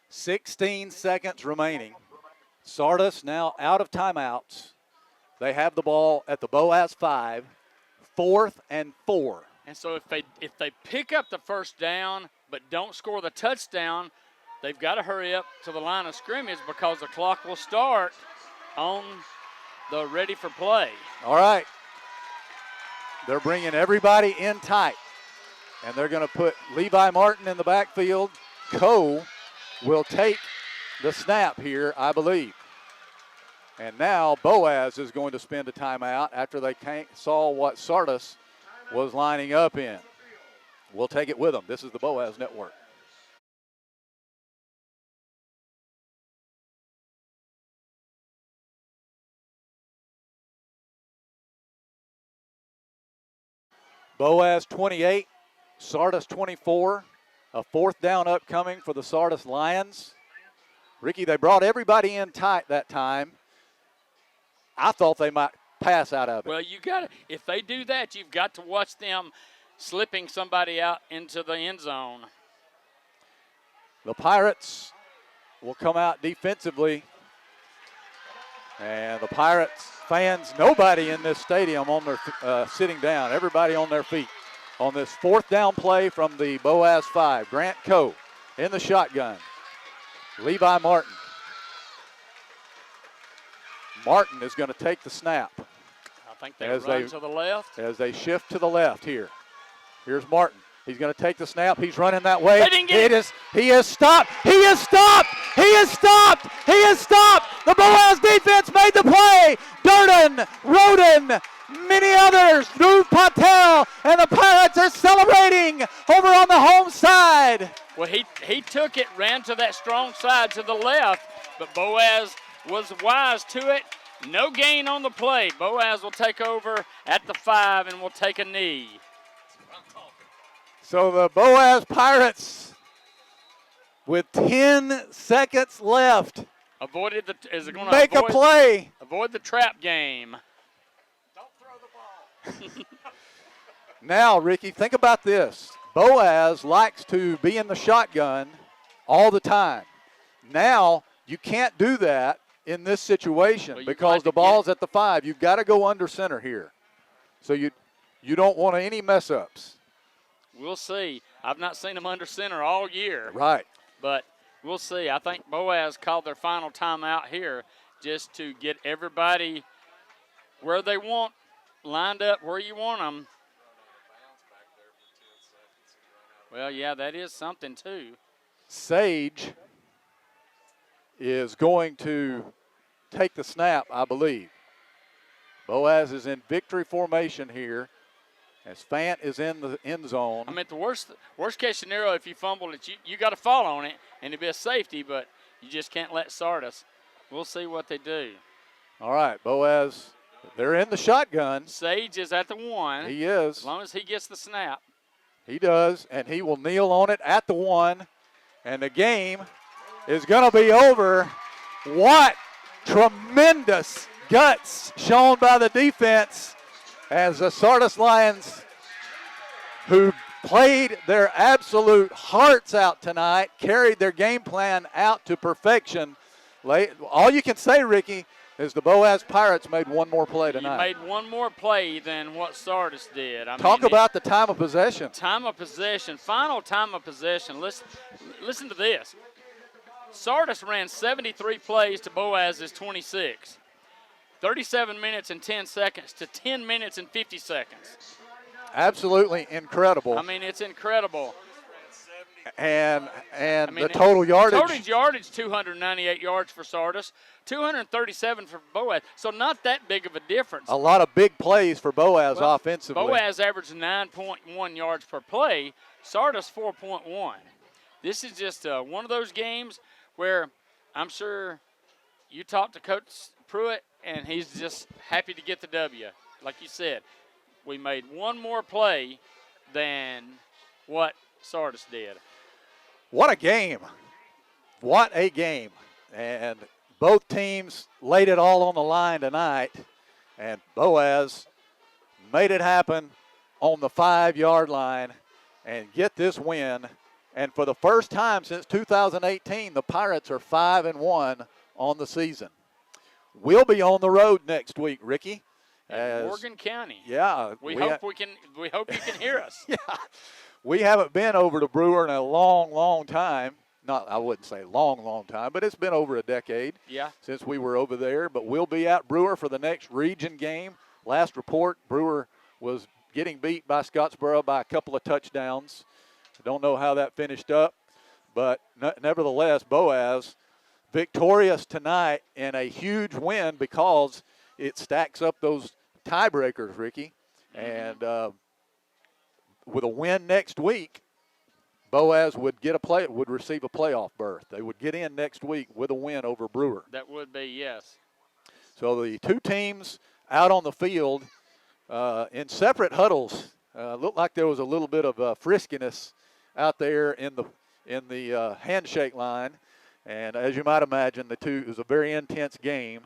"16 seconds remaining. Sardis now out of timeouts. They have the ball at the Boaz 5, 4th and 4. And so if they pick up the first down but don't score the touchdown, they've got to hurry up to the line of scrimmage because the clock will start on the ready for play. All right. They're bringing everybody in tight. And they're going to put Levi Martin in the backfield. Coe will take the snap here, I believe. And now Boaz is going to spend a timeout after they saw what Sardis was lining up in. We'll take it with them. This is the Boaz Network. Boaz 28, Sardis 24. A 4th down upcoming for the Sardis Lions. Ricky, they brought everybody in tight that time. I thought they might pass out of it. Well, if they do that, you've got to watch them slipping somebody out into the end zone. The Pirates will come out defensively. And the Pirates fans, nobody in this stadium on their sitting down. Everybody on their feet. On this 4th down play from the Boaz 5. Grant Coe in the shotgun. Levi Martin. Martin is going to take the snap. I think they run to the left. As they shift to the left here. Here's Martin. He's going to take the snap. He's running that way. They didn't get it. He is stopped. He is stopped. He is stopped. He is stopped. The Boaz defense made the play. Durden, Roden, many others, Drew Patel, and the Pirates are celebrating over on the home side. Well, he took it, ran to that strong side to the left, but Boaz was wise to it. No gain on the play. Boaz will take over at the 5 and will take a knee. So the Boaz Pirates, with 10 seconds left, make a play. Avoid the trap game. Now, Ricky, think about this. Boaz likes to be in the shotgun all the time. Now, you can't do that in this situation because the ball's at the 5. You've got to go under center here. So you don't want any mess-ups. We'll see. I've not seen them under center all year. Right. But we'll see. I think Boaz called their final timeout here just to get everybody where they want, lined up where you want them. Well, yeah, that is something too. Sage is going to take the snap, I believe. Boaz is in victory formation here as Fant is in the end zone. I mean, the worst case scenario, if you fumble it, you got to fall on it, and it'd be a safety, but you just can't let Sardis. We'll see what they do. All right, Boaz, they're in the shotgun. Sage is at the 1. He is. As long as he gets the snap. He does, and he will kneel on it at the 1, and the game is going to be over. What tremendous guts shown by the defense as the Sardis Lions, who played their absolute hearts out tonight, carried their game plan out to perfection. All you can say, Ricky, is the Boaz Pirates made one more play tonight. You made one more play than what Sardis did. Talk about the time of possession. Time of possession, final time of possession. Listen to this. Sardis ran 73 plays to Boaz's 26. 37 minutes and 10 seconds to 10 minutes and 50 seconds. Absolutely incredible. I mean, it's incredible. And the total yardage. Total yardage, 298 yards for Sardis, 237 for Boaz. So not that big of a difference. A lot of big plays for Boaz offensively. Boaz averaged 9.1 yards per play. Sardis 4.1. This is just one of those games where I'm sure you talked to Coach Pruitt, and he's just happy to get the W. Like you said, we made one more play than what Sardis did. What a game. What a game. And both teams laid it all on the line tonight, and Boaz made it happen on the 5-yard line and get this win. And for the first time since 2018, the Pirates are 5-1 on the season. We'll be on the road next week, Ricky. Morgan County. Yeah. We hope you can hear us. Yeah. We haven't been over to Brewer in a long, long time. I wouldn't say long time, but it's been over a decade since we were over there. But we'll be at Brewer for the next region game. Last report, Brewer was getting beat by Scottsboro by a couple of touchdowns. I don't know how that finished up, but nevertheless, Boaz victorious tonight in a huge win because it stacks up those tiebreakers, Ricky. And with a win next week, Boaz would receive a playoff berth. They would get in next week with a win over Brewer. That would be, yes. So the two teams out on the field in separate huddles. Looked like there was a little bit of friskiness out there in the handshake line. And as you might imagine, it was a very intense game.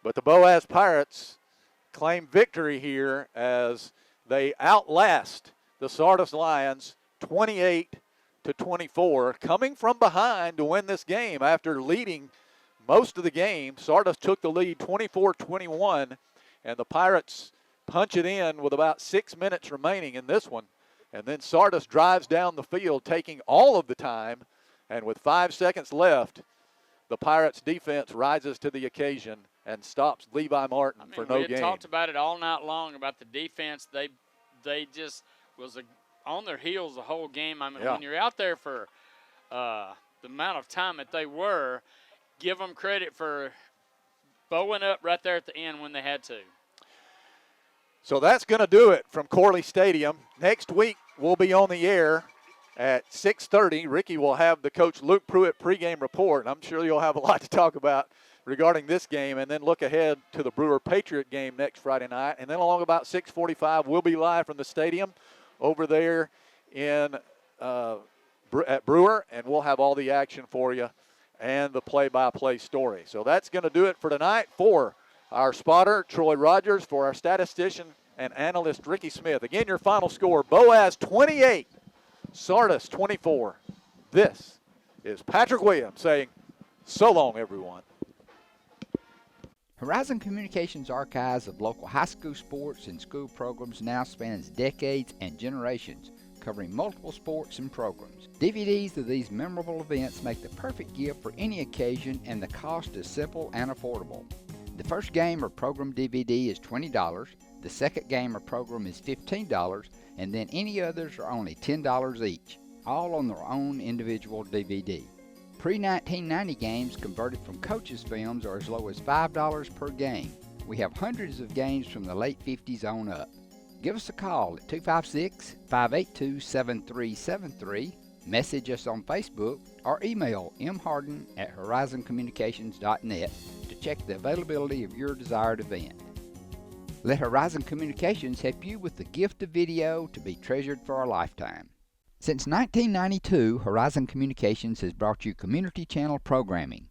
But the Boaz Pirates claim victory here as they outlast the Sardis Lions 28-24, coming from behind to win this game after leading most of the game. Sardis took the lead 24-21, and the Pirates punch it in with about 6 minutes remaining in this one. And then Sardis drives down the field, taking all of the time, and with 5 seconds left, the Pirates defense rises to the occasion and stops Levi Martin for no gain. We had talked about it all night long about the defense. They just was on their heels the whole game. I mean, when you're out there for the amount of time that they were, give them credit for bowing up right there at the end when they had to. So that's going to do it from Corley Stadium. Next week, we'll be on the air at 6:30. Ricky will have the Coach Luke Pruitt pregame report. I'm sure you'll have a lot to talk about regarding this game, and then look ahead to the Brewer Patriot game next Friday night. And then along about 6:45, we'll be live from the stadium over there at Brewer, and we'll have all the action for you and the play-by-play story. So that's going to do it for tonight. For our spotter, Troy Rogers, for our statistician and analyst, Ricky Smith. Again, your final score, Boaz 28, Sardis 24. This is Patrick Williams saying so long, everyone. Horizon Communications' archives of local high school sports and school programs now spans decades and generations, covering multiple sports and programs. DVDs of these memorable events make the perfect gift for any occasion, and the cost is simple and affordable. The first game or program DVD is $20, the second game or program is $15, and then any others are only $10 each, all on their own individual DVD. Pre-1990 games converted from coaches' films are as low as $5 per game. We have hundreds of games from the late 50s on up. Give us a call at 256-582-7373, message us on Facebook, or email mharden@horizoncommunications.net to check the availability of your desired event. Let Horizon Communications help you with the gift of video to be treasured for a lifetime. Since 1992, Horizon Communications has brought you community channel programming.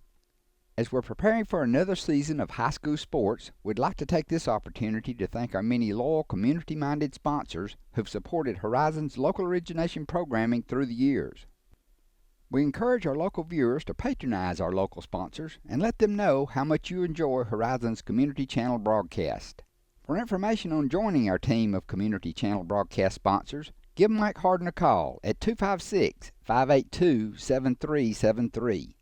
As we're preparing for another season of high school sports, we'd like to take this opportunity to thank our many loyal community-minded sponsors who've supported Horizon's local origination programming through the years. We encourage our local viewers to patronize our local sponsors and let them know how much you enjoy Horizon's community channel broadcast. For information on joining our team of community channel broadcast sponsors, give Mike Harden a call at 256-582-7373.